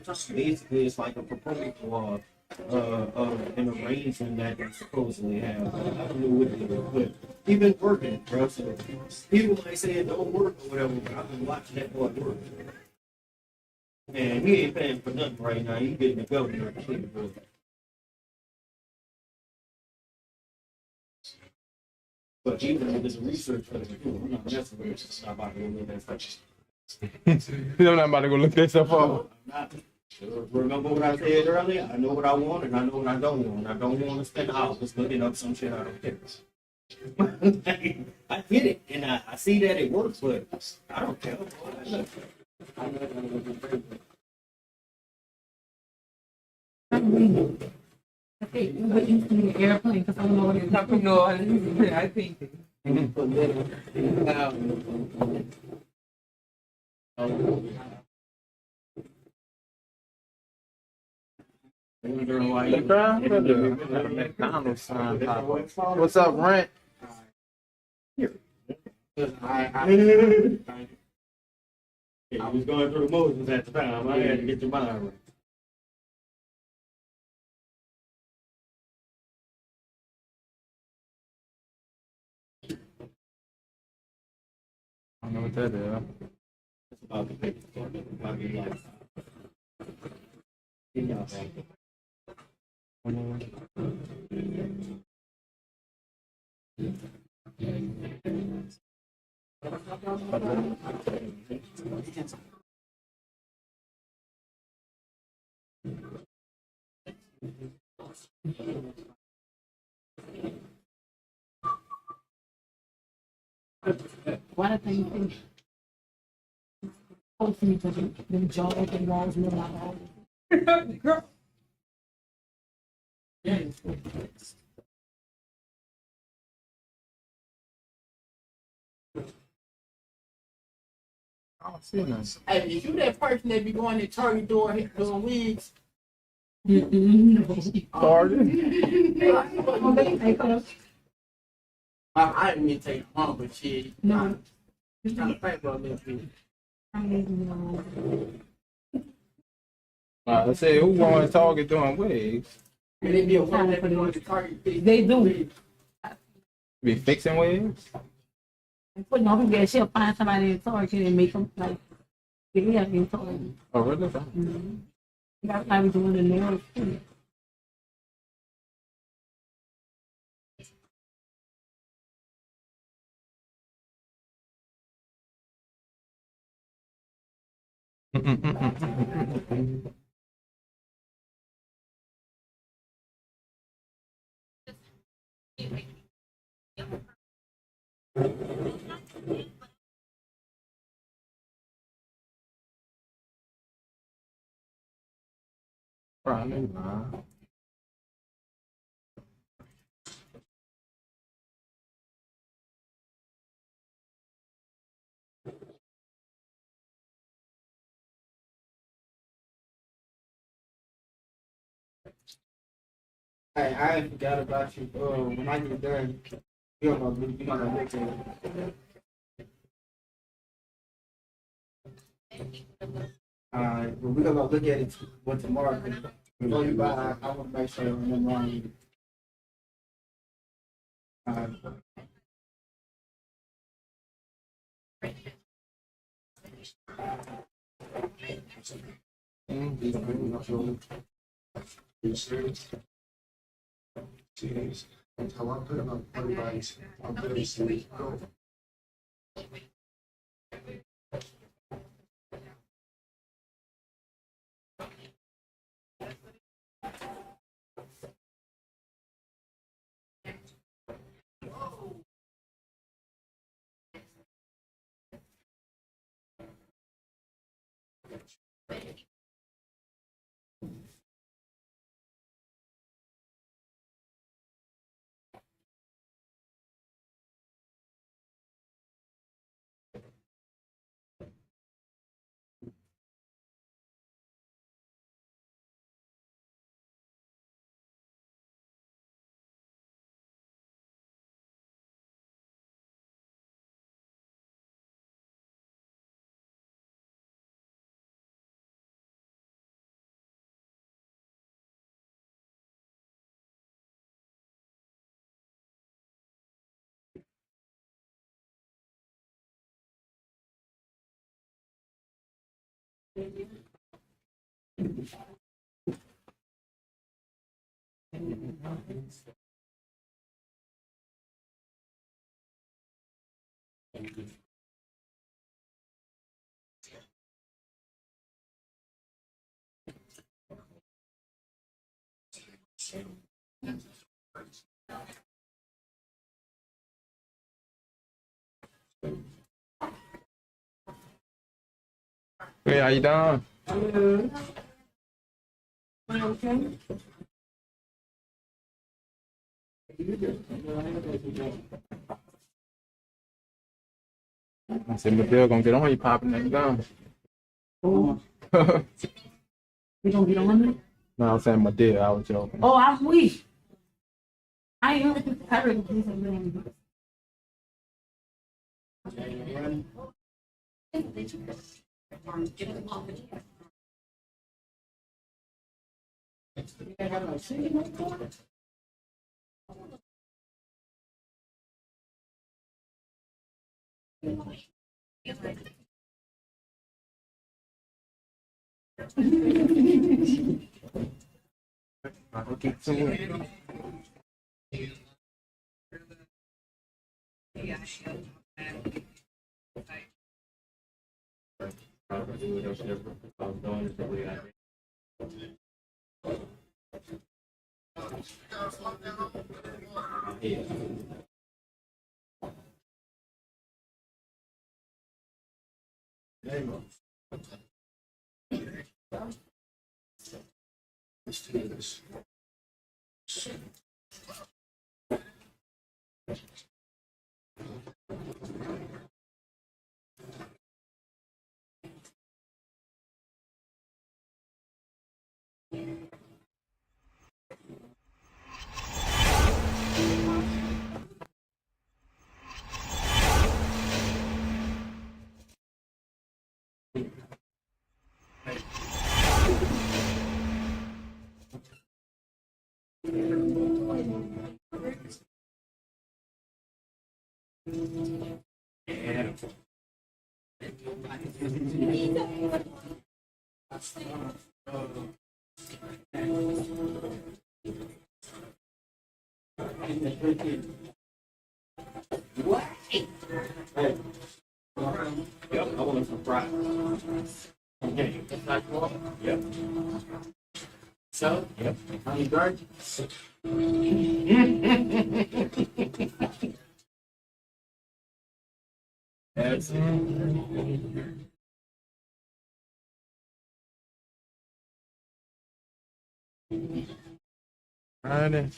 basically it's like a proposal an arrangement that they supposedly have. I don't know what it is, but he been working, bro. So people might say it don't work or whatever, but I've been watching that boy work. And he ain't paying for nothing right now. He getting the governor shit, bro. But even if it's a research for the people, I'm not messing with it. It's not about to go look that stuff. I'm not about to go look that stuff up. Remember what I said earlier? I know what I want and I know what I don't want. I don't want to spend hours looking up some shit I don't care. I get it and I see that it works, but I don't care. I think you would use the airplane because I don't know what you're talking about. I think. McDonald's sign pop up. What's up, Rent? I was going through the motions at the time. I had to get your mind right. I don't know what that is. It's about the paper. About your life. You know, Why do you think posting to them jaws and walls and all that? Girl. Yeah. I don't see nothing. Hey, is you that person that be going to Target doing wigs? Target? I didn't mean to take them home, but shit. No. I'm trying to think about this. Let's say who going to Target doing wigs? And they be a woman that be going to Target. They do. Be fixing wigs? Putting on that she'll find somebody in Target and make them like yeah, in Target. Oh, really? That's how we doing the nails too. Probably not. Hey, I forgot about you. When I get done, you're gonna look at it. But we're gonna look at it tomorrow. Before you buy, I want to make sure I'm wrong with Until I'm putting on everybody's, I'm putting it go. Hey, how you doing? Okay. I said, Madeo gonna get on you popping that gun. Oh, No, we gonna get on it? I'm saying Madeo, I was joking. Oh, I'm weak. I am. I really think I'm I'll keep tuning. Let's do this. Yep, I want some fries. Okay. Yep. So, yep. Honey garden. Absolutely. All right, then.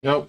Yep. Yep.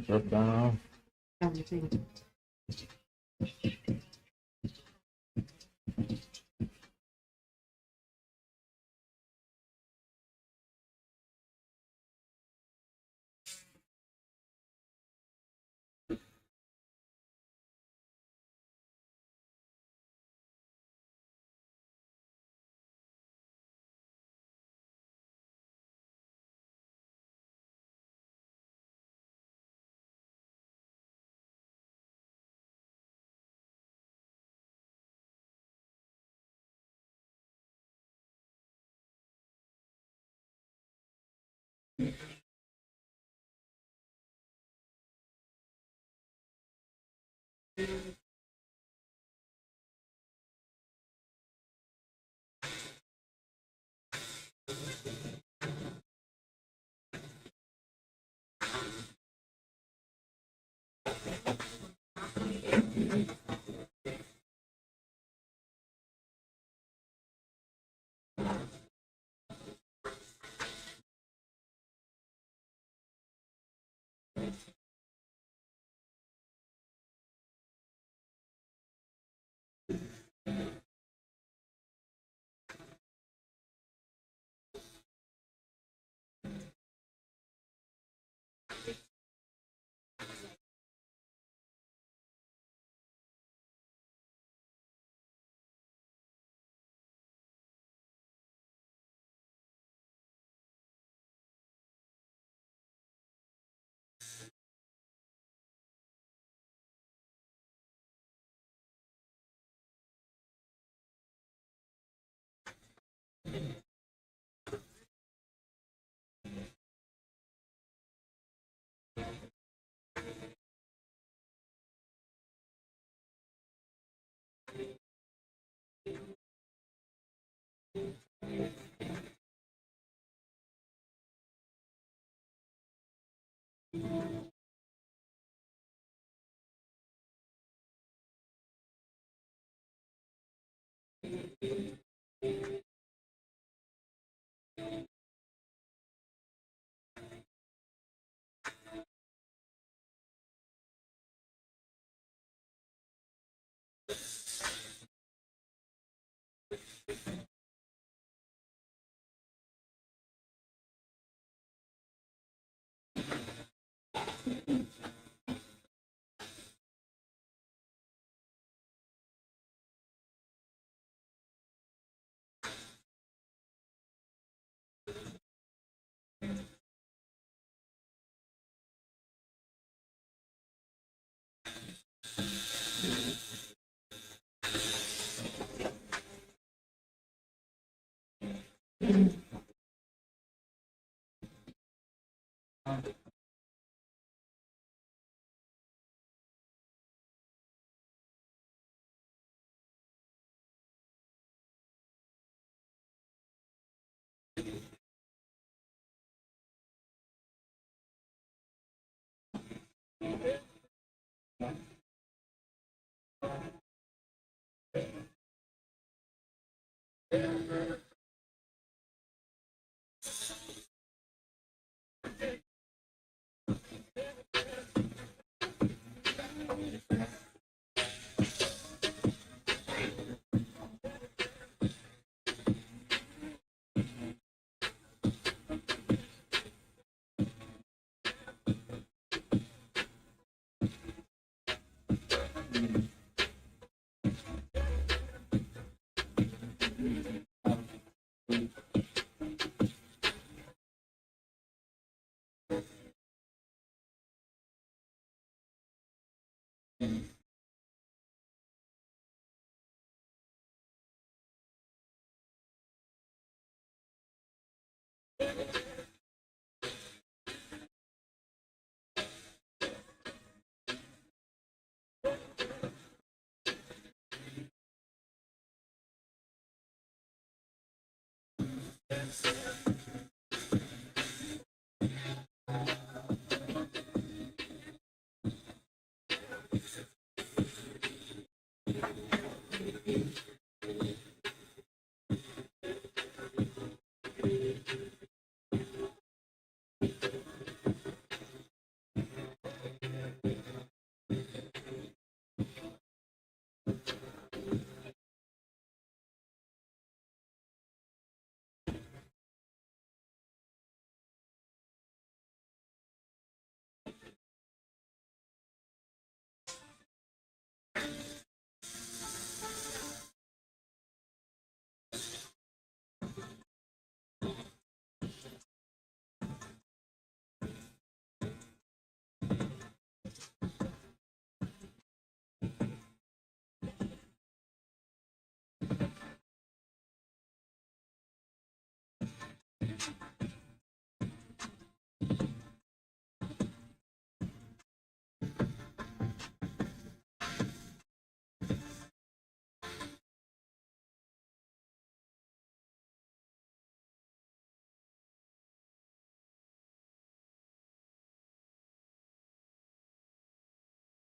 Drop down. Everything.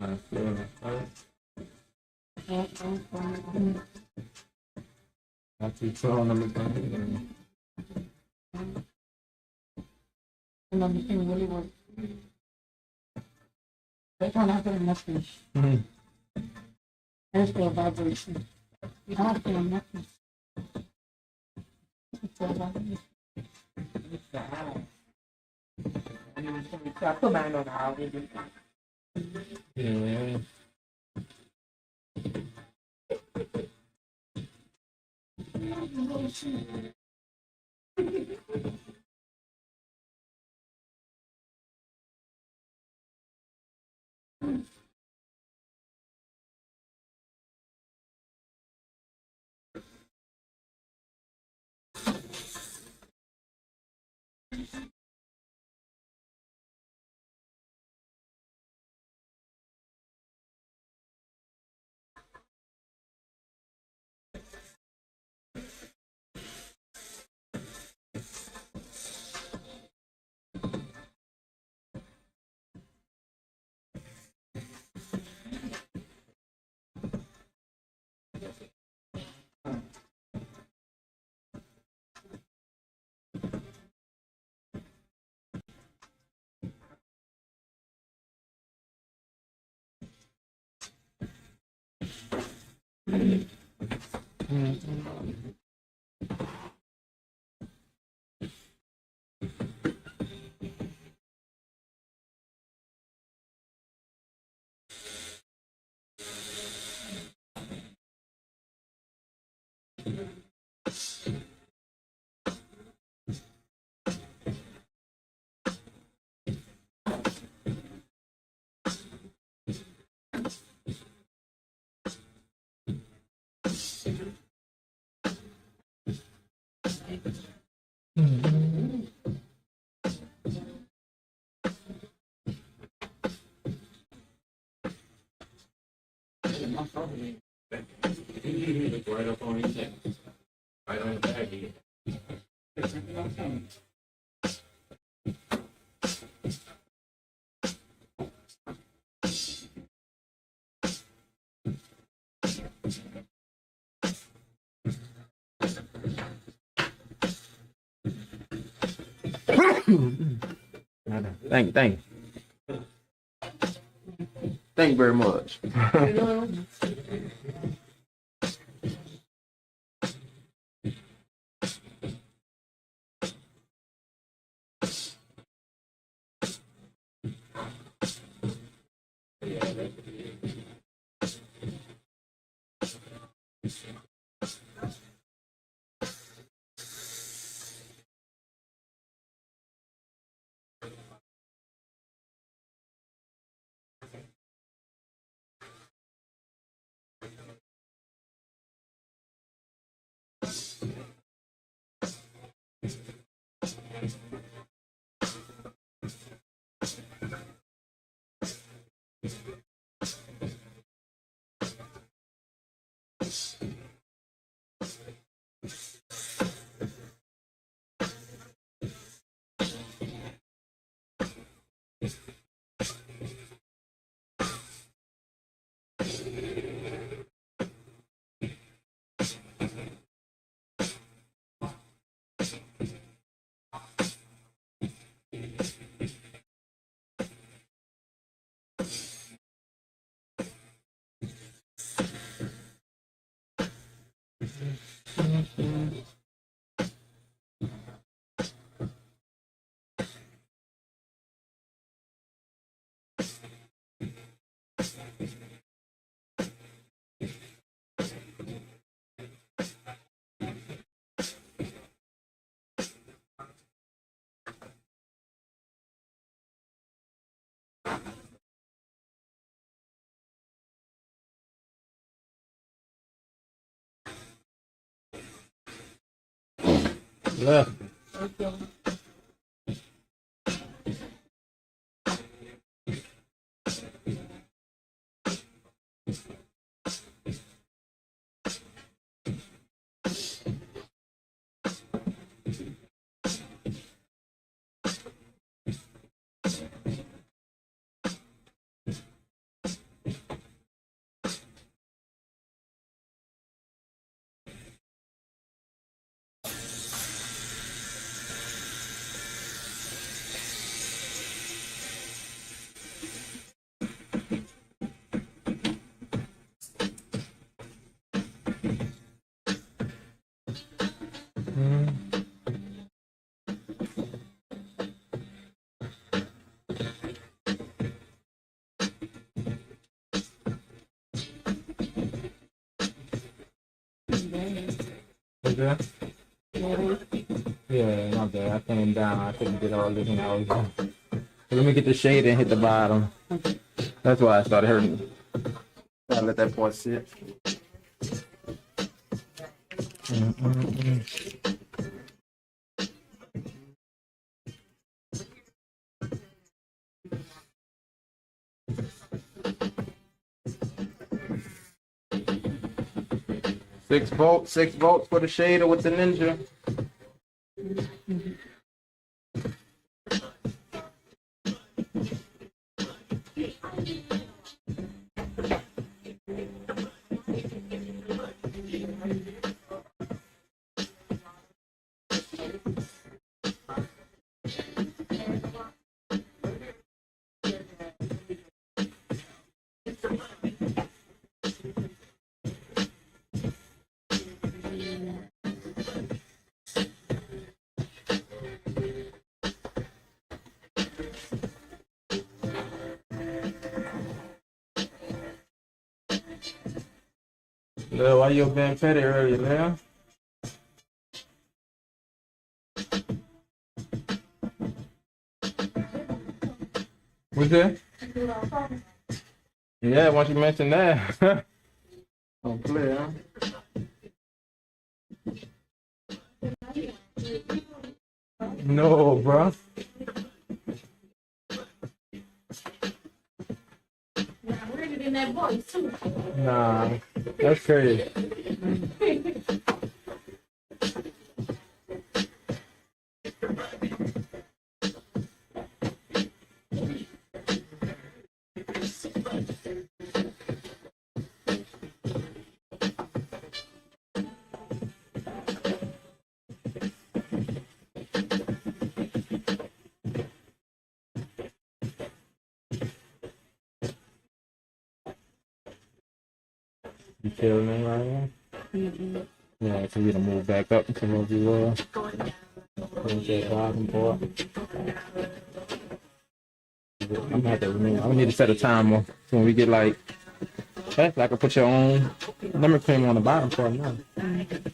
I feel it. I keep throwing them. And then the thing really works. They turn out to be nothing. There's the vibration. You don't feel nothing. It's a vibration. I put mine on the house. Yeah. Right up on his neck. Right on the back of it. Thank you. Thank you very much. Left. there? Yeah, my bad. I came down. I couldn't get all this when I was going. Let me get the shade and hit the bottom. That's why I started hurting. Gotta let that boy sit. Six volts for the shader with the Ninja. Lil, why you being petty earlier, Lil? What's that? Yeah, once you mention that. Oh, clear, huh? No, bro. Read it in that voice too. Nah, that's crazy. You feeling it right now? Yeah, so we gonna move back up to where we were. Move that bottom part. I'm gonna have to remember. I'm gonna need to set a timer so when we get like, that's like I put your own lemon cream on the bottom part now.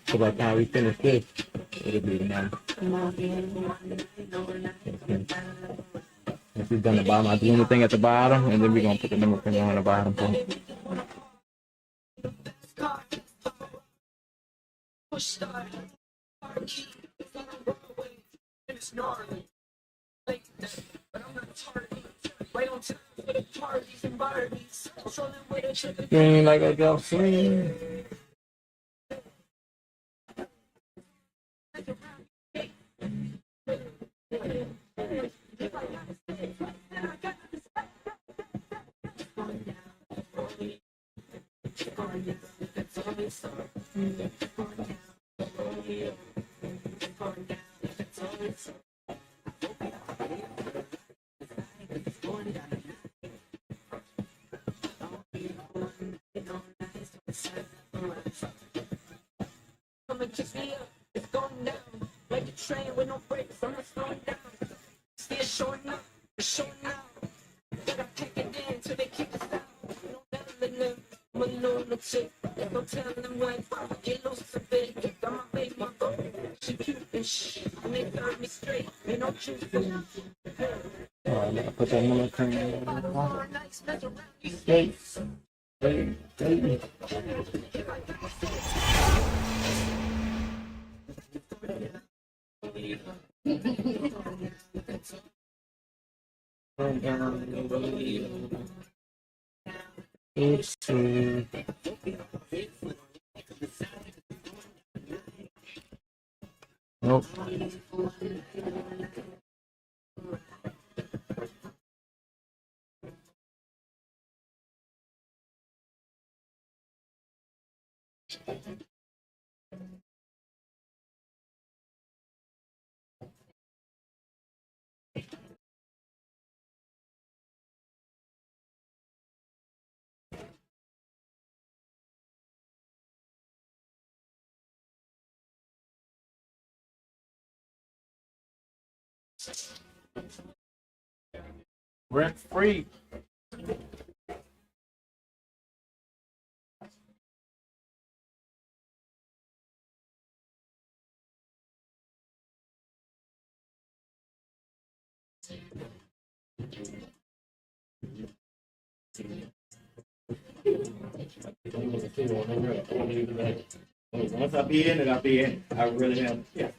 So by the time we finish this, it'll be done. If we've done the bottom, I do anything at the bottom, and then we're gonna put the lemon cream on the bottom part. You ain't like a girl swing. It's going down like a train with no brakes. I'm not slowing down. Still showing up, showing out. Gotta pack it in till they kick us out. No better than I'm a lunatic. No telling them when get lost a bit. Got my baby, my girl. She cute and shit. And they heard me straight. Ain't no truth. Alright, put that lemon cream on the bottom. Hey, hey, hey. Oops. Nope. Rent free. too on the road. I won't leave it like, once I be in it, I'll be in it. I really am. Yeah.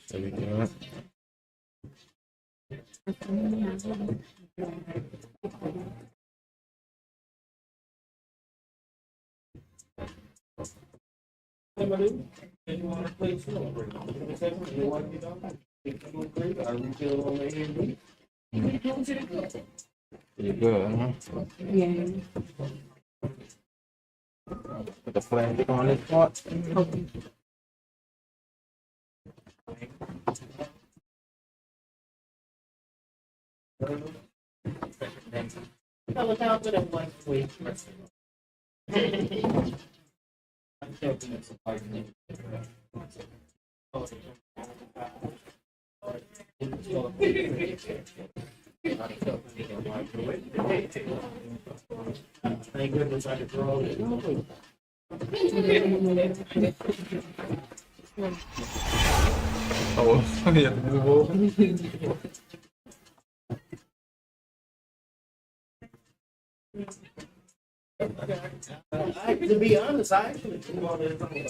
So we can. You want to play slow? You want to get on? I refill on the end. Pretty good, huh? Yeah. Put the flag on this part. Okay. Tell us how good it was. Wait. I'm joking. It's a part of it. Thank goodness I could draw it. Oh, yeah, move over. To be honest, I actually threw all this on.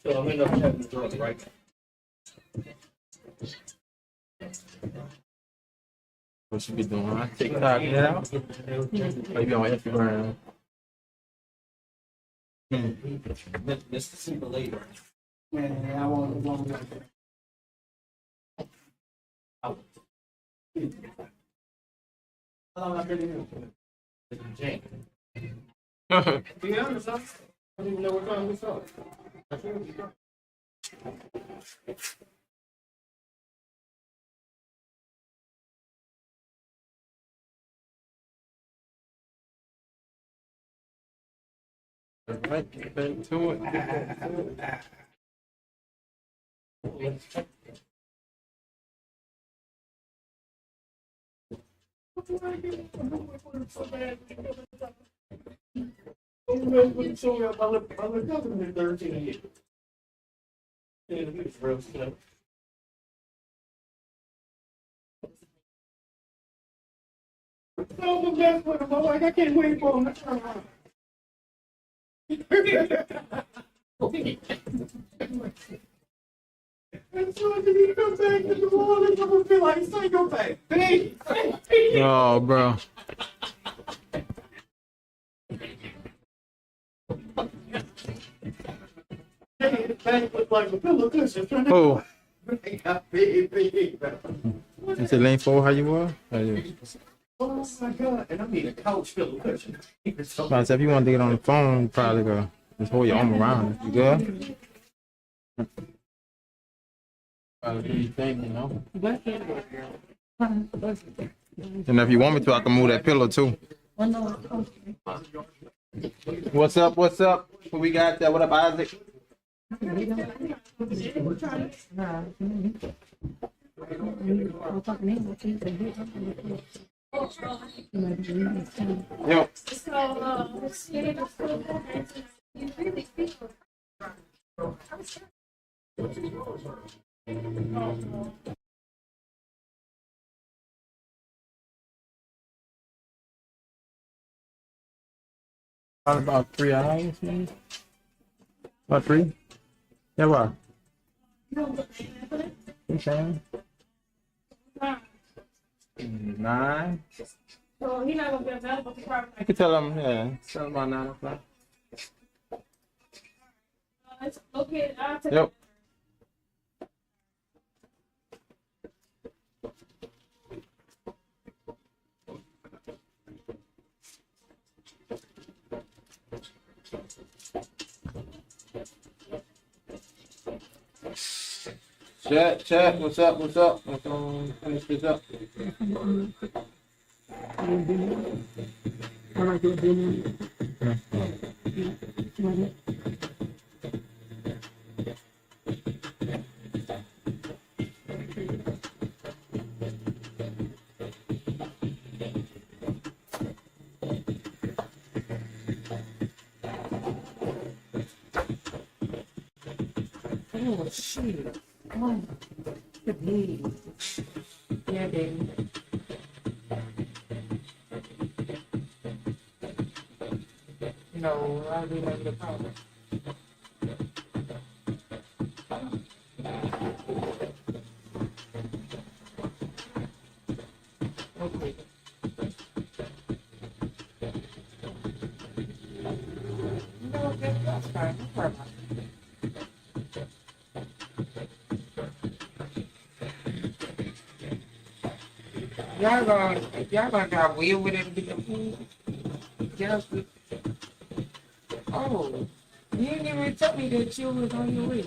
So I'm gonna have to draw it right now. What you be doing? Huh? TikTok now? Or you be on Instagram? Mr. Super Later. Man, I want How long I've been here? Jane. To be honest, I don't even know what time we started. I think we started. All right, get back to it. Get back to it. Let's check. I can't wait for him to turn around. And so when you come back to the wall, it's gonna be like psychopath. Hey! Oh, bro. Hey, the back look like a pillow cushion. Oh, Big. you said lane 4, how you were? How you? Oh my God. And I mean a couch pillow cushion. I said, if you want to get on the phone, you probably go just hold your arm around it. You good? Probably do your thing, you know? And if you want me to, I can move that pillow too. What's up? What's up? What we got there? What up, Isaac? Yo. Probably about 3 hours, maybe. About 3? Yeah, what? You saying? 9? So he's not gonna be available to probably You can tell them, yeah, tell them about 9 o'clock. it's okay. I'll take Yep. Chat, what's up, what's up? Let's finish this up. I like to do it. Oh shit. Oh, the big. Yeah, baby. No, I'll be like the problem. Okay. No, that's fine. No problem. Y'all gonna drive wheel with it to get the food? Just, oh, you didn't even tell me that you was on your way.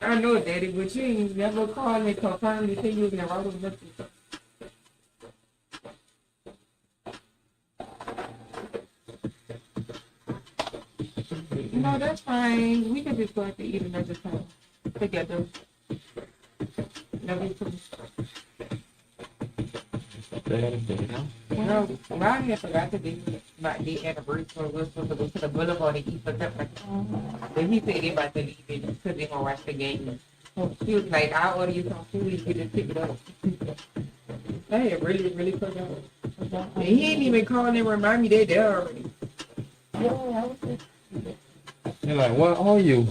I know, Daddy, but you ain't never called me confirmed to say you was in the road with nothing. No, that's fine. We can just go out to eat another time together. Love you too. No, Ronnie had forgot to be about the anniversary. We were supposed to go to the boulevard and eat for supper. But he said they about to leave it because they gonna watch the game. So he was like, I'll order you some food, you just pick it up. I had really forgot. And he ain't even calling and remind me they there already. Yeah, I was just. You're like, what are you?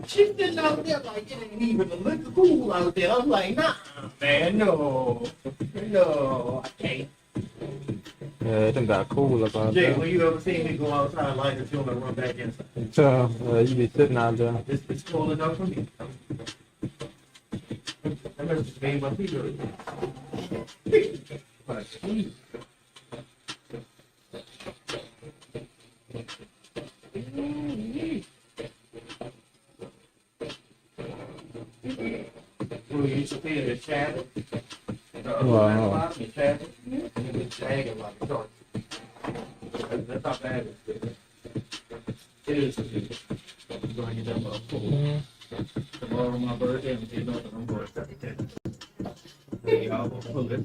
She's sitting out there like it ain't even a little cool out there. I'm like, nah, man, no, I can't. Yeah, it done got cool about Jay, that. when you ever seen me go outside, light the film and run back inside? So, you be sitting out there. It's cold enough for me. I must just made my feet early. But, geez. We used to be in the shadow. Wow. The shadow. And it's dragging like a shark. That's not bad. It is. I'm going to get them up. Tomorrow my birthday, I'm getting up and I'm going to take it. Hey, y'all gonna pull it.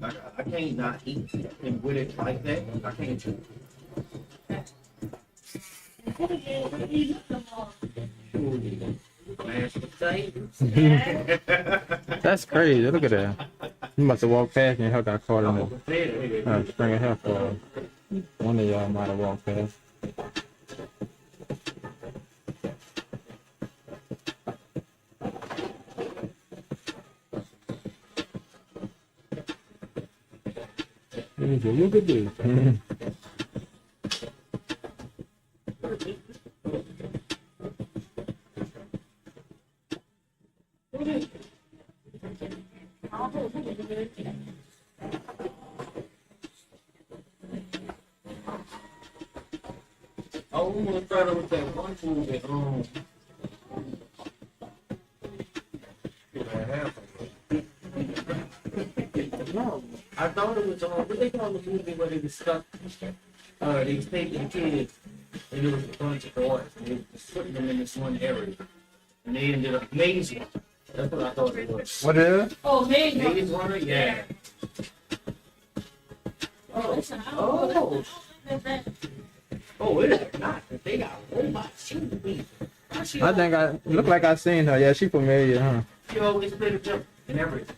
I can't not eat and with it like that. I can't chew. Mashed potatoes. That's crazy. Look at that. You must have walked past me and her got caught in the string of hair for one of y'all might have walked past. Look at this. I want to try to with that one movie. No, I thought it was what they call the movie where they discussed they was taking kids and there was a bunch of boys and they was putting them in this one area and they ended up Maze Runner. That's what I thought it was. What is it? Oh, man. Maze Runner, yeah. Oh, it is not. They got robots shooting people. I think I look like I seen her. Yeah, she familiar, huh? She always play the jump and everything.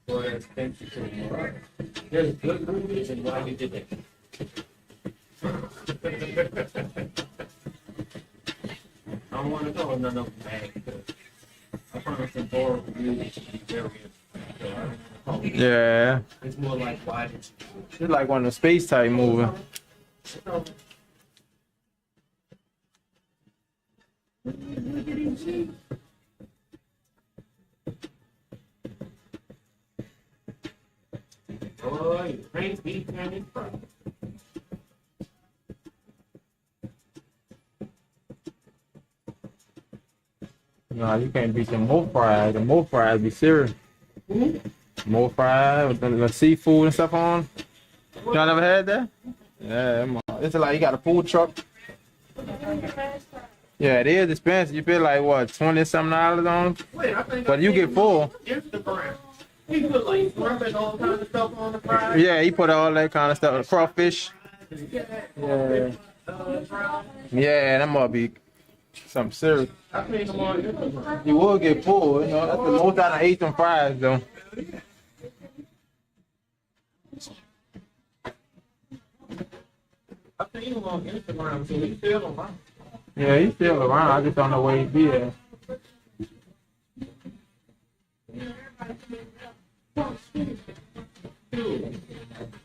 Boy, that's expensive to me. There's good movies and why you did that. I don't want to go in none of them bad because I found some horror reviews to be very interesting. Yeah. It's more like why did you It's like one of the space type movie. Oh, you crazy, turning from. No, you can't beat them more fries. The more fries be serious. More fries with the seafood and stuff on. Y'all never had that? Yeah, it's like you got a food truck. Yeah, it is expensive. You feel like what, $20-something on them? Wait, I think But you get full. Instagram. He put like shrimp and all kinds of stuff on the fries. Yeah, he put all that kind of stuff. Crawfish. Yeah. Yeah, that might be something serious. I think them on Instagram. You will get full, you know. That's the most I done ate them fries though. I think them on Instagram, so he still around. Yeah, he's still around. I just don't know where he be at.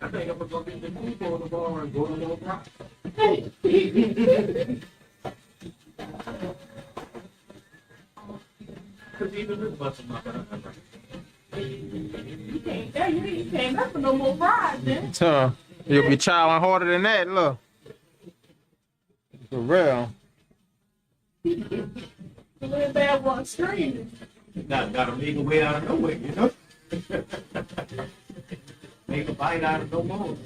I think I'm gonna go get the food for the bar and go to the rock. Cause even this busting my butt. You can't mess with no more fries, then. So you'll be chowing harder than that, look. For real. The little bad one screaming. Gotta make a way out of nowhere, you know? Make a bite out of no more.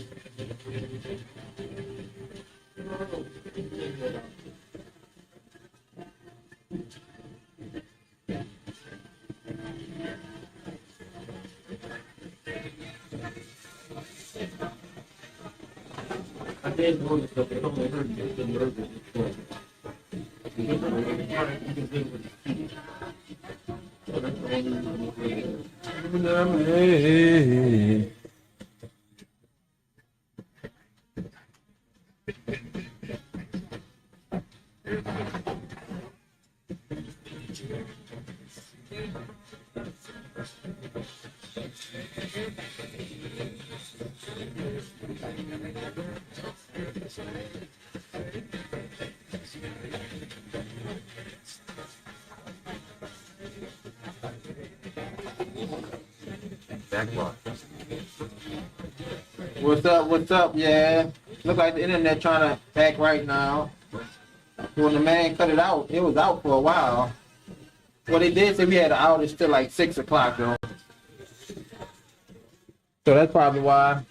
I did notice that they only heard the nervous before. You can do it with the feet. So that's the only Hey. What's up? What's up? Yeah. Look like the internet trying to act right now. When the man cut it out, it was out for a while. Well, they did say we had an outage till like 6 o'clock though. So that's probably why.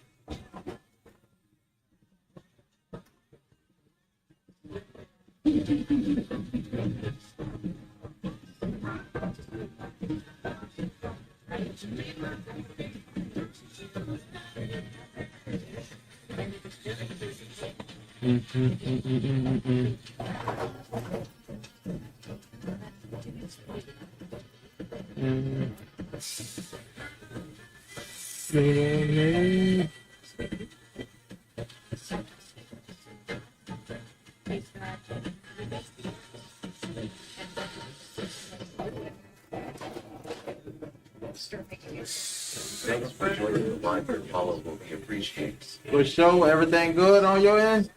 Thanks for joining the live and follow will be appreciated. For sure, everything good on your end?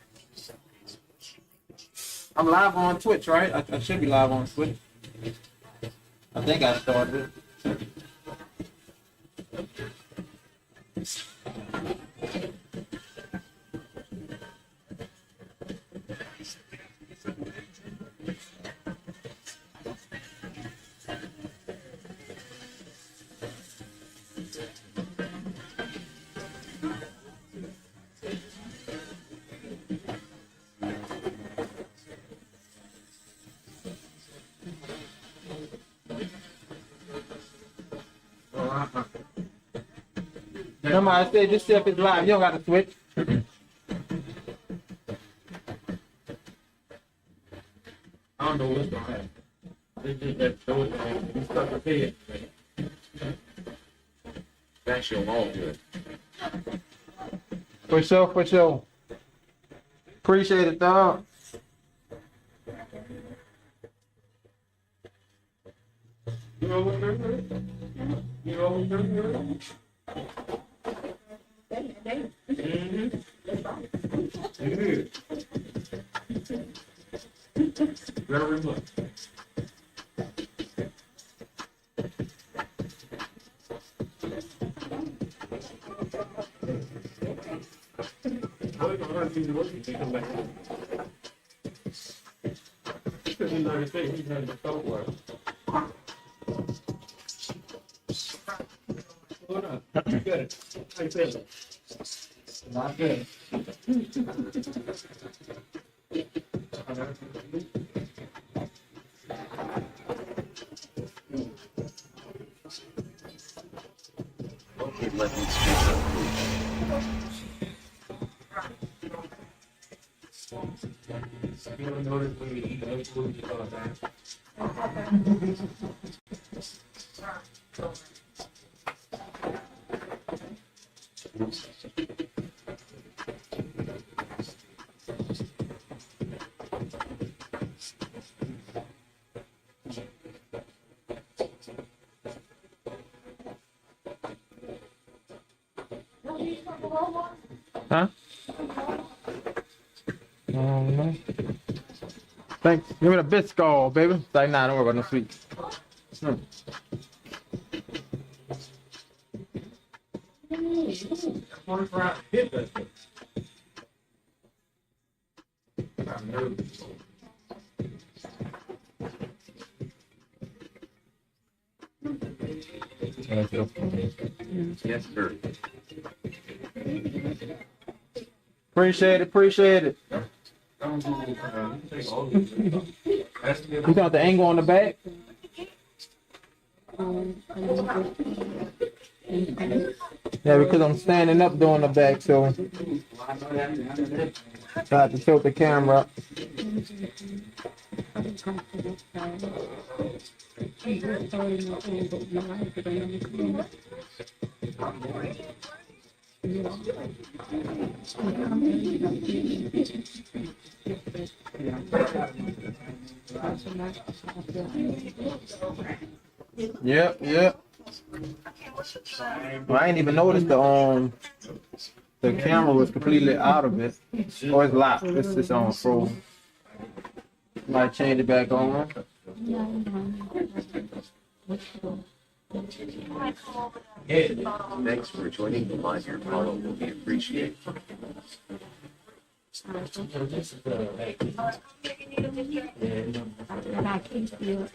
I'm live on Twitch, right? I should be live on Twitch. I think I started it. Somebody said just see if it's live. You don't got to switch. I don't know what's gonna happen. It's just that throw it on. You stuck your head. Actually, I'm all good. For sure, for sure. Appreciate it, dog. You know what they're doing? You know what they're doing? Very much. How are you gonna hurt people if you come back? Because he's not he's not in the store. Hold on. Good. How you feeling? Not good. Okay, let me speak up, please. You wanna notice when you eat other food, you call it that? Huh? No. Thanks. Give me the Biscoff, baby. Like, nah, don't worry about no sweets. One fry, hit that. I'm nervous. Yes, sir. Appreciate it. You got the angle on the back? Yeah, because I'm standing up doing the back, so I have to tilt the camera up. Yep. Well, I ain't even noticed the camera was completely out of it. Oh, it's locked. It's just on full. Might change it back on. Thanks for joining the line. Your follow will be appreciated. And I can't feel it.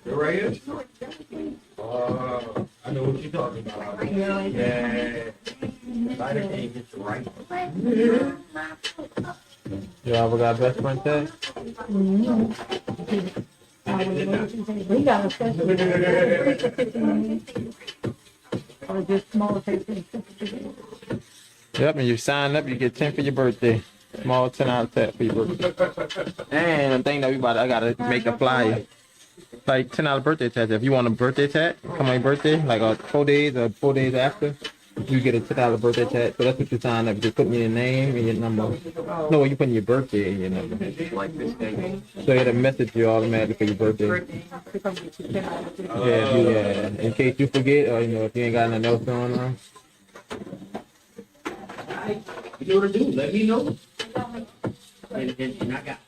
You right here? I know what you're talking about. Yeah. Lighter can't get you right. You ever got best friend tag? We got a special. Or just small things. Yep, and you sign up, you get 10 for your birthday. Small 10 out of 10 for your birthday. And the thing that I gotta make a flyer. Like $10 birthday tat. If you want a birthday tat, come on your birthday, like 4 days or 4 days after, you get a $10 birthday tat. So that's what you sign up. Just putting your name and your number. No, you putting your birthday and your number. Like this day. So it'll message you automatically for your birthday. Yeah, in case you forget or if you ain't got nothing else going on. You know what to do, let me know. And I got.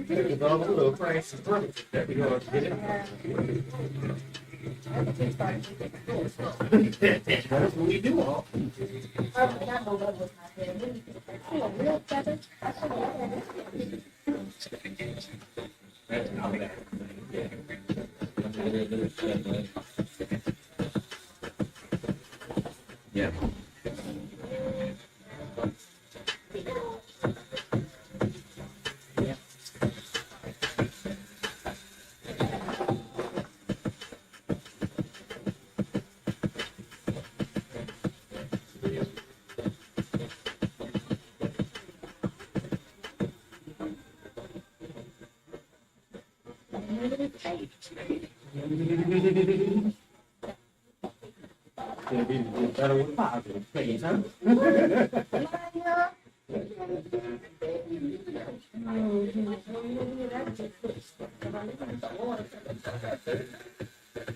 It's all a little price is perfect. There we go. Get it. That's what we do all. That's not bad. Yeah. Better with positive things, huh?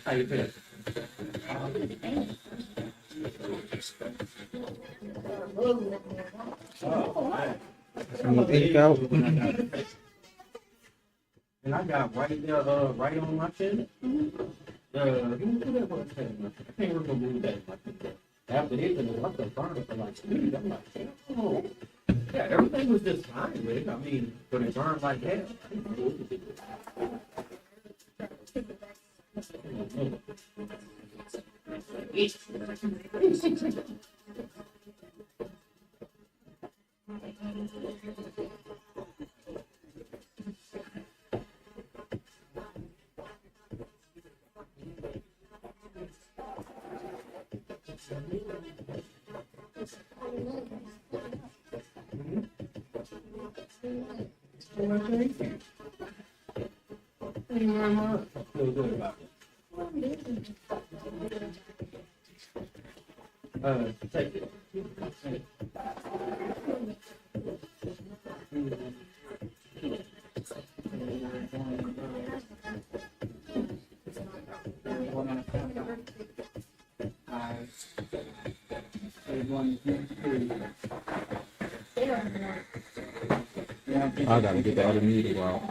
How you feel? Oh, man. I'm gonna ink out. And I got right there, right on my channel. Who that was? I can't remember who that was. After they did it, I was burning for like 2 weeks. I'm like, oh. Yeah, everything was just fine with it. I mean, but it burned like hell. I didn't know what to do. Thank you very much. I feel good about it. Take it. I gotta get the other needle out.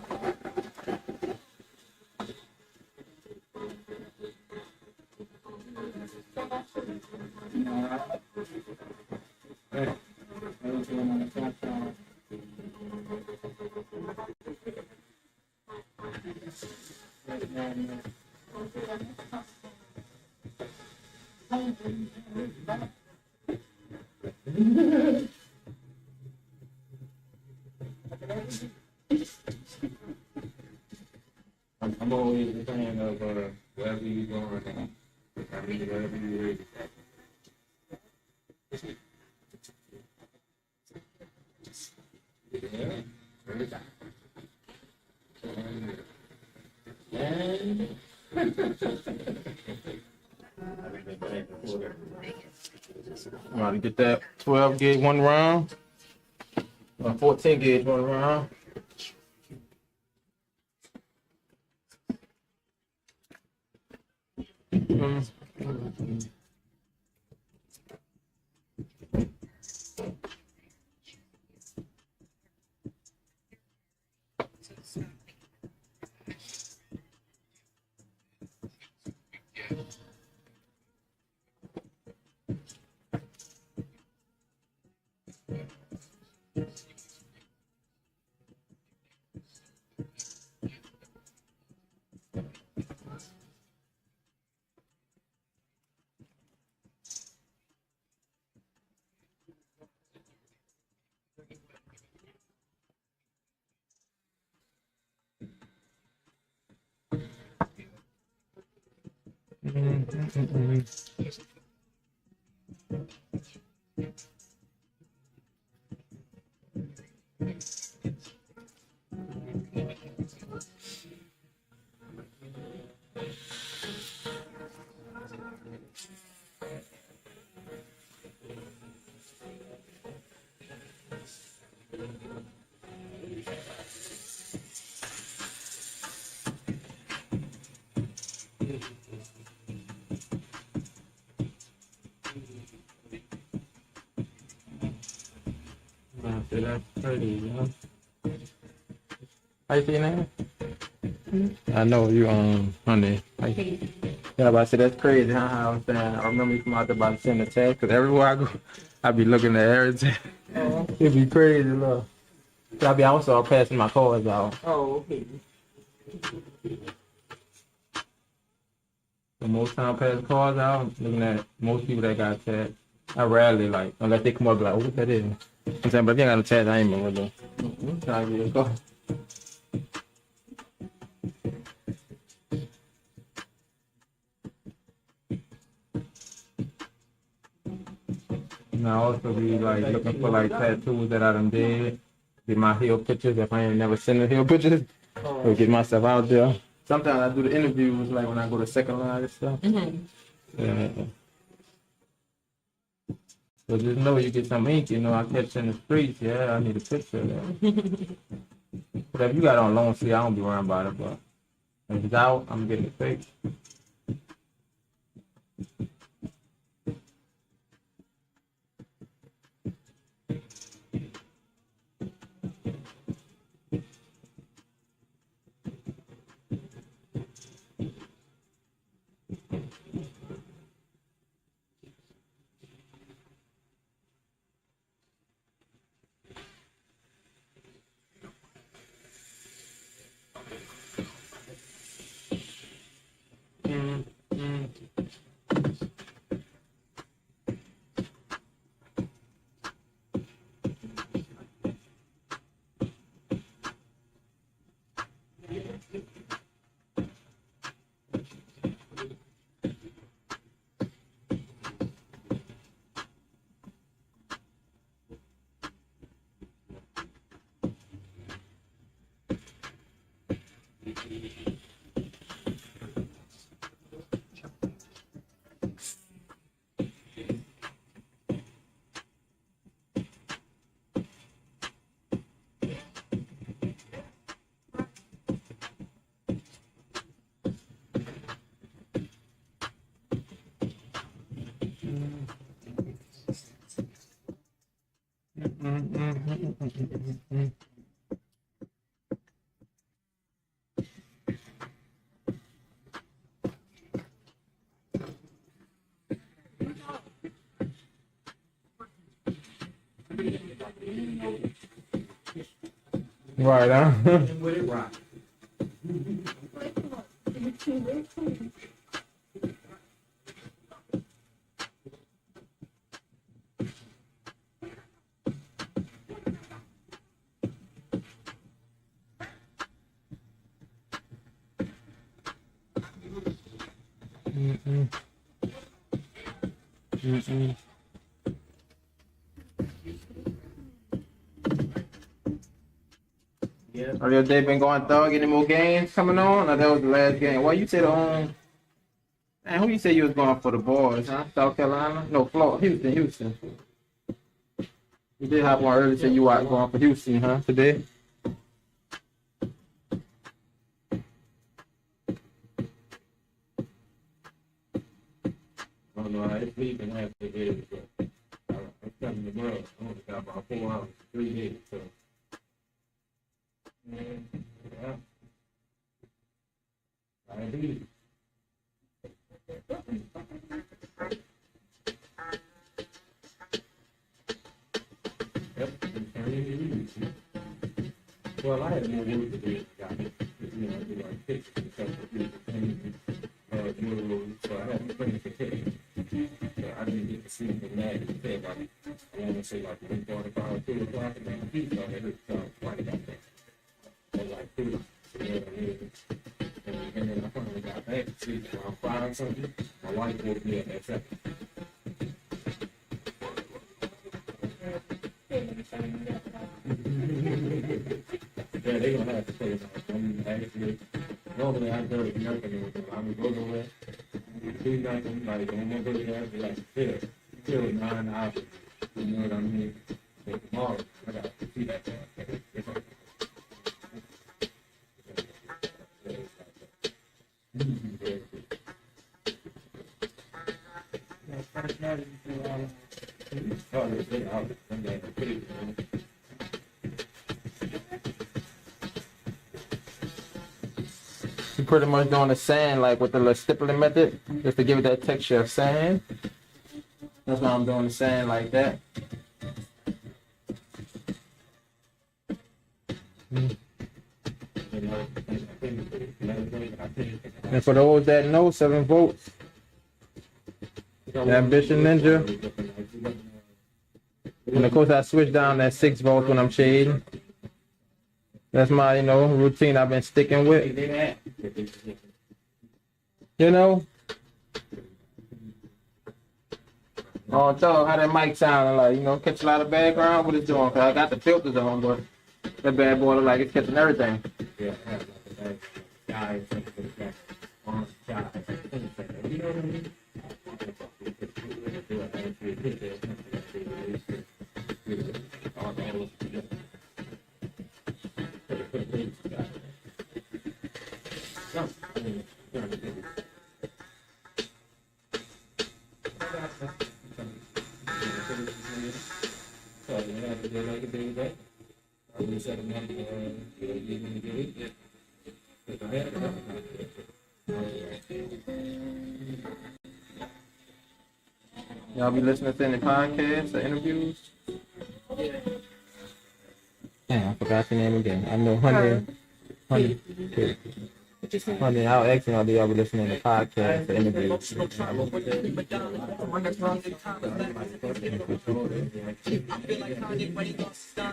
I'm always a fan of wherever you're going. I mean, wherever you're ready. Yeah. And I'm about to get that 12 gauge one round. 14 gauge one round. That's pretty, you know. How you say your name? I know you honey. Yeah, but I said that's crazy, huh? How I was saying, I remember you from out there about to send a text, cause everywhere I go, I be looking at everything. It'd be crazy, look. I be also passing my cards out. Oh, okay. The most time I pass cards out, looking at most people that got text. I rarely like, unless they come up like, oh, what that is. I'm saying, but if you ain't got a text, I ain't even with them. Trying to get a call. And I also be like looking for like tattoos that I done did. Get my heel pictures if I ain't never seen the heel pictures. Or get myself out there. Sometimes I do the interviews like when I go to second line and stuff. Yeah. So just know you get some ink, you know, I catch in the streets, yeah, I need a picture of that. But if you got on long sleeve, I don't be worrying about it, but if it's out, I'm getting it fixed. Right, huh? With it rock. Yeah. Or your day been going thug? Any more games coming on? Or that was the last game? Well, you said man, who you say you was going for the boys, huh? South Carolina? No, Florida. Houston. You did have one earlier say you were going for Houston, huh? Today? I don't know how it's leaving after this, but I'm coming to tomorrow. I only got about 4 hours, 3 days, so. Yeah. I do. Yep. Well, I had more work to do, got it. You know, do like pictures and stuff, so I had to finish the picture. So I didn't get to see the mag until like, I want to say like 1:45, 2 o'clock, and then he started quite about that. So like 2, you know what I mean? And then I finally got back to sleep around 5 something. My wife woke me up at 7. Yeah, they gonna have to pay now. I'm actually, normally I go to American, I would go nowhere, do nothing, like, I'm gonna go there, be like, chill 9 hours, you know what I mean? So tomorrow, I got to see that. You pretty much doing the sand like with the little stippling method, just to give it that texture of sand. That's why I'm doing the sand like that. And for those that know, 7 volts, Ambition Ninja. And of course I switch down that 6 volts when I'm shading. That's my, routine I've been sticking with. You know? Oh, tell how that mic sounding like, catch a lot of background, what it's doing, cause I got the filters on, but that bad boy look like it's catching everything. Yeah, I have like a guy, something like on the guy, you know what I mean? Y'all be listening to any podcasts or interviews? Yeah, I forgot your name again. I know Honey. Honey, I was asking y'all, do y'all be listening to podcasts or interviews?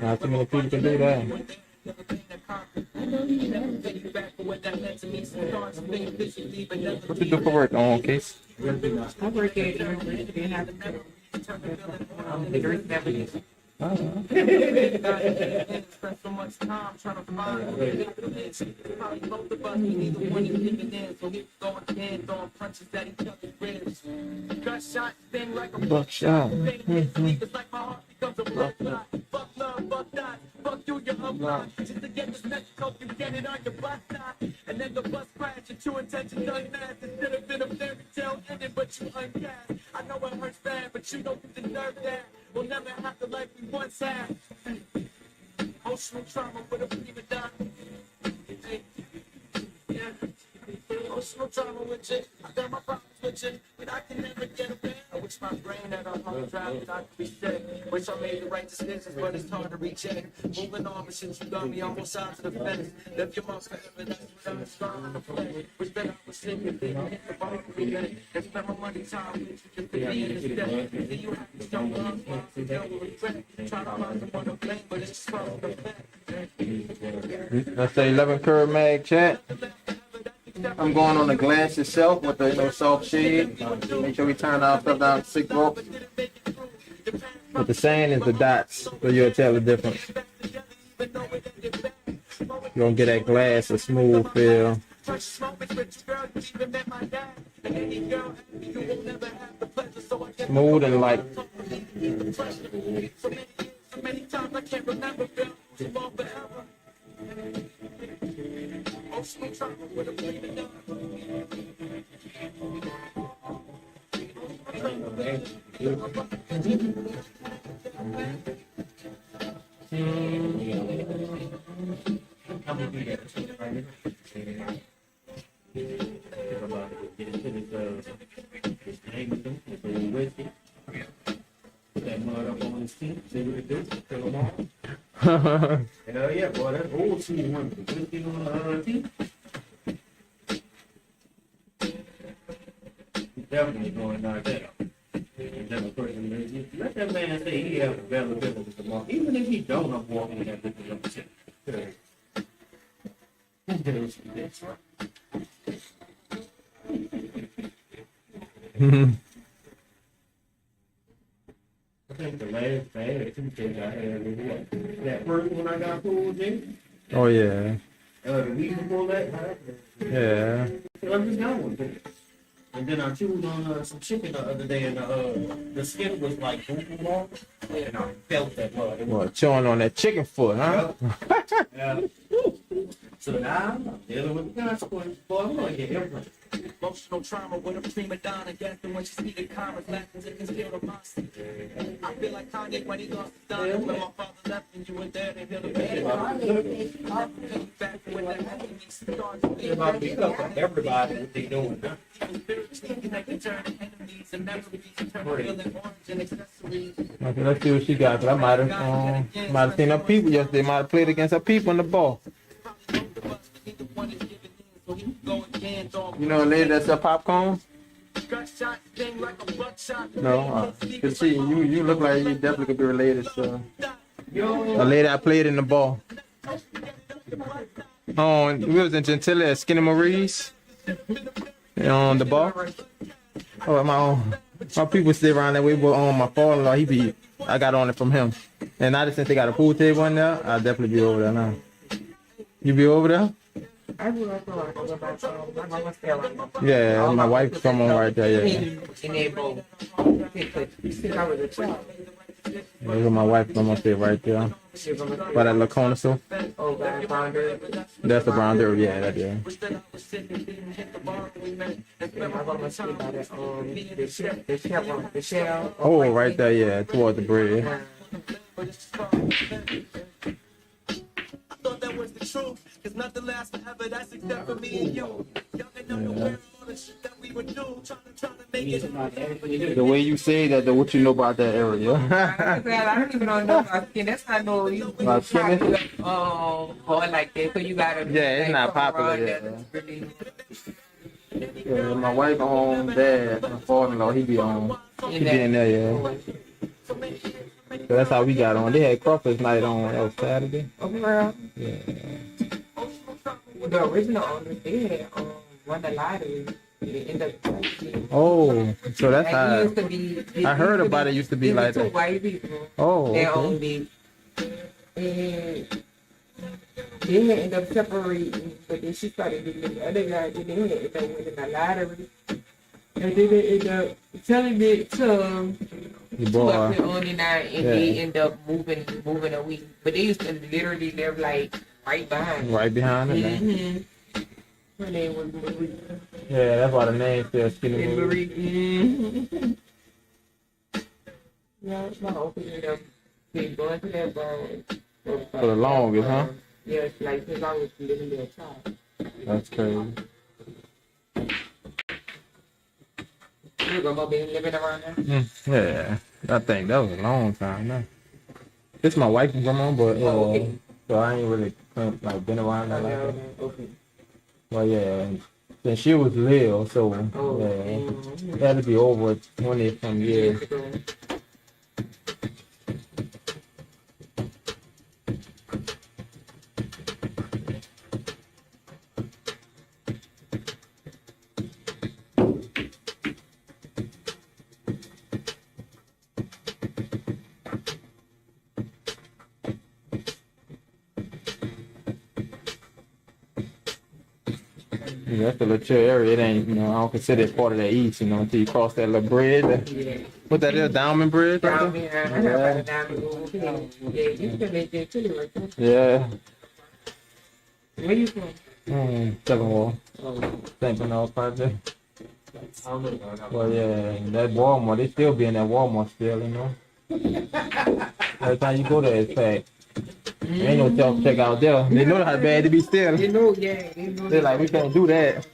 Not too many people can do that. What you do for work on Case? I work at University and have the Spent so much time trying to find probably both of us, neither one is giving in. So we going hands on punches at each other's ribs. Gunshot sting like a Buckshot. It's like my heart becomes a blood clot. Fuck love, fuck that. Fuck you, you're upline. Just to get this message hope you get it on your bus stop. And then the bus crash, your true intentions unmasked. It should have been a fairy tale ending, but you uncast. I know it hurts bad, but you don't deserve that. We'll never have the life we once had. Emotional trauma with a prima donna. Hey, yeah. Emotional trauma with you. I got my problems with you, but I can never get away. I wish my brain had a hard drive that I could reset. Wish I made the right decisions, but it's hard to recheck. Moving on, but since you got me on both sides of the fence. Left your mom forever, that's what I'm strong to play. Wish that I was sleeping, hit the ball for me, and spend my money time with you just to be in the step. See you have to show love, and deal with regret. Try to find someone to blame, but it's just from the fact. Let's say 11 curve mag chat. I'm going on the glass itself with the soft shade. Make sure we turn our stuff down to 6 volts. But the sand is the dots, so you'll tell the difference. You don't get that glass a smooth feel. Smooth and like So many times I can't remember, Bill. Too long forever. Emotional trauma with a prima donna. I'm gonna do that right here. I'm about to get into this hang with them, this little whiskey. Put that mud up on his teeth, see what it do, fill them all. Hell yeah, boy, that's old school one. Whiskey on the teeth. Definitely going like that. Let that man say he has availability tomorrow. Even if he don't, I'm walking that bitch up the shit. That's right. I think the last bad Tuesday I had was what? That first one I got pulled in? Oh yeah. The week before that? Yeah. I just got one. And then I chewed on some chicken the other day, and the skin was like boom off, and I felt that mud. It was Boy, chewing on that chicken foot, huh? yeah. So now I'm dealing with the consequences. Boy, I'm gonna get everything. Emotional trauma with a prima donna. Guessing when she see the comments, laughing to conceal the monster. I feel like Kanye when he lost his daughter. When my father left and you were there to heal the pain. Back when that happened, he started It's about to be up for everybody what they doing now. spiritually connected, turning enemies and memories, turning feeling orange and accessories. Okay, let's see what she got. 'Cause I might have seen her people yesterday. Might have played against her people in the ball. You know a lady that sell popcorn? No. Cause you look like you definitely could be related to a lady I played in the ball. Oh, we was in Gentile at Skinny Marie's on the ball. Oh, my people stay around that way, but on my father-in-law, I got on it from him. And now since they got a pool table in there, I'll definitely be over there now. You be over there? I grew up around my mama still around. Yeah, my wife from on right there, yeah. In they both. Since I was a child. Yeah, my wife from up there right there. By that Lacona so. Oh, God, founder. That's the brown dirt, yeah, that yeah. My mama still by the shell. Oh, right there, yeah, towards the bridge. Thought that was the truth, cause nothing lasts forever, that's except for me and you. Y'all ain't know where all the shit that we would do, trying to make it. The way you say that, what you know about that area? I don't even know about skin. That's not no you About skin? boy like that. So you gotta Yeah, it's not popular there. Yeah, my wife home, dad, my father-in-law, he be on. He be in there, yeah. So that's how we got on. They had crawfish night on that was Saturday. Oh, girl. Yeah. The original owners, they had won the lottery. It ended up like, Oh, so that's like, it how. used to be. I heard about it used to be like two that. white people. Oh, They okay. owned it. And they had ended up separating, but then she started dating the other guy, and they had ended up winning the lottery. And then they ended up telling it to The two up boy. there on it now, and they end up moving away. But they used to literally live like right behind. Right behind it. Man. Mm-hmm. Her name was Marie. Yeah, that's why the name still Skinny And Marie. Marie. Mm-hmm. Yeah, my uncle ended up going to that bar For the longest, huh? Yes, like since I was living there a child. That's crazy. Your grandma been living around there? Yeah, I think that was a long time now. This my wife's grandma, but Oh, okay. so I ain't really like been around that like that. Okay. But yeah, since she was little, so Oh, yeah, it had to be over 20 some years. years ago. Yeah, that's a little chill area. It ain't, I don't consider it part of the east, until you cross that little bridge. Yeah. What that is, Diamond Bridge? Right Down there? there, I heard about it down there. Yeah, you can live there too, right? Yeah. Where you from? Seven Wall. Oh, St. Bernard Project. I don't know about that. Well, yeah, that Walmart, they still be in that Walmart still, Every time you go there, it's packed. There ain't no self-checkout there. They know how bad it be still. You know, yeah. You know They're like, we can't do that.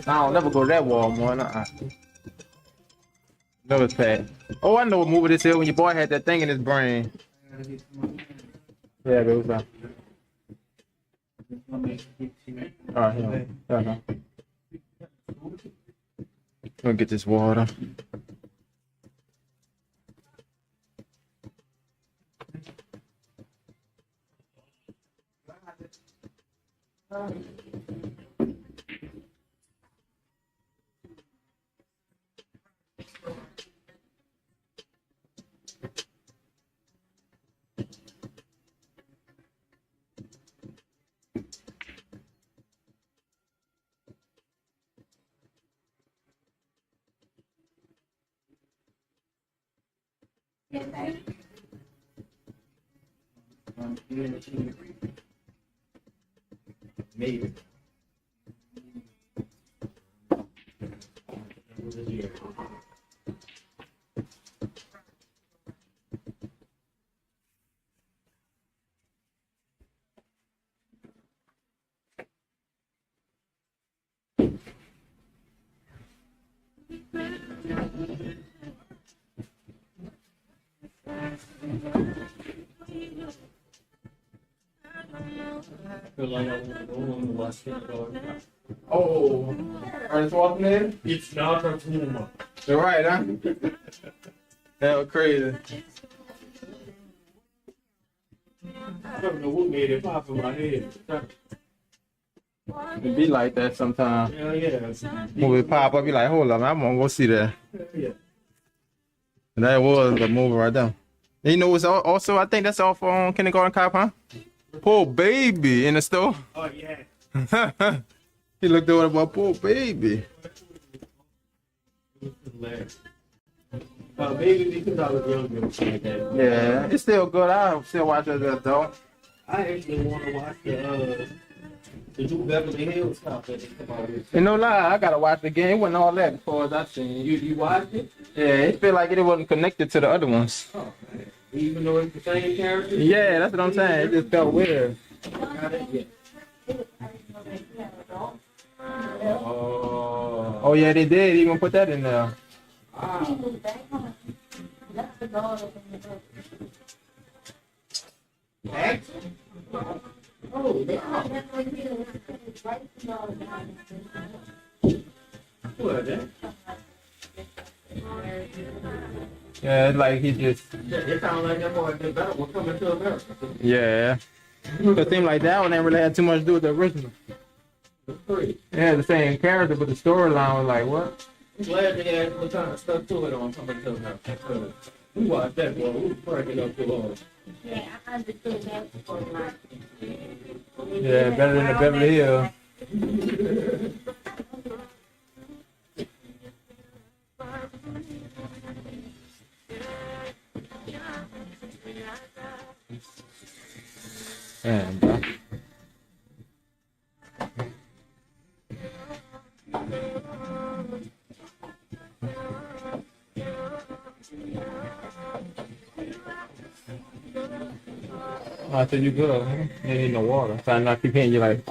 I don't never go to that Walmart. Never packed. Oh, I know what movie this is when your boy had that thing in his brain. Yeah, it was Alright, yeah. Gonna get this water. Maybe. Feel like I want to watch it. Oh, Ernest Schwarzenegger? It's not a tumor. You're right, huh? That was crazy. I don't know what made it pop in my head. It be like that sometimes. Hell yeah. Movie pop up, be like, hold up, I'm gonna go see that. Yeah. And that was the movie right there. And it's also, I think that's off on Kindergarten Cop, huh? Poor baby in the store. Oh yeah. He looked over about poor baby. Maybe because I was younger like that. Yeah, it's still good. I still watch it as an adult. I actually want to watch the new Beverly Hills Cop that they come out with. And no lie, I gotta watch the game. It wasn't all that as far as I seen. You watched it? Yeah, it feel like it wasn't connected to the other ones. Oh, man. Even though it's the same character? Yeah, that's what I'm saying. It just felt weird. Got it? Yeah. Oh. Oh yeah, they did even put that in there. Action? Oh, what that? Yeah, it's like he just. It sounds like that boy did better when coming to America. Yeah. It seemed like that one ain't really had too much to do with the original. Free. It had the same character, but the storyline was like, what? I'm glad they had what kind of stuff to it on some of the now. We watched that one. We was cracking up too hard. Yeah, I understood that for like. Yeah, better than the Beverly Hills. Man, bro. I said you good. Huh? You need no water. So I'm not keep hearing you like,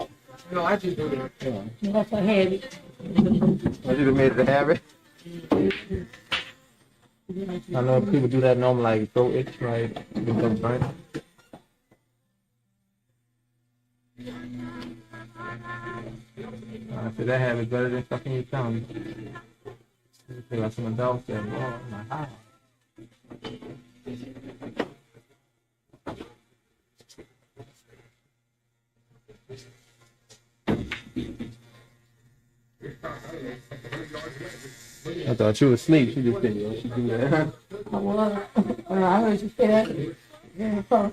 No, I just do that. yeah. That's a heavy. I should have made it a habit. I know people do that normally, like throat itch, like with them burnt. I said that habit better than fucking your tongue. I feel like some adults said, "Oh, I'm like, how?" I thought you was asleep. She just didn't. She do that. I was. I heard you say that. Yeah, so.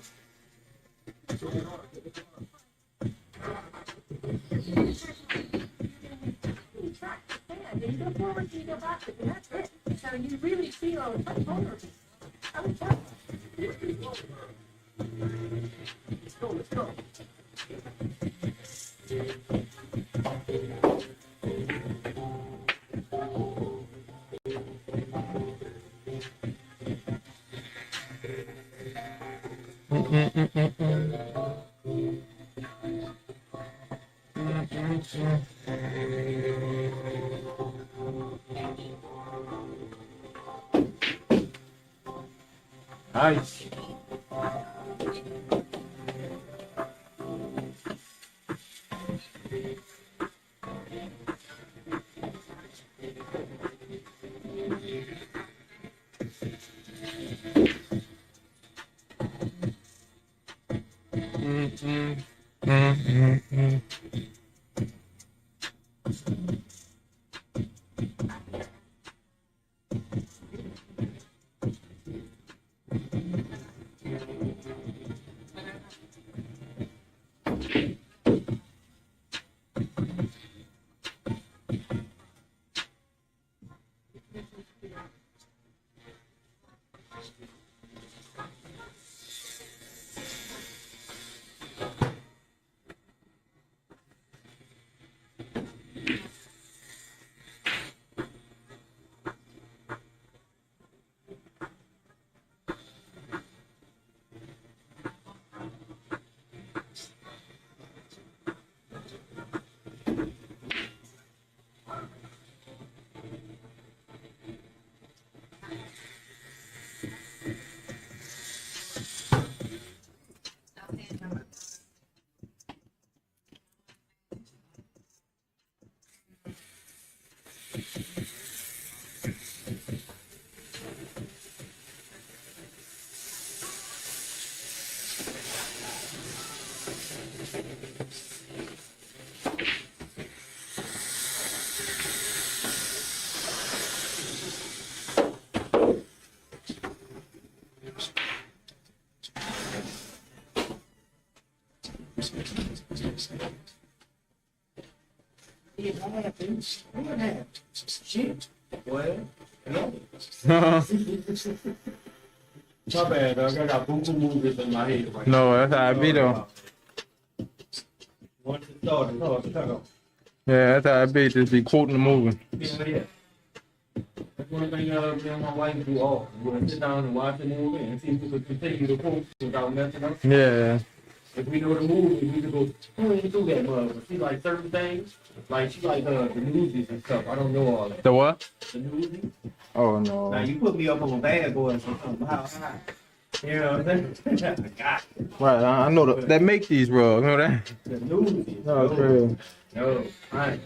Nice. Shit. Well, no. No, My bad, dog. I got boo movies in my head right that's how I be though. Once it started, cut off. Yeah, that's how I be. Just be quoting the movie. Yeah. That's one thing me and my wife do all. We're gonna sit down and watch the movie and see if we could continue the quote without messing up. Yeah. If we know the movie, we could go through that mother. She like certain things. Like she like the newsies and stuff. I don't know all that. The what? The newsies. Oh Now no. you put me up on Bad Boys or something. How high? You know what I'm saying? God, Right, I know that make these rugs. You know that? the newsies. No, it's real. No, I ain't.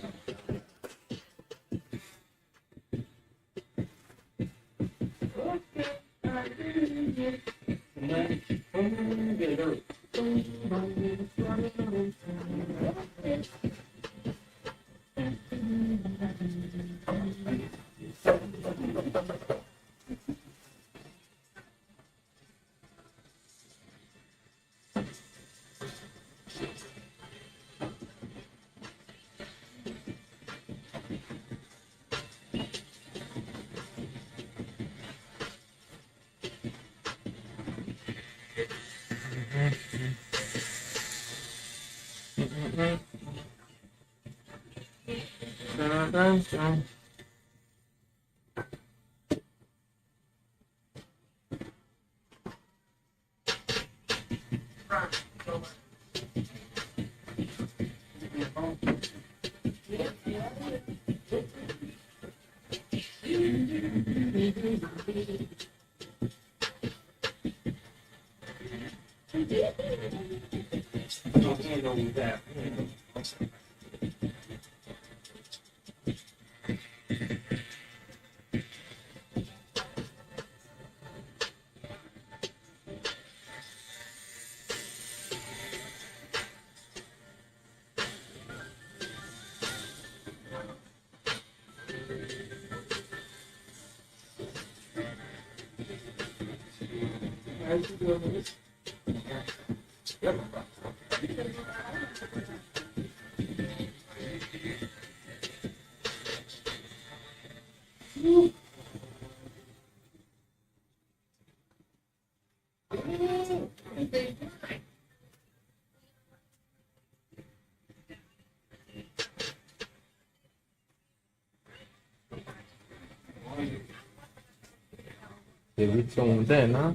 Yeah, we tuned in, huh?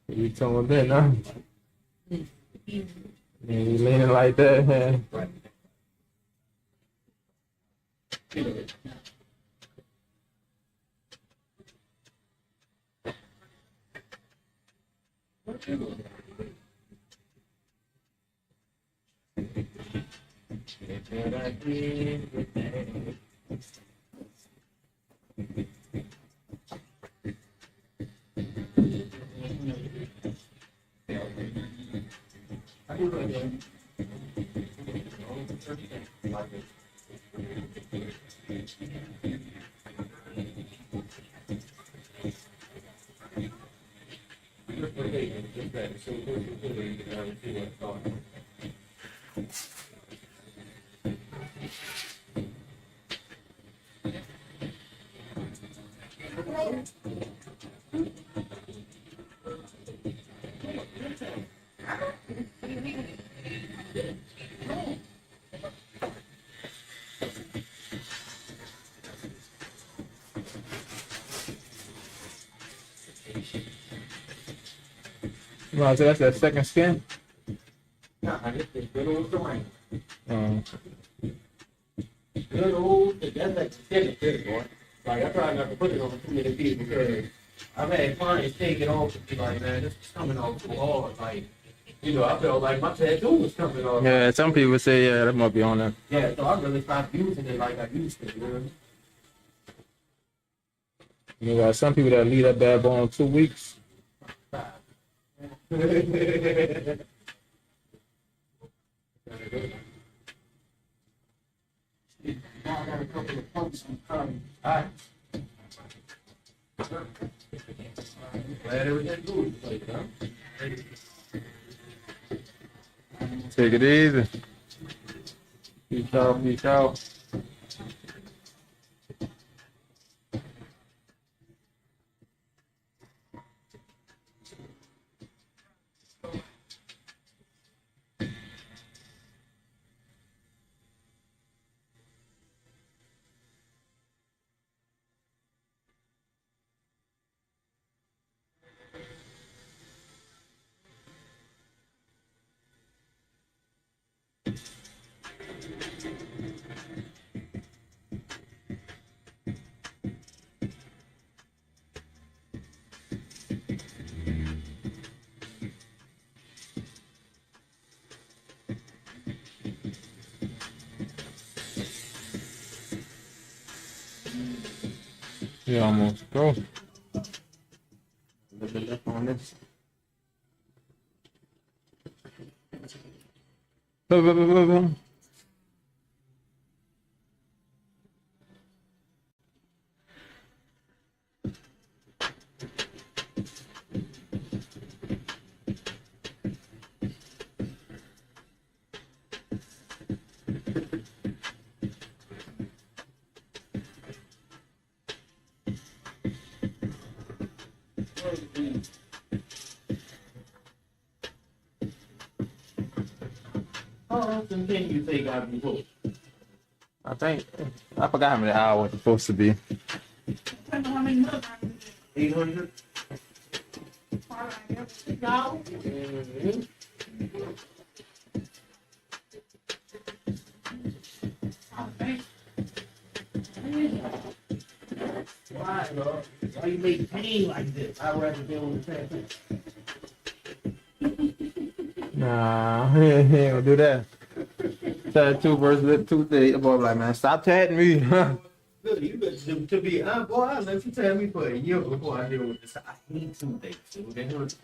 We tuned in, huh? Yeah, you leaning like that, man. Well, so that's that second skin. Good old terrain. Um, Good old, that's like the second fit, boy. Like, I try not to put it on too many people because I've had clients take it off and be like, man, this is coming off too hard. Like, you know, I felt like my tattoo was coming off. yeah, some people say, yeah, that might be on there. Yeah, so I really stopped using it like I used to, you know? You got some people that leave that bad boy on 2 weeks. I got a couple of punks coming. Alright. Glad everything good, like, huh? Take it easy. Peace out, peace out. Yeah, almost go. A little bit left on this. Johnson can you take out before? I think I forgot how many hours it's supposed to be. I don't know how many months. 800? Y'all, Why, bro? Why you make pain like this? I'd rather deal with the same thing. Nah, he ain't gonna do that. Tattoo versus lip toothache. The boy be like, man, stop tatting me. Look, you better to be honest, boy, I let you tell me for a year before I deal with this. I hate toothaches, dude. They hurt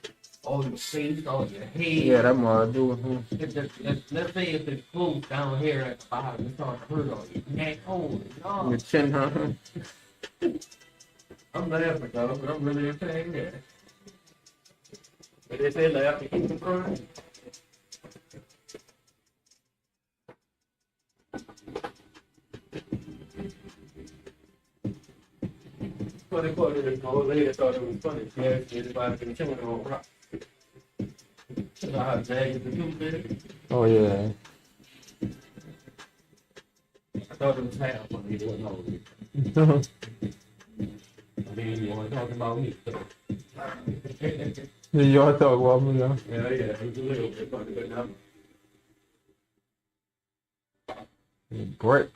all your face, all your head. Yeah, that mother do it. Let's say if it's close down here at the bottom, it starts to hurt on your neck. Oh, no. Your chin, huh? I'm laughing, dog, but I'm really in pain there. But they say laugh to keep from crying. So they quoted it, the old lady thought it was funny. She asked me if I was chewing on rock. So I jagged the tooth in it. Oh yeah. I thought it was half funny, it wasn't all of it. I mean, you want to talk about me, so. You all talk about me, yeah. Yeah, it was a little bit funny, but now. Great.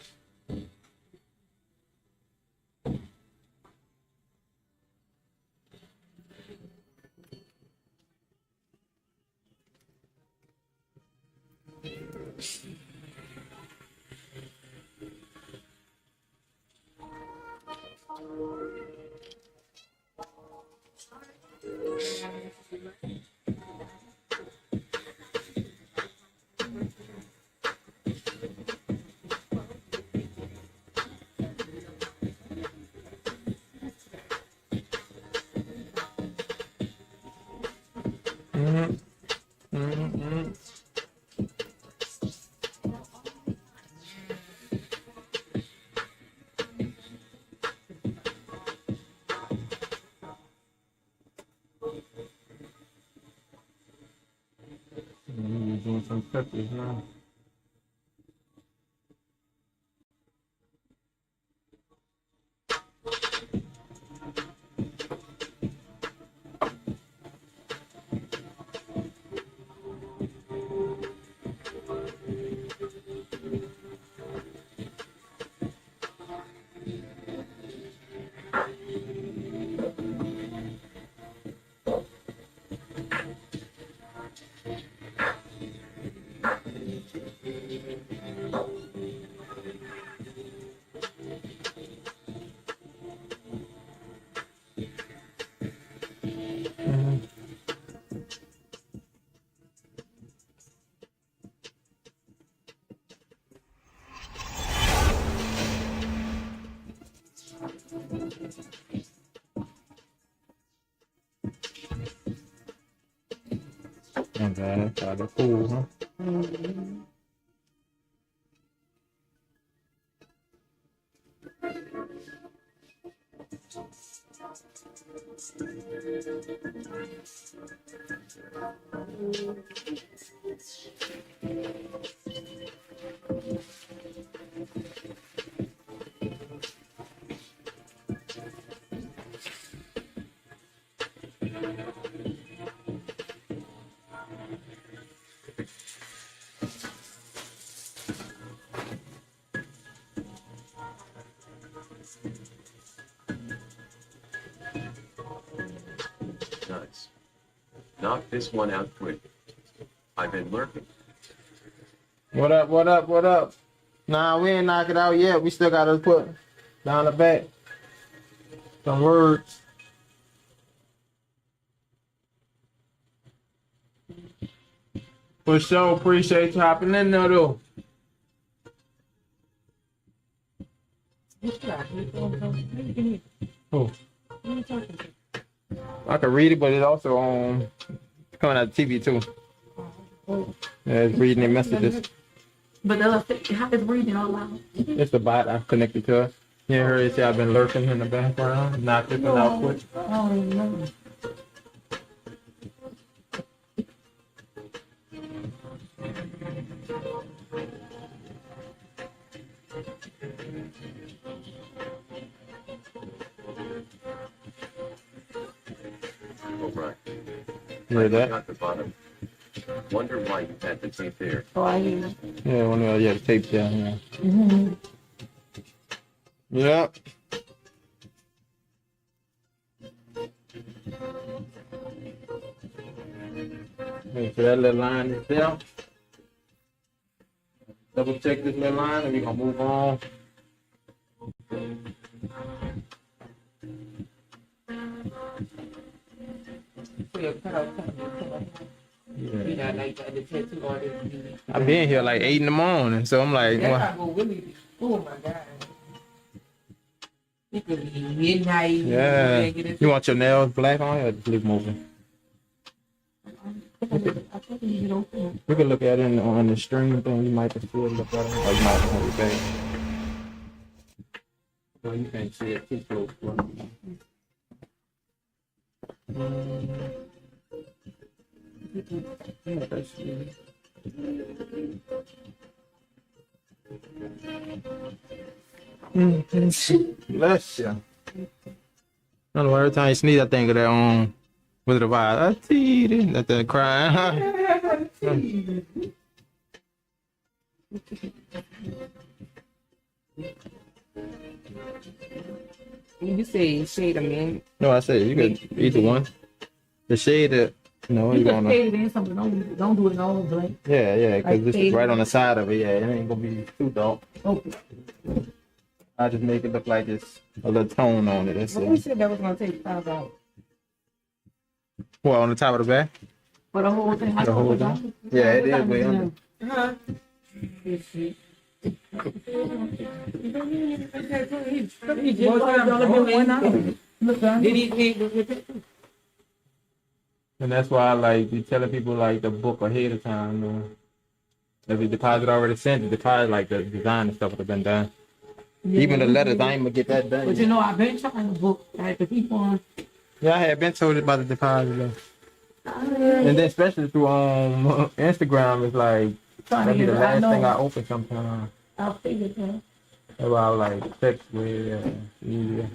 You're doing some peppers now. And then try to cool, huh? Nice. Knock this one out quick. I've been lurking. What up, what up, what up? Nah, we ain't knock it out yet. We still gotta put down the back some words. For sure, appreciate you hopping in there though. Oh. I can read it, but it's also on coming out of TV too. Yeah, it's reading the messages. but how is reading all loud? It's the bot I'm connected to. You heard it say I've been lurking in the background, not different output. Oh no. Right. You heard that? Got the bottom. Wonder why you had the tape there. Oh, I hear you. Yeah, when yeah, the tape down here. Mm-hmm. Yep. Make sure that little line is there. Double check this little line and we're gonna move on. For your cut you Yeah. know, like the tattoo artist. I've been here like 8 in the morning, so I'm like, That's well, how go really. Oh my god. It could be midnight. yeah. You want your nails black on or just leave them open? I think you get open. We could look at it on the stream thing. You might just still look at it, or you might have it back. So you can't see it too close. Yeah, that's it. Bless you. I don't know, every time you sneeze, I think of that with the vibe. I see it. That crying. You say shade of men. No, I said you could either one. The shade that no, You you can wanna. fade it in something. Don't do it all blank. Yeah, yeah, because Like this is fade right it. on the side of it. Yeah, it ain't gonna be too dark. Open. I just make it look like it's a little tone on it. That's But we it. said that was gonna take $5. What on the top of the back? For the whole thing. The whole thing? Yeah, it is way under. Huh? Did he pay with it? And that's why I like be telling people like the book ahead of time. If the deposit already sent, the deposit like the design and stuff would have been done. Even the letters, I ain't gonna get that done. But you know, I've been trying to book. I had to keep on. Yeah, I had been told about the deposit though. And then especially through Instagram, it's like Trying that'd to be the get it. I last thing I know. open sometimes. I'll figure it out. That's why I like text with easier.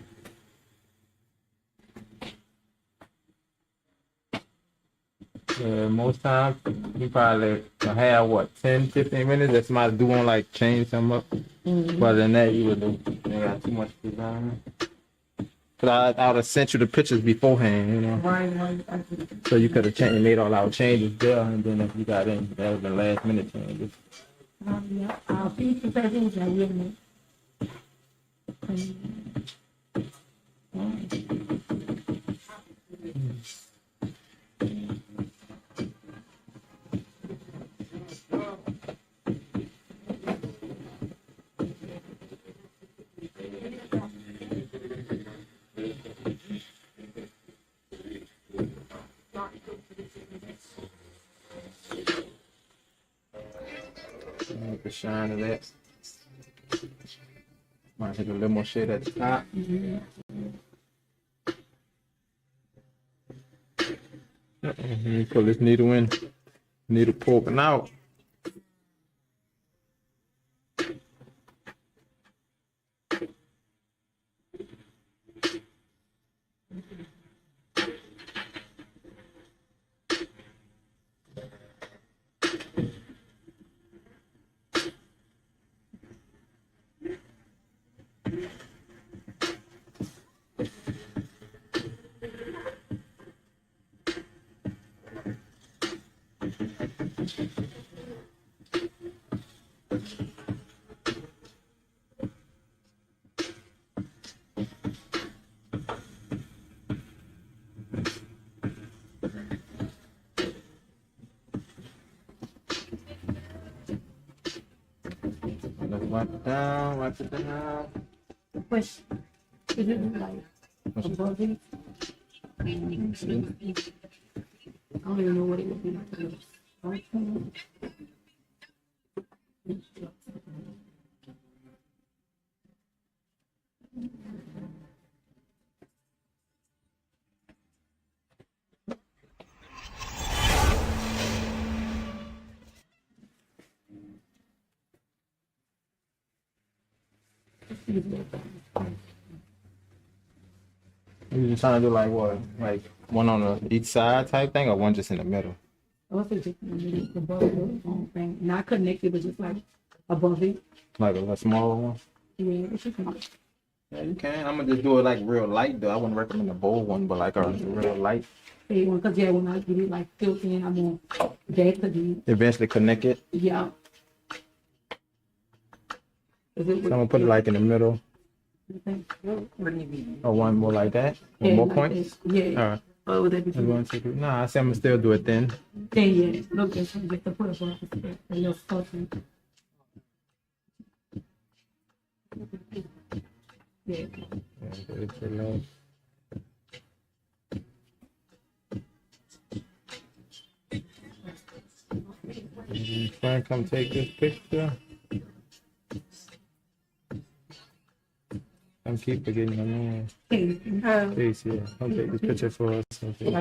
Yeah, most times you probably have what 10, 15 minutes that somebody do want like change something up. But than that, you would do. They got too much design. Cause I would have sent you the pictures beforehand, you know. Right. So you could have changed, made all our changes there, and then if you got in, that was the last minute changes. Yeah, I'll see you things I will make. Like the shine of that. Might hit a little more shade at the top. Pull this needle in. Needle poking out. Let's wipe it down, wipe it down. Push. Is it like above it? I don't even know what it would be. You just trying to do like what? Like One on each side type thing, or one just in the middle? What's it just above the thing? Not connected, but just like above it. Like a smaller one? Yeah, it's just not. Yeah, you can. I'm gonna just do it like real light though. I wouldn't recommend a bold one, but like a real light. Say one, cause yeah, when I get it like filled in, I'm on that to be Eventually connect it. yeah. Is it So I'm gonna put it like in the middle, or one more like that. One more points. Yeah. All right. Oh, would that be That's 1, 2, 3. Nah, I say I'm gonna still do it then. Then yeah, look at some get the put up on a little something. Yeah. Frank, come take this picture. I'm keep forgetting your name. Please, yeah. Come take this picture for us. Okay.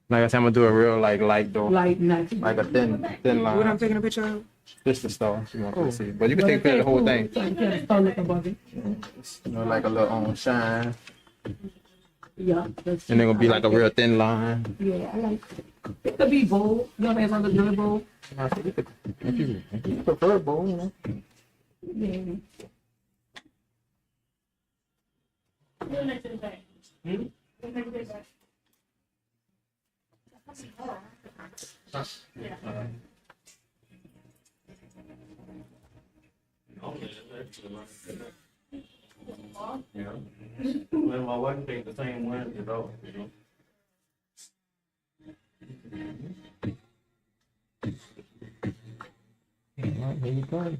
Like I said, I'm gonna do a real like light though. Like nice. Like a thin line. What I'm taking a picture of? Just the star. You want to see, but you can take a picture of the whole thing. So you can start looking above it. You know, like a little shine, Yeah. That's and they're gonna be like a real thin line. Yeah, I like it. It could be bold. You know, as long as it's bold. If you prefer bold, you know. Yeah. Yeah. When my wife take the same one, you know. Alright, here you go.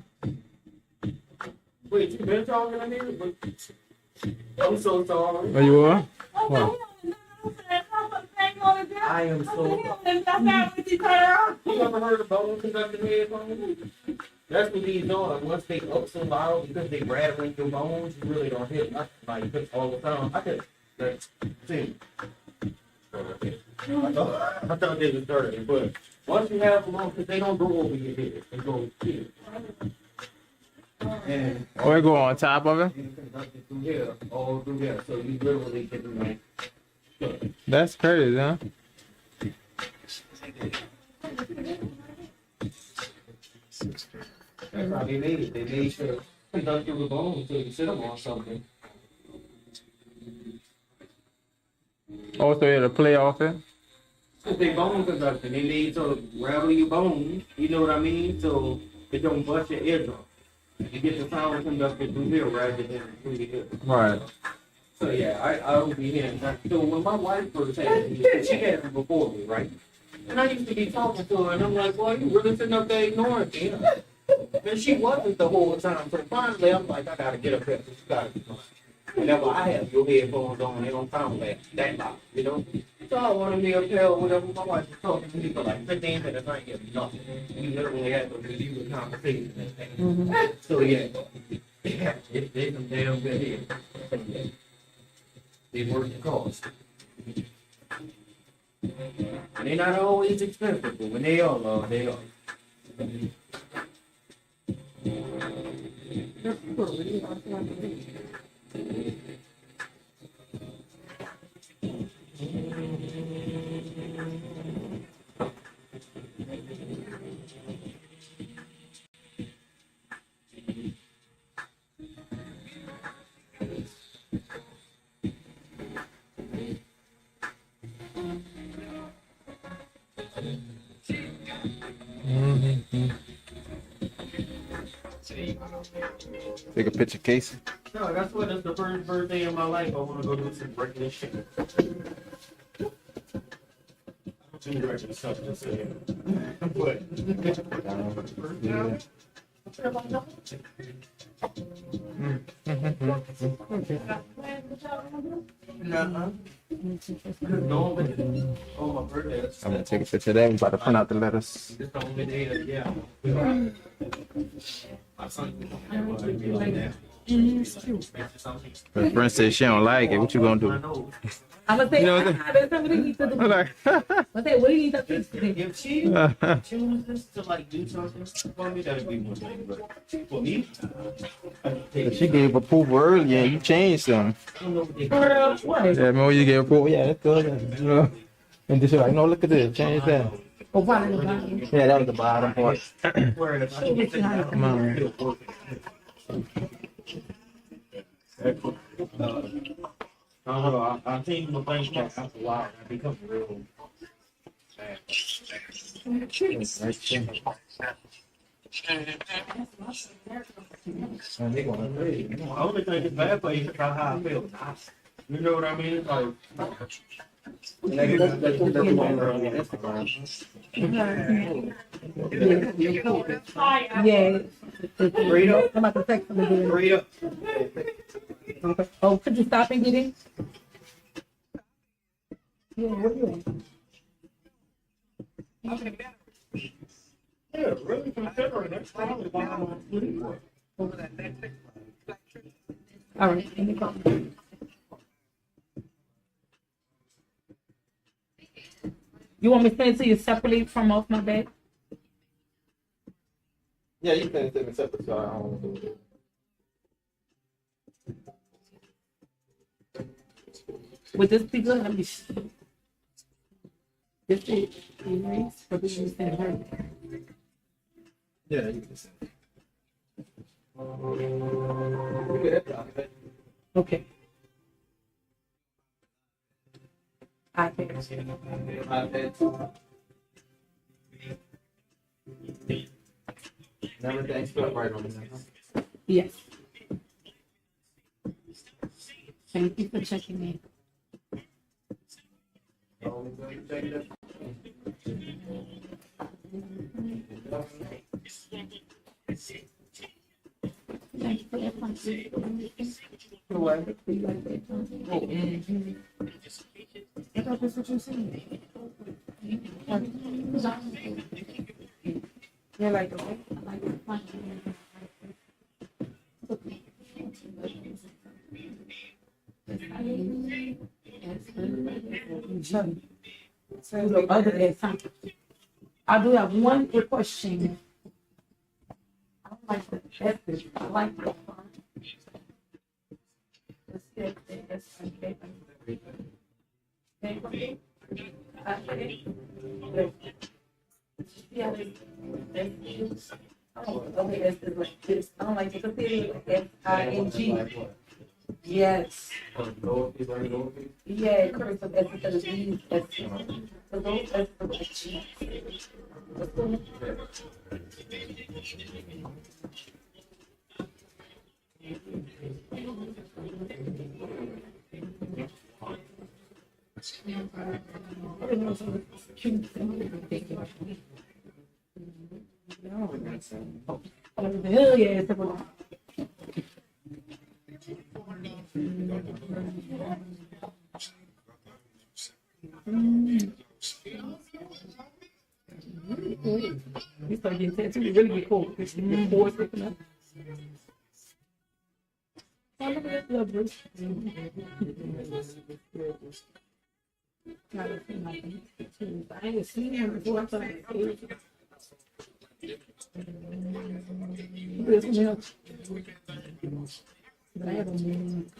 Wait, you been talking to me? I'm so sorry. Where you are? What? I am so sorry. You ever heard of bone conducting headphones? That's what these are. Once they up so loud because they rattling your bones, you really don't hit nothing. Like this all the time. I could see. I thought they was dirty, but once you have them on, because they don't go over your head, they go here. And Oh, we go on top of it? you conduct it through here, all through there, so you literally can like. That's crazy, huh? That's how they made it. They made sure to conduct through the bones so you sit them on something. Oh, so you had to play off it? If they bone conducting, they made to rattle your bones, you know what I mean? So it don't bust your eardrum. You get the sound conducted through here rather than through your ear. Right. So yeah, I will be hearing that. So when my wife first had me, she had it before me, right? And I used to be talking to her, and I'm like, boy, you really sitting up there ignoring me? And she wasn't the whole time. So finally, I'm like, I gotta get up here. You gotta be quiet. Whenever I have your headphones on, they don't sound that loud, you know? So I wanted me up there, whenever my wife was talking to me for like 15 minutes, I ain't getting nothing. We literally had to review the conversation and things. So yeah, they some damn good here. They work the cost. And they're not always expensive, but when they are, they are. Take a picture, Casey. No, that's what it's the first birthday of my life. I want to go do some breaking this shit. Two directions, stuff to say. But. Oh, my birthday. I'm gonna take a picture of that. I'm about to print out the letters. It's the only day that, yeah. My son, be like that. But friend said she don't like it. What you gonna do? I know. I'm gonna say, You know what I'm that's what he needs to do. I'm like, I'm gonna say, what do you need to fix today? If she chooses to like do something for me, that'd be one thing. But for me, she gave approval earlier and you changed them. I don't know what they Girl, what? Yeah, remember you gave approval? Yeah, that's good. You know? And just like, no, look at this, change that. Oh, why the bottom? Yeah, that was the bottom part. where if I can get that out, Come on. it'll work. I don't know. I think my brain starts after a while. I become real bad. The only thing that's bad for you is how I feel. You know what I mean? Like, Yeah. Read up. I'm about to text him again. Read up. Oh, could you stop and get in? Yeah, what you in? Yeah, really considering that's probably why I'm sleeping. All right, in the car. You want me to send it to you separately from off my bed? Yeah, you can send me separate, so I don't do it. Would this be good? Let me see. This is erase, or do you send her? Yeah, you can send it. Okay. I think. Everything's put right on there. Yes. Thank you for checking in. Thank you for that. What? You like that? I thought that's what you said. You like the way? I like it. So Other than something. I do have one question. I don't like the ethics. I like the font. Let's get this. Okay. Yeah, okay, that's like this. I don't like to consider F-I-N-G. Yes. Yeah, curse of S instead of G. So those S are like G. Hell yeah, it's a you start getting tattoos, you really get cold. Your pores sticking up. Oh, look at that lovely. I ain't seen him before. I thought I had seen him. Look at this one else. But I have a man.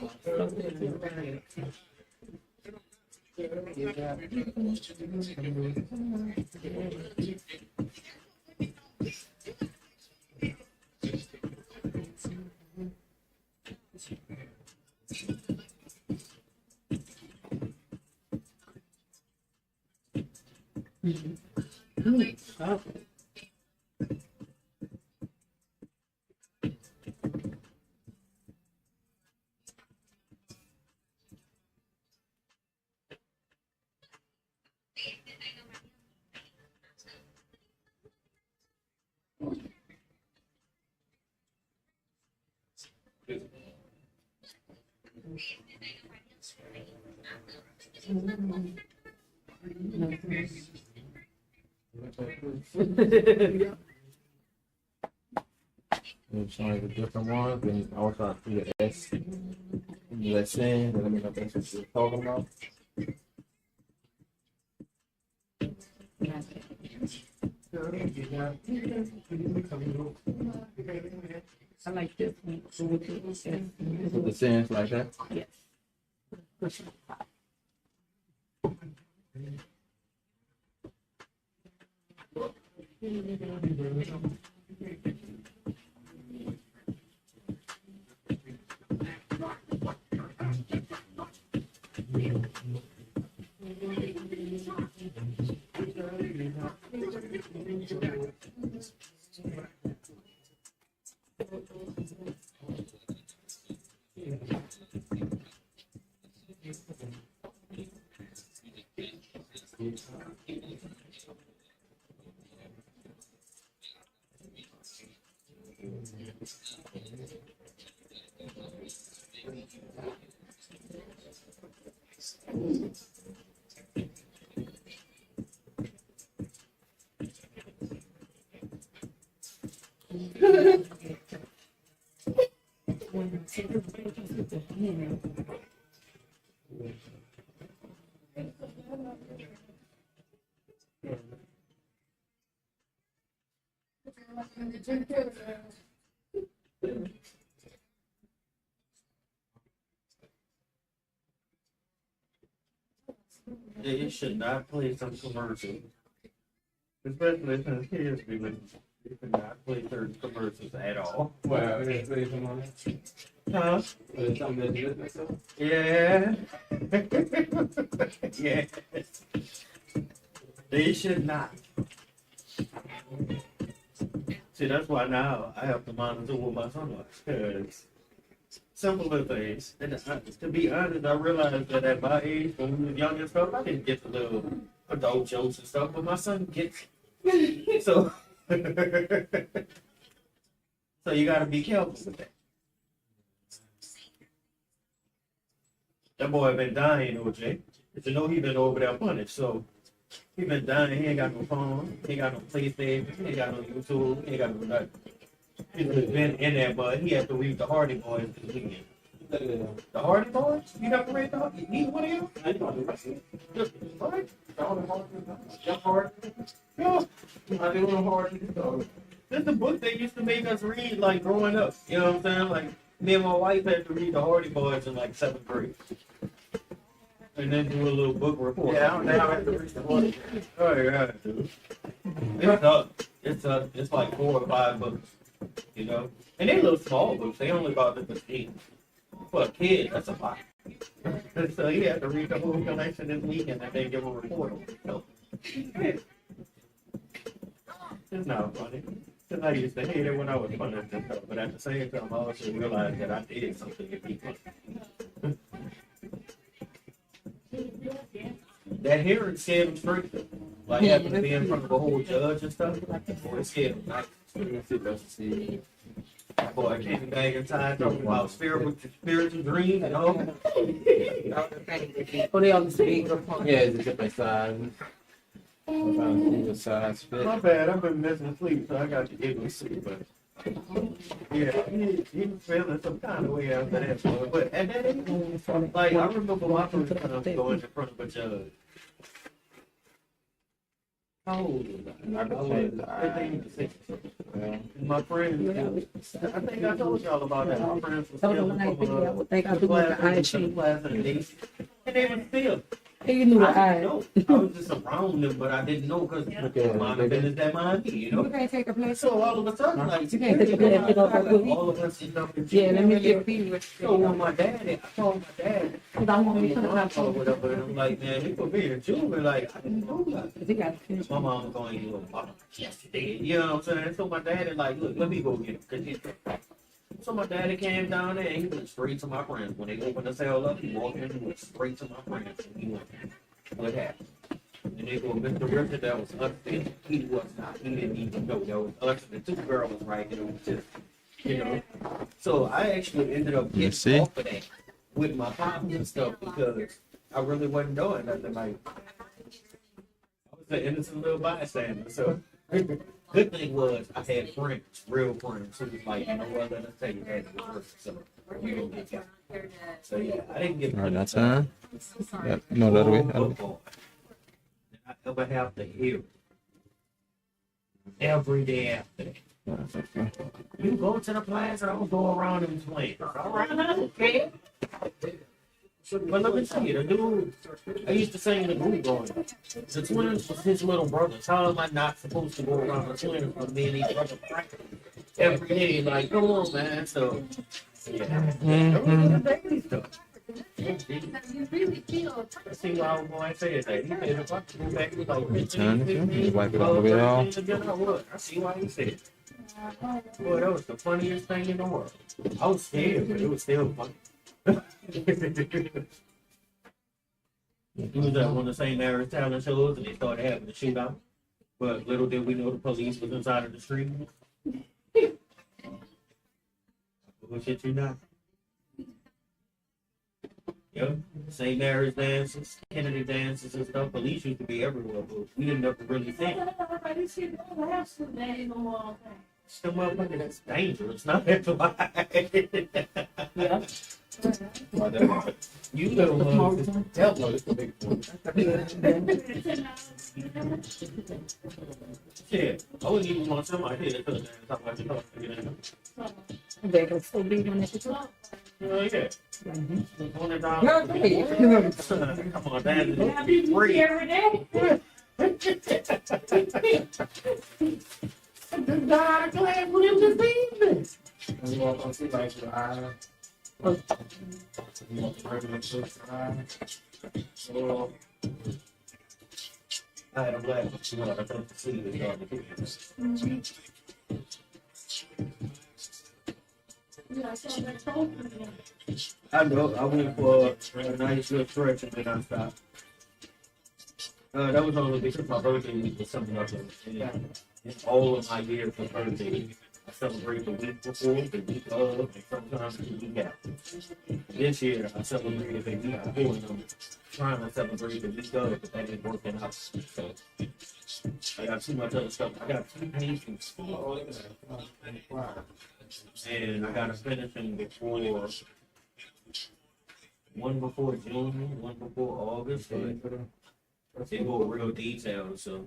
It's only the different ones, and also I see the S. Let's say, let me know if that's what you're talking about. I like this one. With the sense like that. Yes. They should not play some commercials. Especially since kids be with you should not play certain commercials at all. Well, we didn't play some on Huh? that. Something that you listen to. Yeah. Yeah. They should not. See, that's why now I have to monitor what my son watches. Because simpler things. And to be honest, I realized that at my age, when we were young and stuff, I didn't get the little adult jokes and stuff, but my son gets it. So, so you got to be careful with that. That boy been dying, OJ. But you know he been over there punished, so he been dying. He ain't got no phone. He ain't got no PlayStation. He ain't got no YouTube. He ain't got no nothing. He's just been in there, but he had to read the Hardy Boys this weekend. The Hardy Boys? You got to read the Hardy? Neither one of you? I ain't gonna do that. What? Jeff Hardy? No. I do no Hardy. This is the book they used to make us read, like, growing up. You know what I'm saying? Like, me and my wife had to read the Hardy Boys in, like, 7th grade. And then do a little book report. Yeah, I don't have to read the one. Oh, yeah, dude. It's up. It's like 4 or 5 books, you know? And they little small books. They only about the 15. For a kid, that's a lot. And so he had to read the whole collection this weekend and then give a report on it. So, yeah. It's not funny. Because I used to hate it when I was punished and stuff. But at the same time, I also realized that I did something to be punished. That hearing scared him straight. Like having to be in front of a whole judge and stuff. Boy, it scared him. That boy came back inside talking about spiritual dreams and all. Oh, they on the speaker. Yeah, it's a different size. Sometimes size fit. My bad, I've been missing sleep, so I got to get me sleep. But yeah, he was feeling some kind of way after that. So, but at that age, like I remember my first time going in front of a judge. How old was I? I was 15 to 16. My friends, I think I told y'all about that. My friends were That was the still one I think I would think I do with the eye change. class and they were still. Hey, you knew the I eye. didn't know. I was just around them, but I didn't know because my business that mind me, you know. You can't take a place. So all of a sudden, like, You can't take a place. all of us end up in Yeah, let me jail. get So when my dad, I told my dad, because I want me to or whatever, and I'm like, man, he put me in juvie, like, I didn't know that. They got to finish. My mom was going, you know, yes, she did. You know what I'm saying? So my daddy, like, look, let me go get him. 'Cause he's so my daddy came down there and he went straight to my friends. When they opened the cell up, he walked in and went straight to my friends. And he went, what happened? And they go, Mr. Richard, that was us. He was not. He didn't even know that was us. The 2 girls was right. It was just, you know. So I actually ended up getting off of that with my pops and stuff because I really wasn't doing nothing. Like, I was an innocent little bystander. So good thing was I had friends, real friends, who was like, you know what, let us tell you that it was worth. So you don't get got. So yeah, I didn't get. All right, that's time. Yep. No, the other way. Other way. Did I ever have to hear every day after that. You go to the plaza, I'll go around and play. All right, okay. But let me tell you, the dude, I used to sing in the group going. The twins was his little brothers. How am I not supposed to go around the twins with me and these brothers practicing every day? Like, come on, man. So, yeah. You really feel. See what I was going to say is that he said if I could go back to like 15, Turn it, 15, wipe it all the way off. 13 again, I would. I see why he said it. Boy, that was the funniest thing in the world. I was scared, but it was still funny. He was at one of the St. Mary's talent shows and they started having a shootout. But little did we know the police was inside of the street. Bullshit you not. Yep. St. Mary's dances, Kennedy dances and stuff. Police used to be everywhere, but we didn't ever really think. Still motherfucker, that's dangerous. Not that's why. Yeah. You little motherfucker. Hell no, this is the big one. Shit. I wouldn't even want somebody here to talk about your talk. They can still be on the club. Oh, yeah. $100. No, hey. Come on, Dan. Free every day. I just got out of class with him this evening. You want to see like the eye? You want the regular shit for the eye? So, I had a black one. You know, I thought the city was on the kids. I know. I went for a nice little stretch and then I stopped. That was only because my birthday week was something else. And all of my years of birthday, I celebrate the week before, the week of, and sometimes the week after. This year, I celebrated the week before, and I'm trying to celebrate the week of, but that ain't working out. So, I got too much other stuff. I got 2 patients, and I got to finish them before, one before June, one before August, but they go real detailed, so.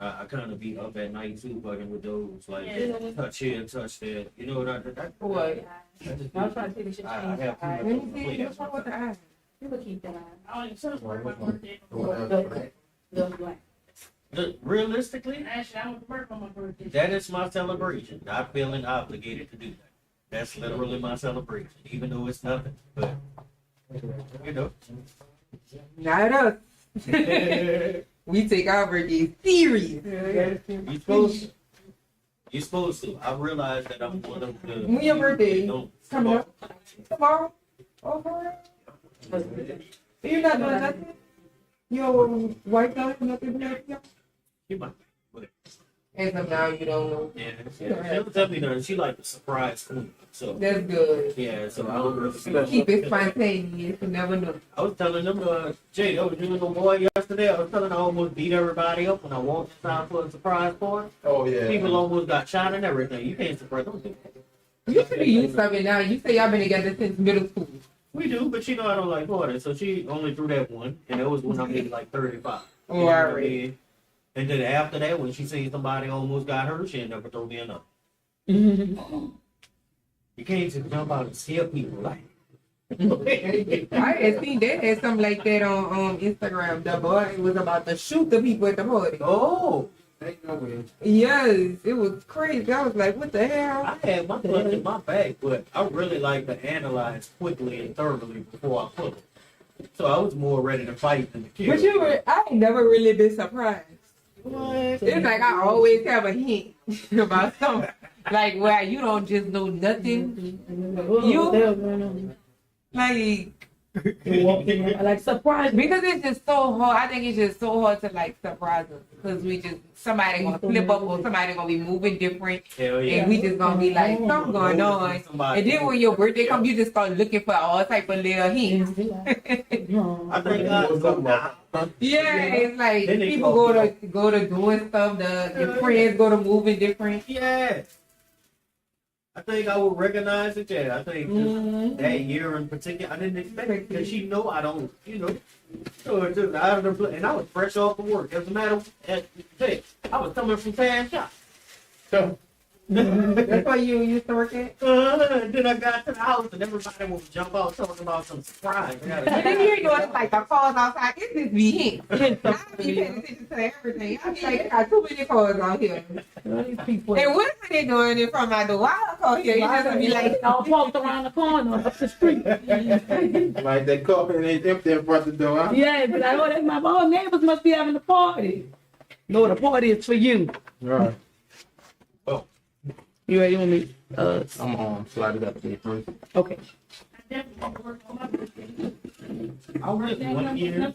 I kind of be up at night too, fucking with those, like, touch here, touch there. You know what I did? What? I was trying to take a I have Let too me much on see. my What's wrong with the eye? You look keep that. Oh, you should have worked my birthday. Black. The black. Realistically, Actually, I would work on my birthday. that is my celebration. Not feeling obligated to do that. That's literally my celebration, even though it's nothing. But you know, Not us. We take our birthday serious. you supposed to. You're supposed to. I realize that I'm one of the. When your birthday Don't coming up? Tomorrow? Oh, for real? You're not doing nothing? Your wife does nothing? You might. As of now, you don't know. Yeah, she'll tell me that she like the surprise queen. So That's good. yeah, so I don't really Keep it spontaneous. You never know. I was telling them, Jay, that was you and the boy yesterday. I was telling them I almost beat everybody up when I walked inside for a surprise party. Oh yeah. People almost got shot and everything. You can't surprise them. Do that. You should be used to it now. You say y'all been together since middle school. We do, but she know I don't like party, so she only threw that one, and that was when I made like 35. Oh, You know what I alright. mean? And then after that, when she seen somebody almost got hurt, she never throw me another. You can't just jump out and scare people like. I had seen that had something like that on Instagram. The boy was about to shoot the people at the party. Oh, Ain't no way. Yes, it was crazy. I was like, what the hell? I had my gun in my bag, but I really like to analyze quickly and thoroughly before I pull it. So I was more ready to fight than to kill. But I ain't never really been surprised. What? It's like I always have a hint about something. Like, where you don't just know nothing. You, like, Like surprise me. because it's just so hard. I think it's just so hard to, like, surprise us. Because we just, somebody gonna flip up or somebody gonna be moving different. Hell yeah. And we just gonna be like, something going on. And then when your birthday comes, you just start looking for all type of little hints. I think Yeah, it's like Then they people call go to doing stuff. The your friends go to moving different. yeah. I think I would recognize it. Yeah, I think just Mhm. that year in particular, I didn't expect it because she know I don't, so it's just out of the blue. And I was fresh off of work. As a matter of fact, I was coming from Fan Shop. So, That's why you used to work at? then I got to the house and everybody would jump out talking about some surprise. I gotta- And then you ain't doing like the calls outside. It's just be him. I be paying attention to everything. I be like, I got too many calls on here. These people. And what if they doing it from my door? I'll call here. You just be like, all parked around the corner up the street. Like they coffee and they empty in front of the door. Huh? Yeah, but I know that my own neighbors must be having a party. No, the party is for you. Right. You ready with me? I'm slide it up there first. Okay. I went 1 year.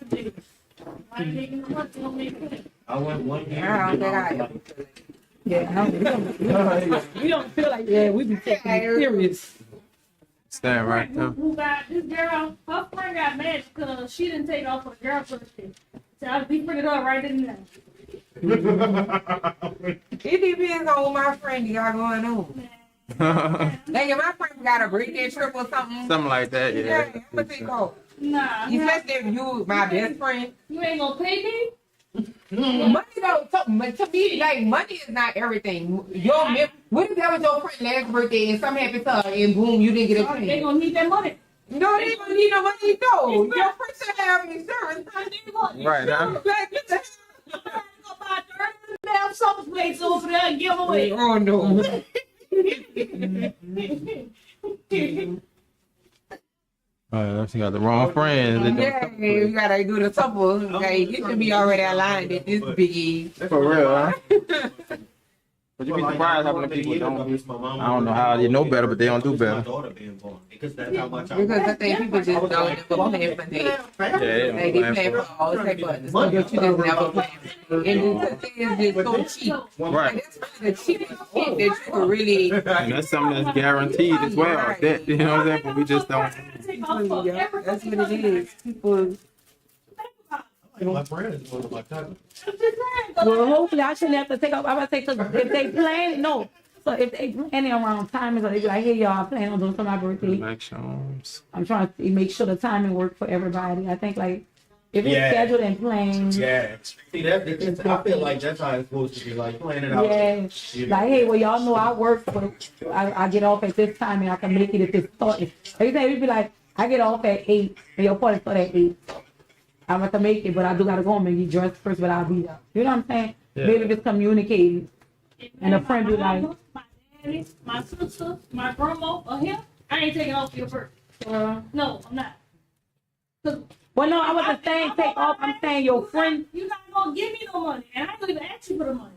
I went 1 year. I don't think I and I was am. like, Yeah, we don't feel like, yeah, we be taking it serious. Stand right there. Who got this girl? Her friend got mad because she didn't take off for the girl birthday. So I we put it up right in there. It depends on what my friend got going on. Like if my friend got a birthday trip or something, Something like that, yeah, yeah. I'm gonna take off. Nah, Especially if you my best friend. you ain't gonna pay me? Money though, to me, like money is not everything. What if that was your friend last birthday and something happened to her and boom, you didn't get a They friend? gonna need that money. No, they don't need no money though. Your friend should have insurance. Right now. Like, what the I'm gonna go buy 30 damn supper plates over there and give them away. hell? Oh no. She got the wrong friend. Yeah, you gotta do the supper. Like, you should be already aligned at this biggie. For real, huh? But you be well, surprised how like, many people I don't. miss my mama. I don't know how you know better, but they don't do My better. daughter being born because that's how much I Because I think people just don't never plan for that. Yeah, Like they they don't plan plan for all type of other stuff, but you just never plan. And this thing is just so cheap. for. Like, Right. that's the cheapest shit that you could really. And that's something that's guaranteed as well. That, you know what I'm saying? But we just don't. Yeah, that's what it is. People. My friend is one of my cousins. Well, hopefully I shouldn't have to take off. I would say, cause if they plan, no. So if they planning around timing, so they be like, hey y'all, I plan on doing for my birthday. Elections. I'm trying to make sure the timing work for everybody. I think like if it's Yeah. scheduled and planned, Yeah. See, I feel like that's how it's supposed to be, like planning it out. yeah. Like, hey, well, y'all know I work, but I get off at this time and I can make it if it's started. Every day we be like, I get off at 8 and your party start at 8. I'm about to make it, but I do gotta go home and get dressed first, but I'll be there. You know what I'm saying? Yeah. Maybe if it's communicated. And a friend be like, my daddy, my sister, my grandma, or him, I ain't taking off for your birthday. No, I'm not. 'Cause well, no, I wasn't saying take off. I'm saying your friend. you're not gonna give me no money, and I don't even ask you for the money.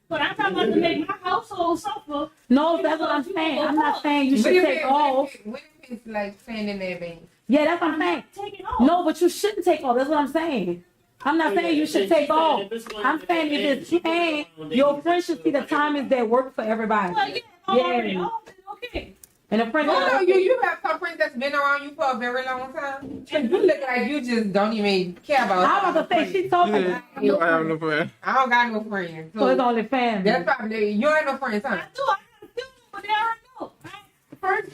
But I'm talking about to make my household suffer. No, that's what I'm saying. I'm not saying you should take off. What if it's like standing there, baby? Yeah, that's what I'm saying. Taking off. No, but you shouldn't take off. That's what I'm saying. I'm not saying you should take off. I'm saying if it's planned, your friend should see the timings that work for everybody. Well, yeah, already. Yeah. Oh, okay. And a friend, No, you have some friends that's been around you for a very long time. And you look like you just don't even care about. I was gonna say she told me, Yeah, you don't have no friend. I don't got no friends. so it's only family. That's probably you ain't no friends, huh? I do. I have a feeling, but they already know.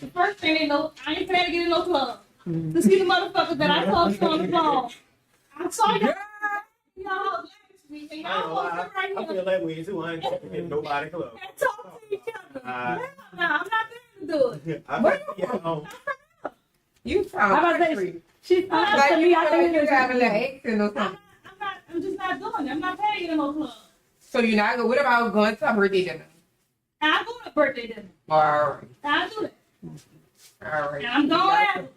The first thing they know, I ain't planning to get in no club. To see the motherfuckers that I talked to on the phone. I saw y'all. Y'all last week, and I ain't y'all gonna was lie, right I here feel that way too. I ain't talking to nobody close. and talk to each other. Hell no, I'm not going to do it. You sound I was crazy. gonna say she Like to you me. feel I like think you it's got a little accent or something. I'm just not doing it. I'm not paying in no club. So you're not good. What about going to a birthday dinner? I go to birthday dinner. Alright. I do that. Alright. And I'm going after.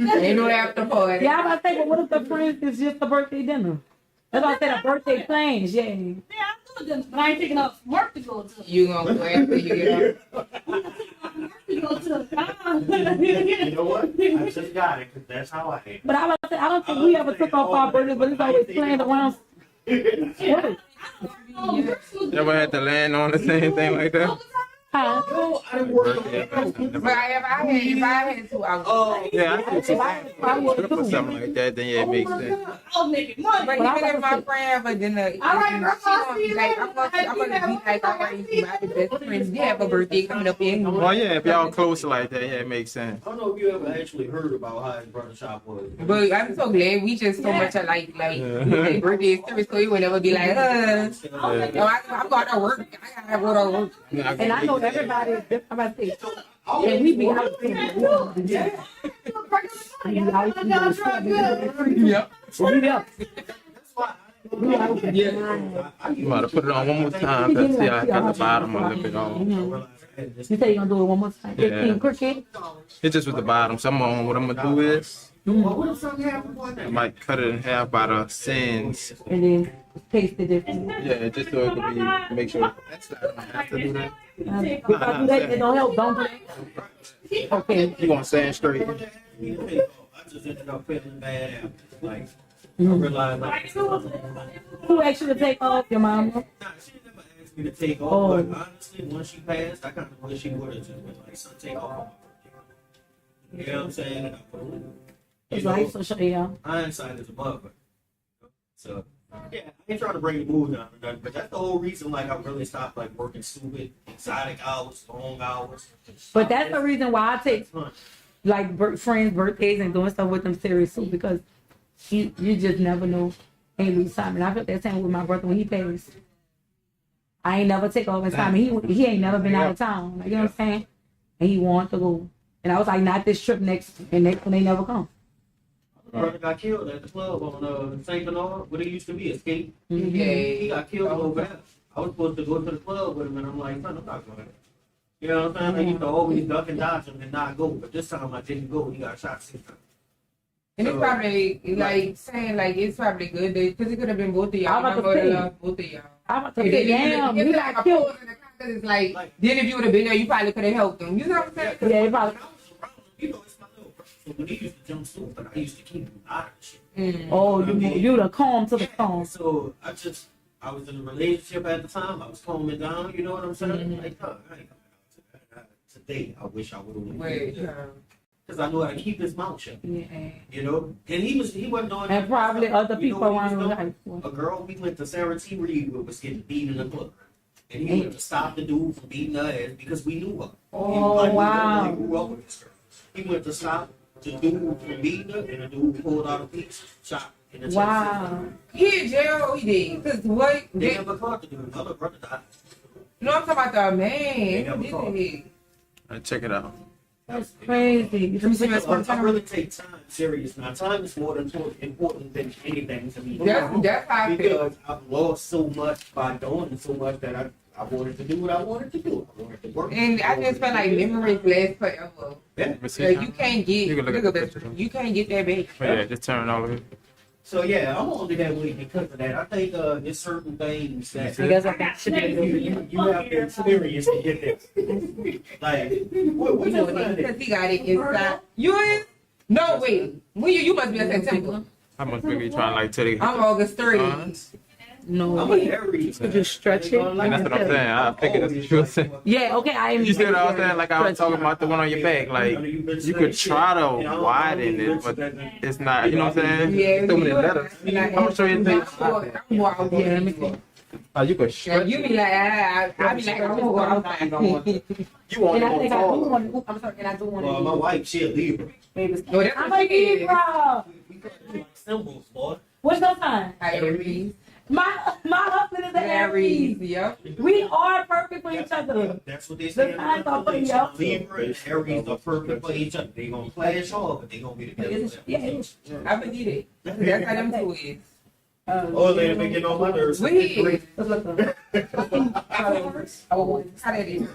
Ain't no after party. Yeah, I was gonna say, but what if the friends is just a birthday dinner? That's why I said a birthday plans. Yeah. Yeah, I do dinner, but I ain't taking off work to go to. You gonna go after you get up. I'm not taking off work to go to. You know what? I just got it because that's how I am. But I was say, I don't think we ever took off our birthdays, but it's always planned around. What? Never had to land on the same thing like that. Huh? No, I didn't work on But if I had to, I would. Oh, Yeah, I think for something like that, then yeah, it makes sense. I'll make it money. But But even if my friend, but then All right, girl, she gonna be like, I'm gonna be like, all right, you my best friends. You have a birthday coming up in. Well, yeah, if y'all close like that, yeah, it makes sense. I don't know if you ever actually heard about how his brother shop was. But I'm so glad we just so much alike. Like birthday service, so you would never be like, no, I'm going to work. I gotta go to work. And I know everybody is different. I'm about to say, and we be out there. Yep. You might have put it on one more time to see I got the bottom a little bit on. You say you're gonna do it one more time. 15 cricket. It's just with the bottom. So what I'm gonna do is I might cut it in half by the sins. And then taste the difference. Yeah, just so it could be make sure. That's not gonna have to do that. If I do that, it don't help. Don't do that. Okay. You want sand straight? I just ended up feeling bad after. Like, I realized, like, Who asked you to take off your mama? nah, she never asked me to take off, Oh. but honestly, once she passed, I kind of wish she would have just been like, son, take off on my birthday. You know what I'm saying? And I put it, It's you like know, social, yeah. hindsight is a mother. So, yeah, I ain't trying to bring the mood down or nothing, but that's the whole reason, like, I really stopped, like, working stupid, exotic hours, long hours. But that's the reason why I take like friends' birthdays and doing stuff with them serious too, because you just never know. Ain't lose time. And I felt that same with my brother when he passed. I ain't never take off his time. And he ain't never been out of town. Like, you know what I'm saying? And he wanted to go. And I was like, not this trip next one they never come. My brother got killed at the club on St. Bernard, where it used to be Escape. Mm-hmm. He got killed over there. I was supposed to go to the club with him, and I'm like, son, I'm not going. You know what I'm saying? I used to always duck and dodge him and not go, but this time I didn't go. He got shot 6 times. And it's probably like saying like it's probably good because it could have been both of y'all. I'm about to My brother say. loved both of y'all. I'm about to If say, it- damn, if you it's got like a killed. pause in the context, it's like then if you would have been there, you probably could have helped them. You know what I'm saying? Yeah, you probably. You know, it's my little brother. So when he used to jump suit, but I used to keep him out of the shit. Oh, you the calm to the storm. So I was in a relationship at the time. I was calming down. You know what I'm saying? Like, no, I ain't coming out to that. Today, I wish I would have Wait, went. Because I knew how to keep his mouth shut. Yeah. You know? And he wasn't doing And probably other You know people what he was around doing? like A girl we went to Sarah T. Reed with was getting beat in the club. And he went to stop the dude from beating her ass because we knew her. Oh, wow. He grew up with this girl. He went to stop the dude from beating her, and the dude pulled out a piece, shot in the chest. Wow. He in jail, he did. Cause what? They never caught the dude. Other brother died. No, I'm talking about the man. never Who caught. did it? Check it out. That's crazy. Let me see what's going I on. really take time serious. Now, time is more important than anything to me. That's how I feel. Because I've lost so much by doing so much that I wanted to do what I wanted to do. I wanted to work. And I just feel like memories last forever. Yeah. Let me see. Like you can't get, You can look at look the at picture. you can't get that back. Oh, yeah, just turn it all the way. So yeah, I'm only that way because of that. I think there's certain things that I guess I can. you have to experience to get there. Like, what You you know, find because it? he got it inside. You is? No, wait. When you must be a September. How much bigger you trying to like tell the I'm August 30. I'm No. a Aries. Could you stretch it? And that's what I'm saying. I figured that's what you were saying. Yeah, okay, I am. You see what I was saying? Like I was talking about the one on your back. Like you could try to widen it, but it's not. You know what I'm saying? Yeah, So many you letters. like, I'm gonna show you the I'm thing. more out there. Let me see. You could Yeah, stretch you it. be like, I be like, I'm gonna go outside. You want And it I on think I do fall. want to. I'm sorry, and I do want Well, my to. wife, she a Libra. No, that's I'm what a she is. Libra. We got like symbols, boy. What's your sign? Aries. My husband is an Aries. Aries. Yep. We are perfect for each other. That's what they say. The signs are for you. Libra and Aries are perfect for each other. They gonna clash hard, but they gonna be together. Yeah, it's, I believe it. That's how them two is. Oh, they been getting on my nerves. What he is? let's look up. How that is?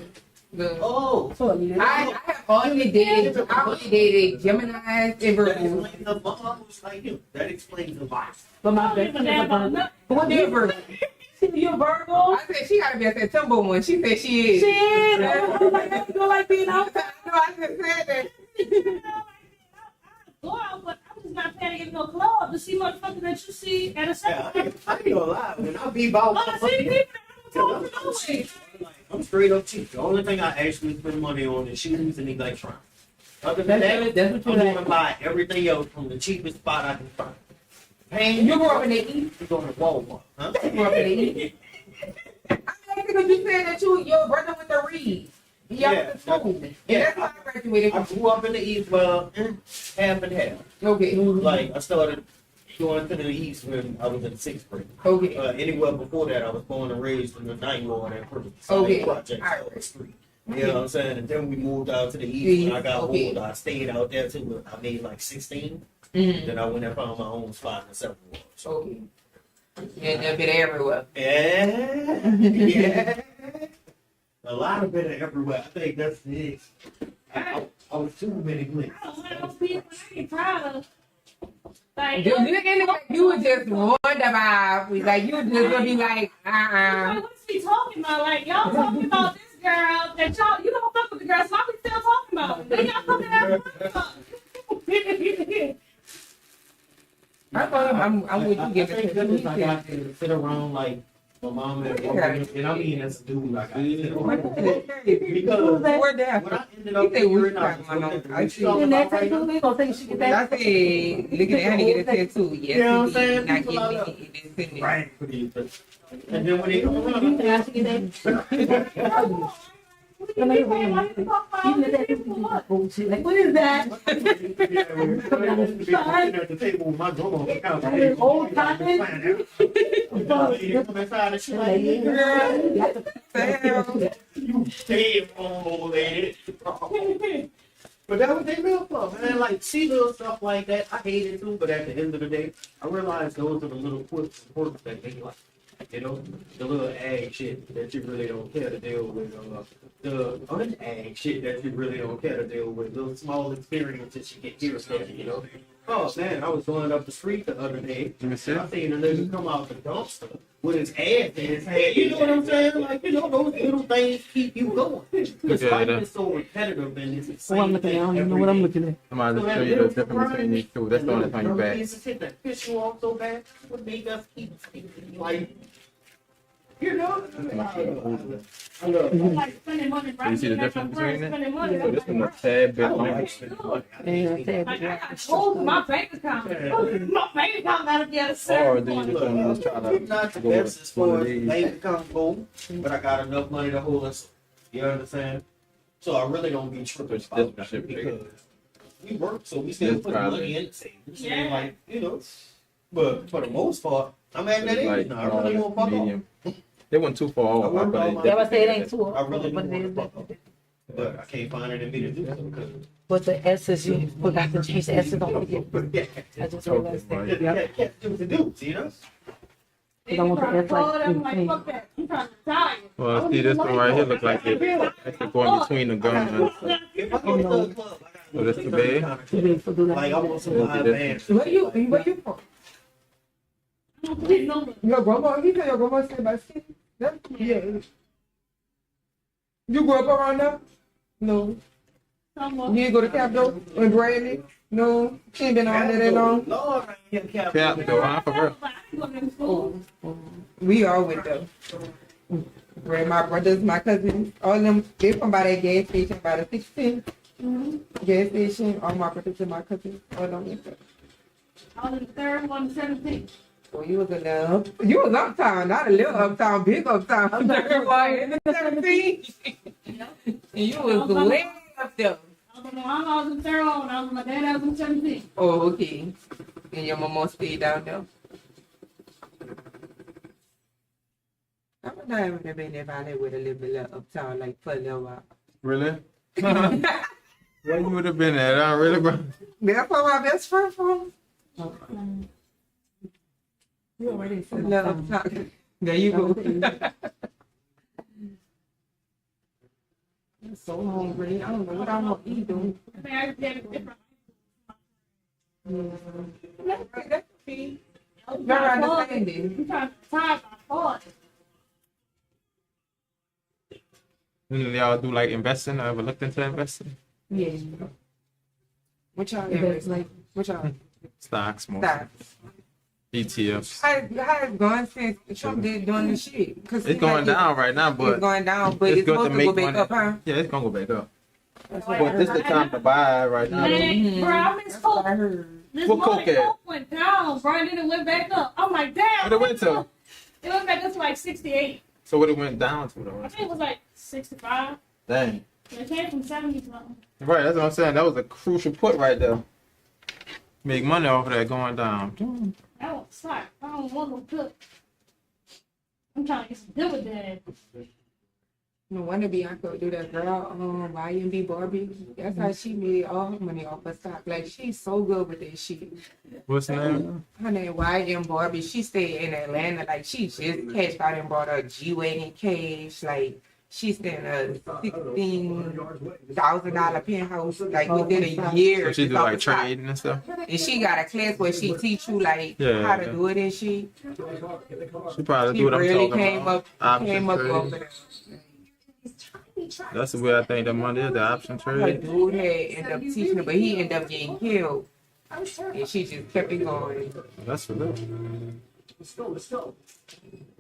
The- Oh, I have only dated Geminis and that Virgos. explains the mom was like you. That explains the life. But my best friend is a Virgo. What you is Virgo? You a Virgo? I said she gotta be a September one. She said she is. Shit. Oh, like that. You don't like being out? No, I just said that. Go out, but I'm just not paying to get no club to see motherfuckers that you see at a Yeah, certain. I ain't gonna lie. When I be about I see people that I don't talk to no way. I'm straight up cheap. The only thing I actually spend money on is shoes and electronics. Other than that, That's what I'm you going like. to buy everything else from the cheapest spot I can find. Paying You grew up in the East? you going to Walmart, huh? You grew up in the East? I mean, because you said that your brother went to Reed. Y'all went to school. And that's how I graduated I from. grew up in the East, well, half and half. Okay. Like, I started going to the East when I was in 6th grade. Okay. Anywhere before that, I was born and raised in the 9th ward at First Okay. Project Alright. on the street. You know what I'm saying? And then we moved out to the East when I got Okay. older. I stayed out there till I made like 16. Mm-hmm. Then I went and found my own spot in the 7th ward. So, Okay. Yeah, they've been everywhere. yeah. A lot of better everywhere. I think that's it. I was too many clicks. I don't want those people. I ain't proud of. Like, You look like you would just wonder about, like you just gonna be like, like, what is he talking about? Like, y'all talking about this girl that y'all, you don't fuck with the girl, so why we still talking about it? Then y'all fucking out. I thought I'm with you I giving think it that to is like I can sit around like my mom and I mean as a dude like I sit around. Because Where that? when I ended up He said, figuring "We out talking about what no- I you see." talking And that about right tattoo, now, they gonna think she get I that. said, look at Annie get a tattoo. Yes, You know what I'm saying? Not People give out me it. It's in there. right. And then when they come You around, think I should get that? Even if that is bullshit. Like, what is that? sitting at the table with my grandma on the couch. That is old time. They come inside and shit like, you damn old lady. But that what they live for, man. Like, see little stuff like that. I hate it too, but at the end of the day, I realize those are the little quirks that they like. You know, the little ag shit that you really don't care to deal with. The un-ag shit that you really don't care to deal with. Little small experiences you get here and there, you know. Oh, man, I was going up the street the other day. I seen a nigga come out the dumpster with his ass in his hand. You know what I'm saying? Like, you know, those little things keep you going. Because life is so repetitive and it's the same Oh, I'm looking at, I don't even know what I'm looking at. I'm about to show you the difference between these two. That's the only thing you back. That piss you off so bad, would make us keep like, you know. I love it. Like spending money, right? You see the Like, difference I'm between that? spending money. So this one a tad bit I don't like longer. spending money. Like, I got told my bank account. My bank account gotta get a Or certain do you point. just want to try I'm not to the go best as with one far of as these? bank account go, but I got enough money to hold us. You understand? So I really don't be tripping This about shit that bigger. because we work, so we still This put probably- money in savings. So Yeah. like, you know, but for the most part, I'm at that It's age like now. I really won't fuck off. medium. They went too far off. I work all thought my- they Yeah, I say it ain't too I really but don't it want is to fuck off. But I can't find it in me to do so because But the S's, you forgot to change the S's, don't forget. I just realized that. Yep. can't do the dudes, you know? Because I want the S like I'm like, insane. fuck that. I'm trying to retire. Well, see this one right here look like it's going between the gum and If I go to the club, I Oh, that's too big? Too big for do Like I that. want some live bands. Where you from? I don't believe no one. Your grandma, he said your grandma stayed by city. That's, yeah. You grew up around there? No. Someone. You didn't go to Capitol in Bradley? No. She ain't been on there that long. Lord, I ain't Cap though, huh? For real. I ain't going to school. We all went there. Where my brothers, my cousins, all of them, they from by that gas station, by the 16 gas station. All my brothers and my cousins, all of them went there. I was in the third one, 17. Oh, you was in there. You was uptown, not a little uptown, big uptown. I'm in the 17. And you was way up there. I don't know how I was in third one. I was with my dad. I was in 17. Oh, okay. And your mama stayed down there. I would not have been if I lived with a little bit of uptown, like for a little while. Really? Where you would have been at? I really, bro. That's where my best friend from. You already A said little uptown. There you go. I'm so hungry. I don't know what I want to eat. Though. I think I just had a different. That's okay. Very understanding. I'm trying to tie my heart. Y'all do like investing? I ever looked into investing? Yeah. What y'all That's invest like, What y'all Stocks more. stocks? ETFs. How it's going since Trump did doing the shit? Cause It's going down right now, It's but going down, but it's it's good to supposed to make go back money. up, huh? Yeah, it's gonna go back up. That's But this is the time to buy right now. Man, bro, I miss what I Coke. heard. This What morning, Coke at? Coke went down, bro, and then it went back up. I'm like, damn. What it went to? It went back up to like 68. So what it went down to I though? think it was like 65. Dang. It came from 70 something. Right, that's what I'm saying. That was a crucial put right there. Make money off of that going down. That was slack. I don't want no cook. I'm trying to get some dividends. No wonder Bianca would do that girl, YMB Barbie. That's how she made all her money off her stock. Like, she's so good with that shit. What's the name? Her name YM Barbie. She stayed in Atlanta. Like, she just cashed out and bought a G-Wagon cash. Like, she stayed in a $16,000 penthouse, like, within a year. So she do just off like the top. trading and stuff. And she got a class where she teach you, like, Yeah, how to yeah. do it and shit. She probably She do what I'm really talking came about. up Option over trading. there. That's the way I think the money is, the option Her trade. dude had ended up teaching her, but he ended up getting killed. And she just kept it going. That's for real.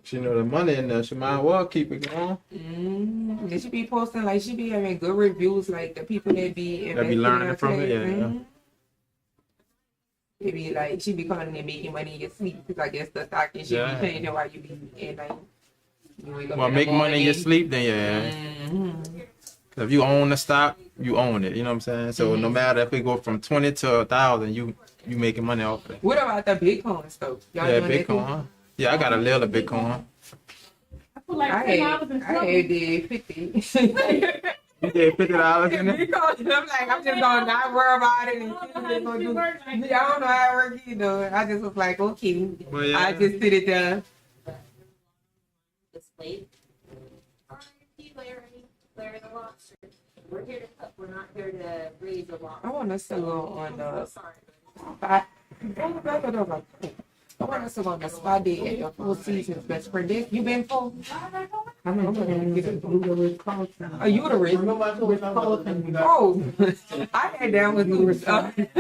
She know the money in there. She might as well keep it going. And she be posting, like, she be having good reviews, like the people that be That be investing learning in her from it, class. yeah, yeah. It be like, she be calling and making money in your sleep, because I guess the stock and shit Yeah. be changing while you be in, like, you wake up Well, in the make money in your morning. sleep, then yeah. Mhm. If you own the stock, you own it. You know what I'm saying? So no matter if it go from 20 to 1,000, you making money off of it. What about the Bitcoin stuff? Y'all Yeah, doing that too? Bitcoin. Huh? Yeah, I got a little Bitcoin. I feel like I $10 and had something. did 50. You did $50 in it. Bitcoin, I'm like, I'm just gonna not worry about it and see what they gonna do. I don't know how it works either. I just was like, okay. Well, yeah. I just sit it there. Larry the lobster. We're here to cook. We're not here to raise a lobster. I want us to go on the Sorry. spot. I want us to go on the spa day at your Four Seasons best friend. You been full? I'm gonna get a Louis Carlton. Are you the reason? Louis Carlton. Oh, I had down with Louis. I ain't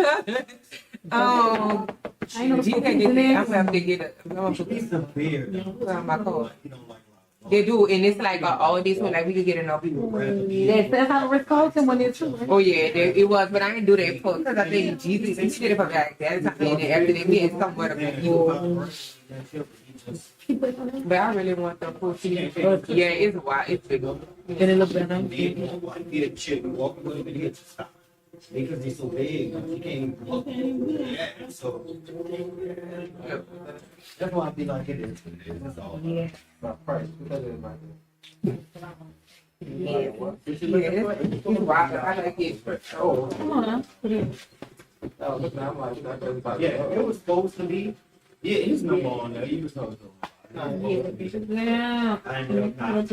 know the I'm season gonna have to get a. I'm gonna put It's a beer. this on my card. You don't like They do, and it's like all this one, like we could get enough people. That's how the Ritz Carlton one is too. Right? Oh yeah, it was, but I didn't do that for because I think Jesus, he did it for like that time, and after that, we had somewhere to go. But I really want the full season. Yeah, it's wild, it's big. And it look better. Get a chick and walk a little bit here to stop. Because they're so big, you can't walk. Yeah, so that's why I be like it is. It's all Yeah. about price. Because it's like Yeah, it's wild. I like it. Oh, Come on now. Put it. yeah, it was supposed to be. Yeah, it's no more on there. You was supposed to. Yeah. I ended up not.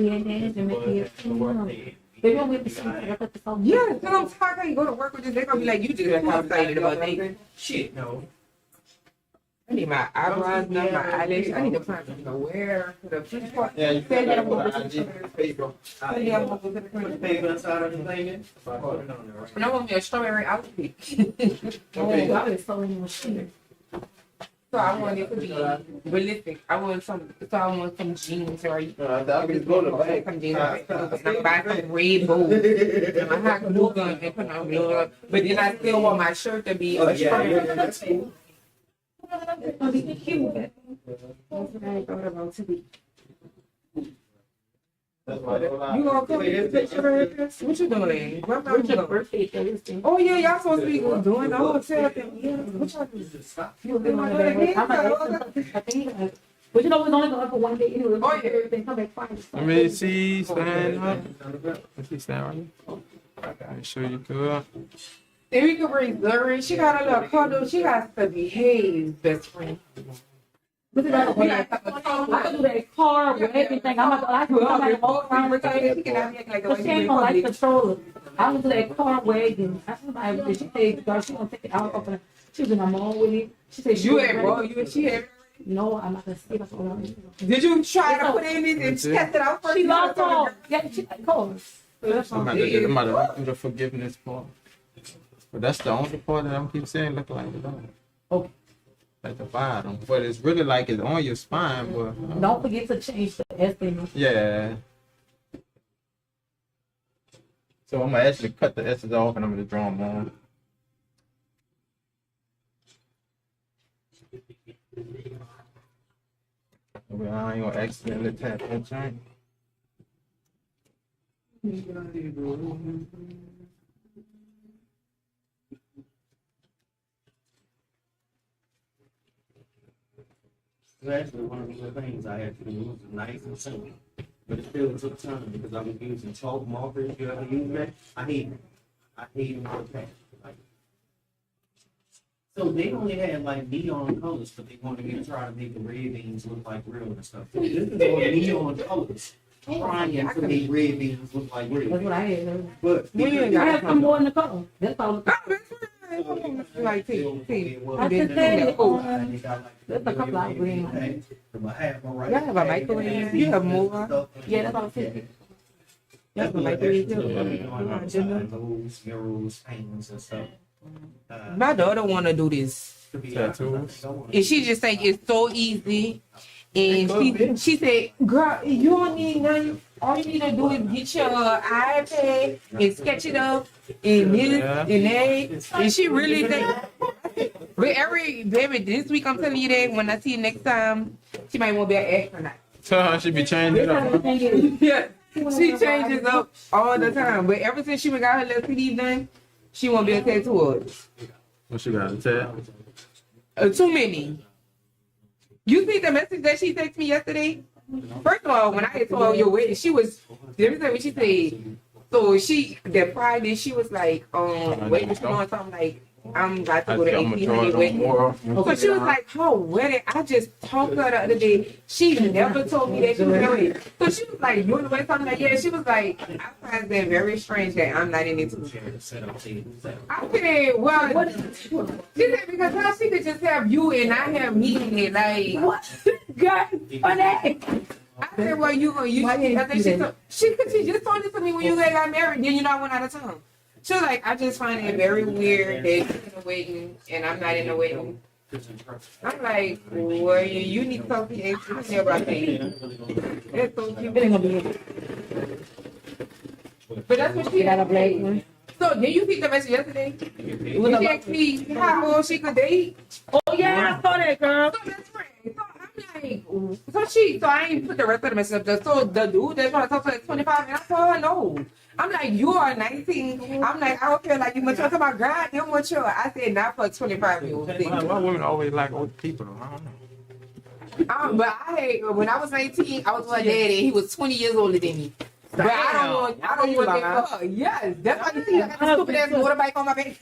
They don't wait to see. I got the phone. yeah, so I'm talking. You go to work with this, they're gonna be like, you just got excited about that. Shit, no. I need my eyebrows done, my eyelashes. I need to find something to wear for the first part. Yeah, you Say that I'm put gonna the IG paper. say that I'm gonna go to the Put the print. paper inside of the thing. Put it on there, right? And I want me a strawberry outfit. Oh, I was so in the machine. So I want it to be realistic. I want some jeans or I can go to the bank. some jeans. And I'm buying some red boots. And my hot glue gun and put on glue. But then I still want my shirt to be a strawberry. that's cool. It's gonna be cute. That's what I thought about too. That's why they lie. You gonna come with this picture? What you doing? Where am I What's your going? birthday Thursday? Oh yeah, y'all supposed to be doing the whole hotel thing. Yeah, what y'all do? You been on that way. I'm like, I think, but you know, it's only going for one day anyway. Oh, yeah. Everything come back Friday. Let me see. Stand up. Let me stand right here. Make sure you good. Then we can bring Zuri. She got a little cuddle. She got to behave, best friend. But then I can do that car with everything. I'm like, I can walk around with her. She cannot act like the But way she she ain't gonna like be. control it. I went to that car wagon. I was like, she said, girl, she gonna take it out of her. She was in my mom with it. She said, You ain't bro. You and she ain't. No, I'm not gonna see it. Did you try to put in it and test it out first? She lost all. Yeah, she like, course. I'm about to read through the forgiveness part. But that's the only part that I'm keep saying look like it. Okay. at the bottom, but it's really like it's on your spine. But Don't forget to change the estimate. yeah. So I'm gonna actually cut the S's off and I'm gonna draw them on. Well, I ain't gonna accidentally tap that joint. It's actually one of the things I had to do. It was nice and simple, but it still took time because I was using chalk markers. You ever use that? I hate it. I hate it with that. Like, so they only had like neon colors, but they wanted me to try to make the red beans look like real and stuff. So this is all neon colors. Trying to make red beans look like real. That's what I had. But I have some more in the color. That's all. Like, see. I just said, there's a couple of green ones. You have a microwave. You have more. Yeah, that's all I'm saying. That's a microwave too. Murals, paintings and stuff. My daughter wanna do this, Tattoos. and she just think it's so easy. And she said, "Girl, you don't need nothing. All you need to do is get your iPad and sketch it up and this and that." And she really think. But every baby, this week I'm telling you that when I see you next time, she might want to be an astronaut. Tell her she be changing it up. Yeah, she changes up all the time. But ever since she got her little CD done, she won't be a tattoo artist. What she got to tell? Too many. You see the message that she texted me yesterday? First of all, when I had told her your wedding, she was, let me tell you what she said. So that Friday, she was like, waiting, she doing something like, I'm about to go to 1800 wedding. So she was like, her wedding, I just talked to her the other day. She never told me that she was married. So she was like, you in the wedding? Something like, yeah. She was like, I find that very strange that I'm not in it too. I said, well, she said, because how she could just have you and I have me in it, like, What? God, for that. I said, well, I think she just told it to me when you guys got married, then I went out of town. She was like, I just find it very weird that you're in the wedding and I'm not in the wedding. I'm like, well, you need to talk to your ex about that. That's so cute. It ain't gonna be it. But that's what she Got a black one. So, did you see the message yesterday? She asked me how old she could date. Oh yeah, I saw that, girl. So that's right. So I'm like, so I ain't put the rest of the message up there. So the dude that's trying to talk to her is 25, and I told her no. I'm like, you are 19. I'm like, I don't feel like you mature. To my God, you're mature. I said, not for 25-year-old. Why women always like old people? Though? I don't know. But when I was 19, I was with my daddy. He was 20 years older than me. But I don't want that for her. Yes, that's why you see I got the stupid ass motorbike on my back.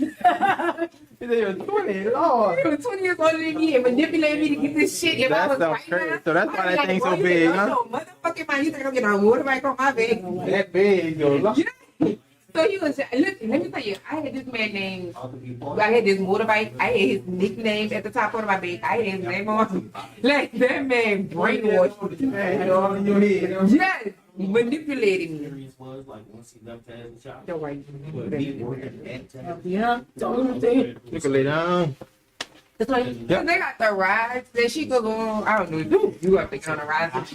He said you're 20. Lord. He was 20 years older than me and manipulated me to get this shit. If I was That's right crazy. now, So that's why I'd be that thing's so boy, big, you huh? know, motherfucking man, you think I'm getting a motorbike on my back? That big, though. Yeah. So he was, look, let me tell you, I had this man named, I had this motorbike, I had his nickname at the top of my back, I had his name on, like, that man brainwashed me. Yes, manipulated me. Was like once he left the shop. Don't worry. Yeah, totally thing. You can lay down. That's like, Cause they got the rides that she could go on, I don't know, you have to get on the rides.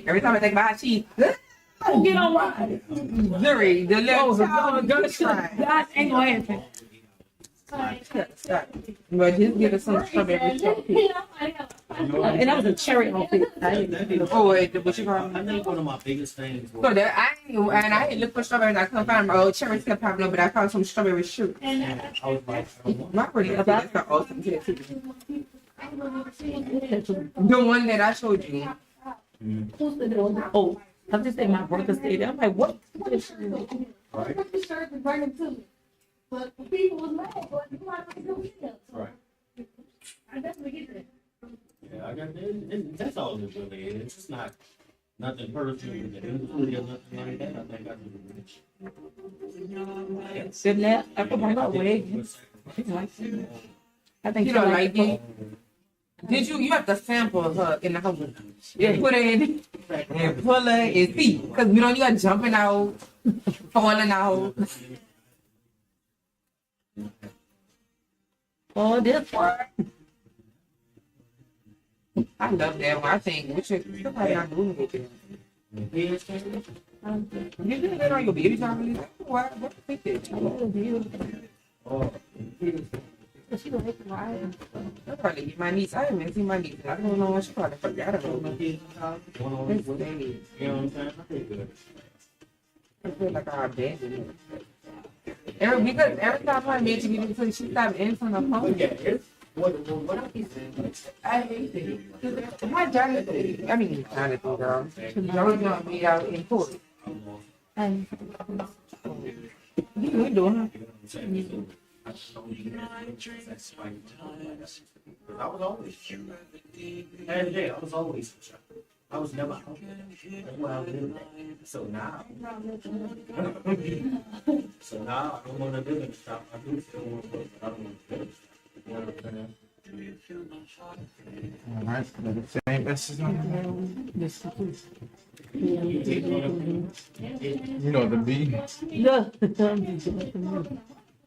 Every time I think about it, she, get on ride. Zuri, the little child, God ain't gonna answer. but just give us some strawberry shortcake. And that was a cherry on it. Oh, wait, what you call I it? think one of my biggest things was So that I ain't look for strawberries. I couldn't find my cherry still popular, but I found some strawberry shoot. I was like, My pretty that's the awesome tattoo. The one that I showed you. Who's the oh, I'm just saying my brother stayed there. I'm like, what? What is she? right, The shirt was burning too. But the people was mad, but you might not do it. right. I definitely get that. Yeah, I got that's all it really is. It's not nothing personal with the industry or nothing like that. I think I do. Sitting there, I put my wig. I think You don't like it? Did you have to sample her in the house? Yeah, put her in and pull her and see. Because we don't need her jumping out, falling out. Oh, this one. I love that one. I think we should somebody not doing it. You did that on your baby time. Why? What you think that? Oh, She don't make it right. That's probably get my niece. I haven't seen my niece. I don't know what she probably forgot about me. This day, you know what I'm saying? I think good. I feel like I abandoned her. Because every time I mention it, until she stopped answering her phone. Look at it. What I be saying? I hate it. My Jonathan, I mean Jonathan, girl. Joey gonna be out in court. And We doing her. I was always every day. I was never out. That's why I live. So now, I don't want to live in the shop. I do still want to work, but I don't want to live. You know what I'm saying? All right, the same message on you know the B. look.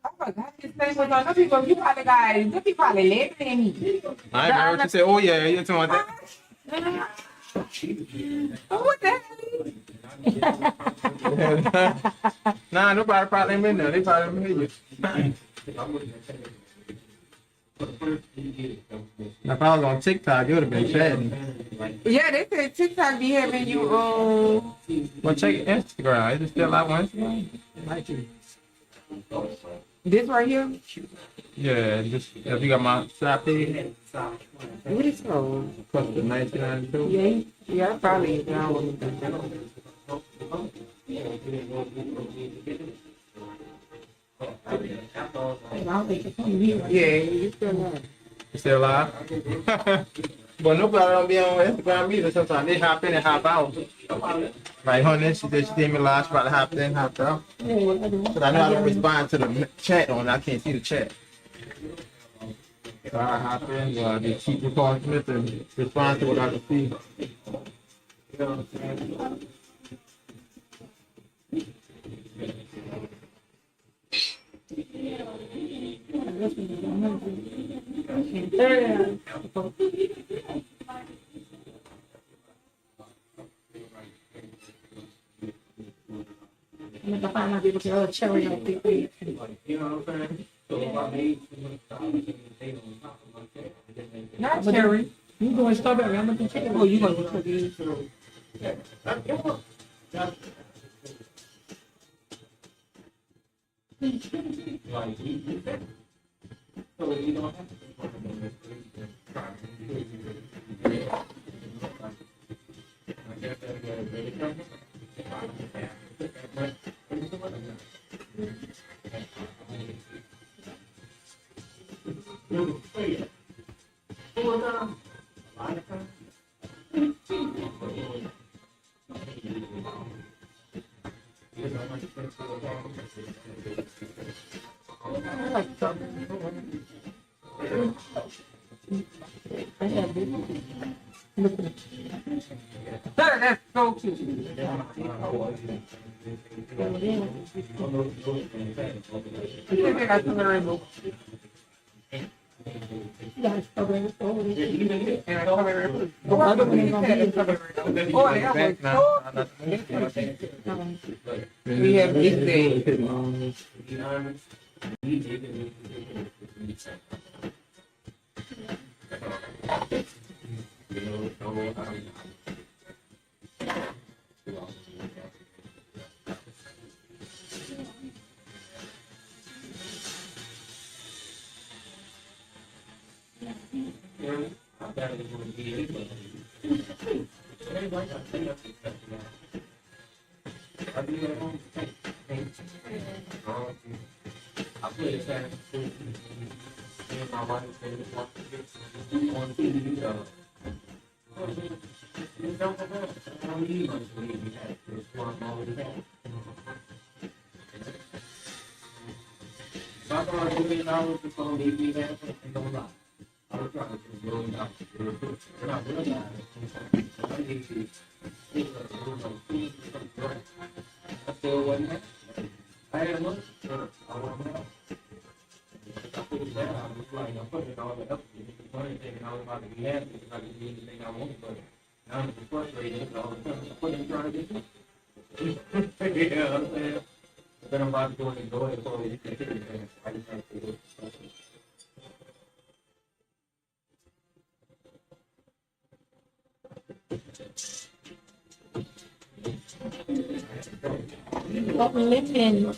I forgot this thing was on. Those people, you probably laughing at me. I heard you say, oh yeah, you're talking about Oh, what the hell? that. Nah, nobody probably ain't been there. They probably been you. If I was on TikTok, it would have been chatting. Yeah, they said TikTok be having you Well, check Instagram. Is it still out on Instagram? this right here. Yeah, just if you got my Slappy What is called? plus the 1992. Yeah, I probably down. Yeah, you still not. You still live? But nobody don't be on Instagram either. Sometimes they hop in and hop out. Like honey, she said she did me live. She probably hopped in, hopped out. But I know I don't respond to the chat on. I can't see the chat. So I hop in, just keep recording Smith and respond to what I can see. You know what I'm saying? I'm gonna find out people get a cherry on big weed. You know what I'm saying? So if I made Not cherry. You doing strawberry? I'm gonna do cherry. Oh, you gonna do cookies? That's so cute. I got some rainbow. Yeah, strawberry. And I come here. Oh, I don't need that. Oh, I got one. We have big day. I put it down. I was like, I'm putting all the effort into the money thing, and I was about to be happy because I could do anything I wanted, but now I'm just frustrated all the time. I put in trying to do something. You know what I'm saying? But then I'm about to go and enjoy it for you. I just have to do it. Stop living.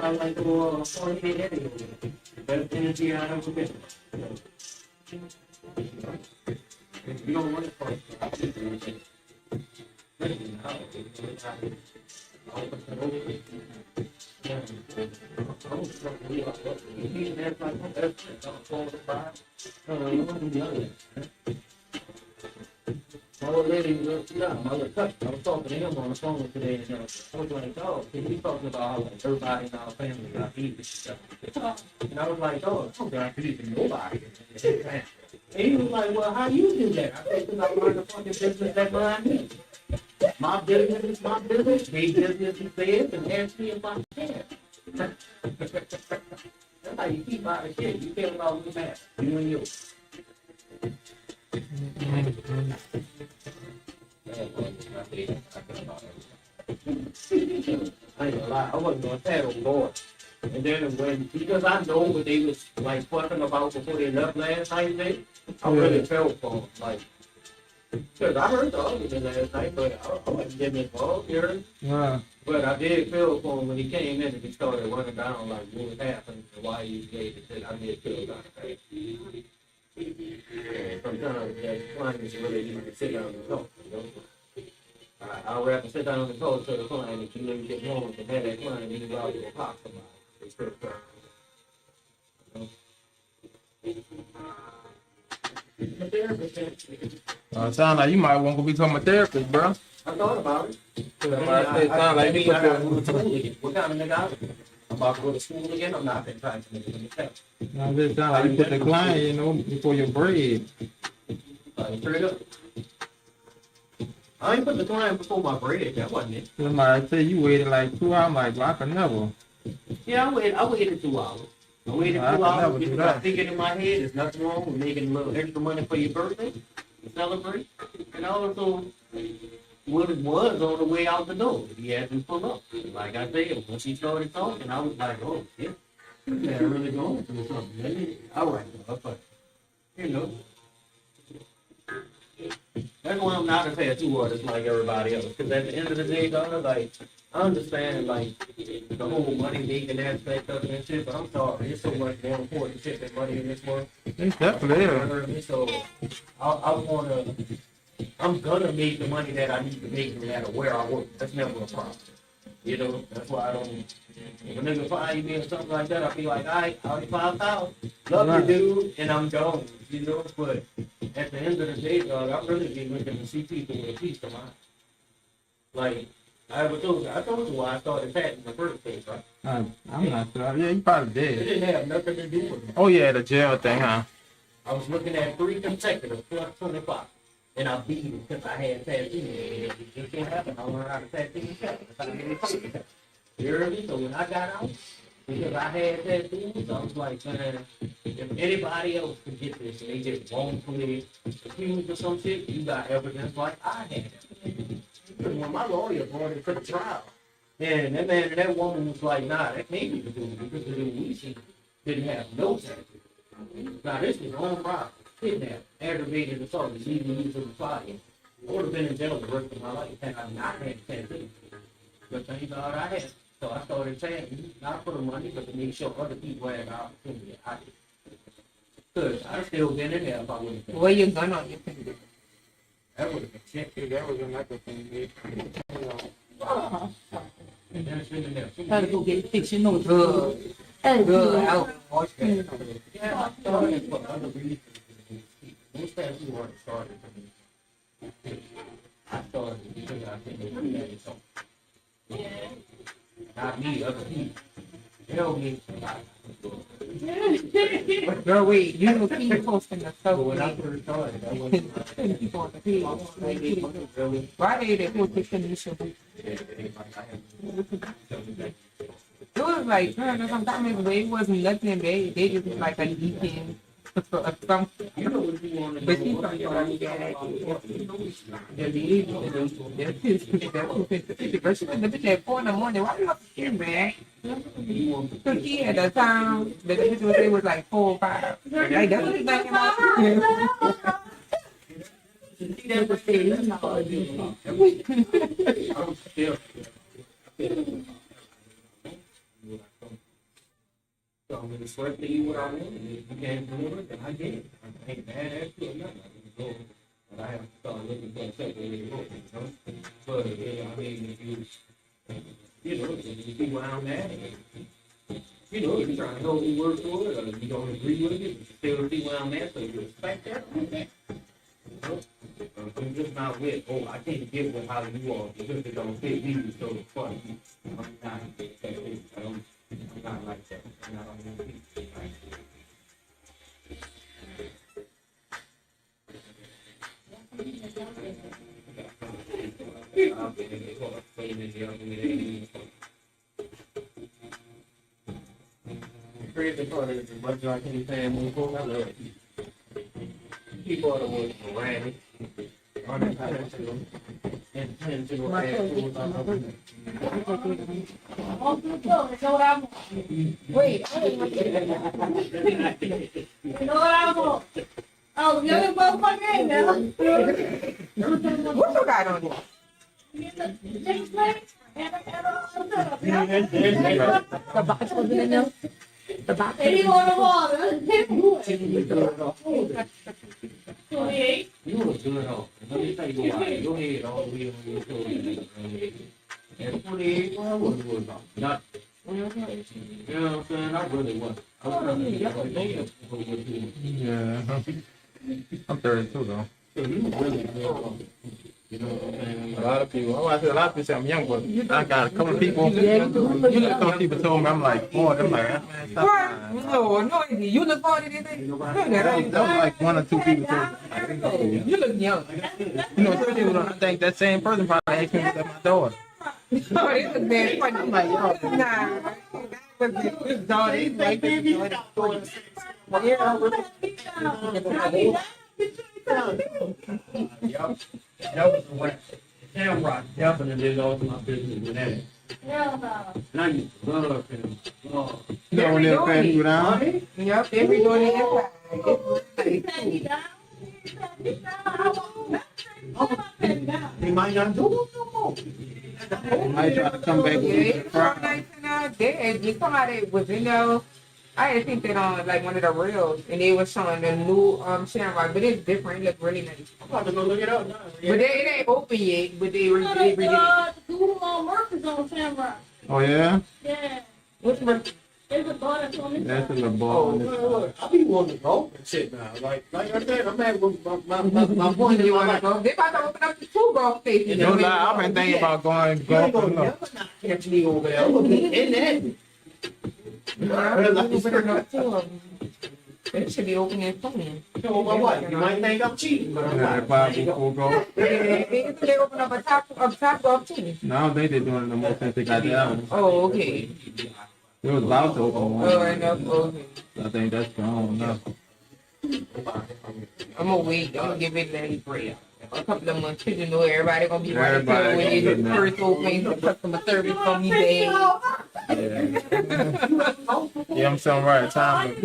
I like to go 40 minutes. Better energy out of it. You don't want it I was talking to him on the phone today, and I was like, oh, he talking about how like, everybody in our family got eat and stuff. And I was like, oh, I'm not eating nobody. And he was like, well, how you do that? I said, because I learned the fucking business that mine is. My business is my business. His business is theirs, and ask me if I can. That's how you keep out of shit. You care about what's happening. You and you. I ain't gonna lie, I wasn't gonna tell them boy. And then when, because I know what they was like fucking about before they left last night, I really felt for them. Like, because I heard the other than last night, but I wasn't getting involved here. Yeah. But I did feel for him when he came in and he started running down like what was happening and why he gave it. I did feel about it. Sometimes that clients really need to sit down and talk, you know. I'd rather sit down and talk to the client if you never get home and have that client and you out there talk about it. It's still tough. It sound like you might want to become a therapist, bro. I thought about it. What kind of nigga I am? I'm about to go to school again. I'm not been trying to make it test. No, it sound like you put the client, you know, before your bread. Straight up. I ain't put the client before my bread. That wasn't it. Somebody say you waited like 2 hours. I'm like, well, I could never. Yeah, I waited 2 hours. I waited 2 hours because I thinking in my head there's nothing wrong with making a little extra money for your birthday to celebrate. And also, what it was on the way out the door, he had to pull up. Like I said, once he started talking, I was like, oh, yeah, they're really going through something. All right, you know. That's why I'm not a tattoo artist like everybody else. Because at the end of the day, dog, like, I understand, like, the whole money making aspect of it and shit, but I'm sorry, it's so much more important shit than money in this world. It's definitely You know what I mean? So, I'm gonna make the money that I need to make no matter where I work. That's never a problem. You know, that's why I don't, if a nigga find me or something like that, I'll be like, all right, I'll be 5,000. Love you, dude, and I'm gone. You know, but at the end of the day, dog, I really be looking to see people with a peace of mind. Like, I told you why I started tatting in the first place, right? I'm not sure. Yeah, you probably It did. didn't have nothing to do with me. Oh, yeah, the jail thing, huh? I was looking at 3 consecutive plus 25. And I beat it because I had tattoos. It can't happen. I learned how to tattoo myself. You heard me? So when I got out, because I had tattoos, I was like, man, if anybody else could get this and they just wrongfully accused or some shit, you got evidence like I had. Because when my lawyer brought it to the trial, and that man and that woman was like, nah, that can't be the dude because the dude we see didn't have no tattoos. Now this was on property. Kidnapped, aggravated assault, deceiving use of the body. I would have been in jail the rest of my life had I not had tattoos. But thank God I had. So I started tattooing, not for the money, but to make sure other people had the opportunity. Cause I still been in there if I wouldn't. Where you gun on your finger? That would have been checked. That was another thing. And that's been in there. Gotta go get it fixed, you know. Good. Hey, Good. Out. Watch that. Yeah, I started for other reasons. Most times we weren't started for me. I started because I think it was that something. Not me, other people. Tell me. But girl, wait, you know keep posting the stuff But when I with first started, I wasn't. people on the page. Why they post the condition? It was like, sometimes it wasn't nothing. They just was like a weekend or something. You know what you want to But know. she's talking about but she was looking at 4 in the morning. Why not here, man? So she had a time that the picture was, it was like 4 or 5. Like, that's what it's like about. That was I'm still. So I'm gonna swear to you what I want, and if you can't deliver it, then I get it. I ain't mad at you or nothing. I can go, but I have to start looking for a second work, you know? But, yeah, I mean, if you know, if you see where I'm at, you know, if you're trying to help me work for it, or if you don't agree with it, you still see where I'm at, so you respect that. You know? I'm just not with, oh, I can't get with how you are, because it don't fit me, so it's funny. I'm not like that. I'm not on the beat. Crazy part is as much as I can stand move forward, I love it. People are the ones around me. On that kind of shit. And tend to add tools on top of it. Wait, I didn't want to You know what I want? Oh, the other motherfucker in there. what you got on there? The box was in there? The box And he want the water. 28. You look good on. Let me tell you why. Your head all the way on your shoulders. And 28, well, I wasn't worried about nothing. You know what I'm saying? I really wasn't. I was trying to get what they have. Yeah. I'm 32 though. So you really good on. You know what I'm saying? A lot of people, I say a lot of people say I'm young, but I got a couple of people. Some people told me I'm like, boy, I'm like, man, stop lying. No, you look older than that. That was like 1 or 2 people told me. You look young. You know, some people don't think that same person probably asked me if that's my daughter. Oh, this was bad funny. I'm like, yo, nah. But this daughter is like this daughter. Yep. That was the way. Damn right. Definitely lost my business with that. Hell no. And I used to love him. Oh. You know, when they're passing you down. Yep, every door they have. They might not do it no more. I try to come back Yeah, with it's so nice and somebody was in there. I had seen that on like one of the reels, and they was showing the new Shamrock, but it's different. It look really nice. I'm about to go look it up now. But it ain't open yet. But they redid it. The Google on work is on Shamrock. Oh, yeah? Yeah. What's the There's a bar that's on this That's side. in the Oh, ball. look. I be wanting to go and shit now. Like I said, I'm at my point in you my wanna life. go? They about to open up the 2 golf stations. No lie, I've been thinking about going You ain't gonna golfing. never not catch me over there. I'm gonna be in that. It should be open and playing. You know my wife. You might think I'm cheating, but I'm Yeah, not. probably full golf. They open up a top golf team. No, I don't think they're doing it no more since they got that one. Oh, okay. It was about to open one. Oh, enough. Okay. I think that's gone now. I'm gonna wait. I'm gonna give it a break. A couple of months, 'cause you know everybody gonna be right Everybody there when gonna you be there. first open. The customer service gonna be there. Yeah, I'm saying right time.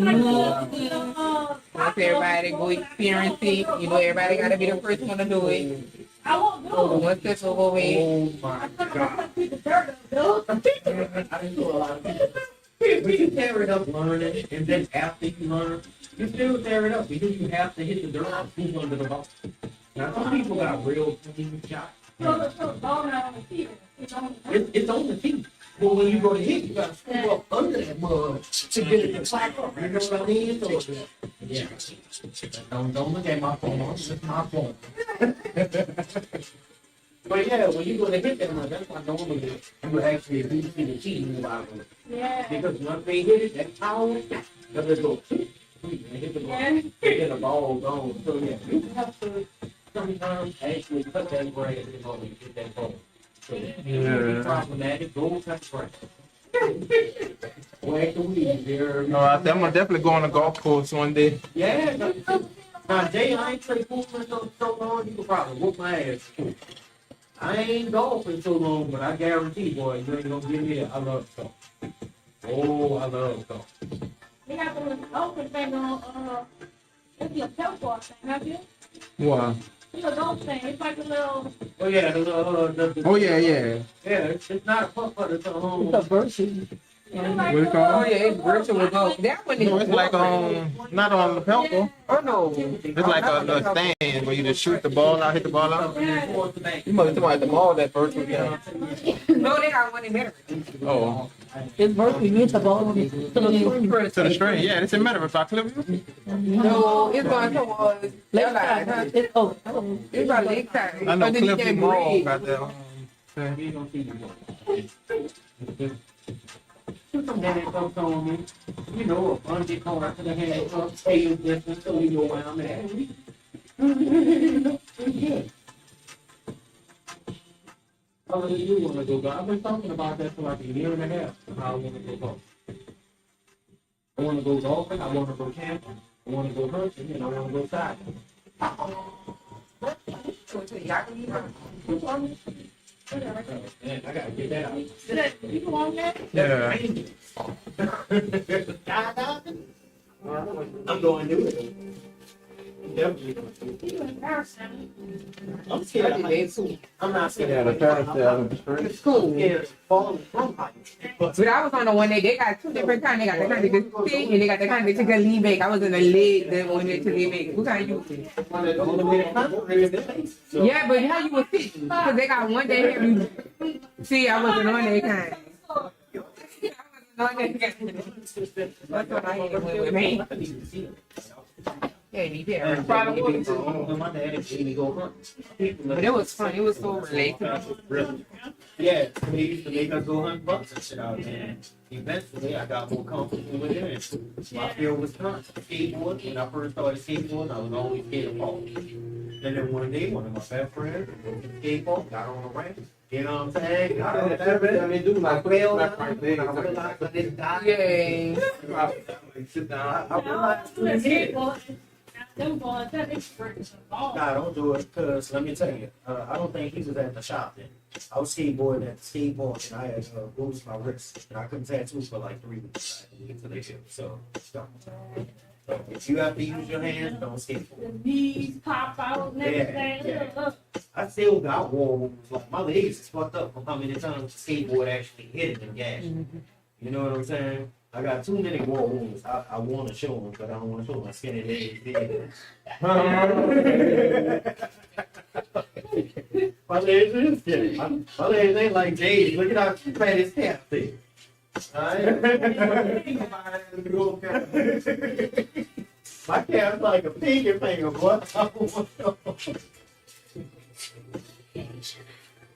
Once everybody go experience it, you know everybody gotta be the first one to do it. I won't So go. once that's over with, Oh my God. I didn't do a lot of people. When you carry up learning, and then after you learn, You still tear it up because you have to hit the dirt and move under the ball. Now some people got real clean shots. So the ball not on the field. It's on the team. But when you go to hit, you gotta screw up under that mud to get it to clap up. You know what I mean? So, yeah. Don't look at my phone. It's my phone. But yeah, when you go to hit that mud, that's why normally you would actually do see the team move out of it. Yeah. Because once they hit it, that power, they'll just go and hit the ball. And get the ball gone. So yeah, you have to sometimes actually cut that grass in order to get that ball. So it's problematic. Go cut grass. Whack the weed there. No, I'm gonna definitely go on a golf course one day. Yeah. Now Jay, I ain't played pool for so long. You could probably whoop my ass. I ain't golfing so long, but I guarantee, boy, you ain't gonna get me there. I love golf. Oh, I love golf. They got the open thing on, it's the pep ball thing, have you? Wow. It's a golf thing. It's like a little. Oh yeah, the Oh yeah. yeah. It's not a putt putt. It's a home. It's a virtue. What it Oh called? yeah, it's virtual golf. That one is. No, it's like not on the pelco. Oh no. It's like a stand where you just shoot the ball out, hit the ball out. You must have at the mall that virtual game. No, they got one in there. Oh, It's virtual. You hit the ball to the to the string. Yeah, it's in Meta. If I clip you. No, it's going towards Lakeside. It's oh. It's about Lakeside. I know But then you Cliff can't Ball breathe. got that. You don't see me. Some daddy comes on me, you know, a bungee cord to the hand, stay in distance so you know where I'm at. How do you want to go golf? I've been talking about that for like a year and a half. How I want to go golf. I want to go golfing. I want to go camping. I want to go hunting, and I want to go cycling. Man, I gotta get that out. You want that? Yeah. I'm going to do it. Definitely. You embarrassing. I'm scared. I'm not scared. Yeah, the parasail. It's cool. I'm scared of falling from heights. But I was on the one they got two different kinds. They got the kind that you can sit and they got the kind that you can lean back. I was in the leg that one that you lean back. What kind you use it? The only way to concentrate is the face. So, Yeah, but how you was sitting? Because they got one that have you. See, I wasn't on that kind. I wasn't on that kind. That's what I had with me. I need to see it. Yeah, you did. My daddy made me go hunt. But it was fun. It was so related. Really? Yeah, they used to make us go hunt bucks and shit out there. And eventually, I got more comfortable with it. And my field was skateboard. When I first started skateboarding, I was always scared of falling. And then one day, one of my best friends went to skateboard, got on a ramp. You know what I'm saying? Got on that ramp. I fell down. I realized I didn't die. Yay. Sit down. I No, realized do that skateboard. Them boys, that expert. Nah, don't do it, because let me tell you, I don't think he was at the shop then. I was skateboarding at the skateboard and I had bruised my wrist. And I couldn't tattoo for like 3 weeks until they did. So, stop. So, if you have to use your hands, don't skateboard. The knees pop out and everything. Yeah. Look, I still got war wounds. Like, my legs is fucked up from how many times the skateboard actually hit it and gashed it. You know what I'm saying? I got too many war wounds. I want to show them, but I don't want to show my skinny legs. My legs is skinny. My legs ain't like Jay's. Look at how fat his calf is. My calf's like a pinky finger, boy.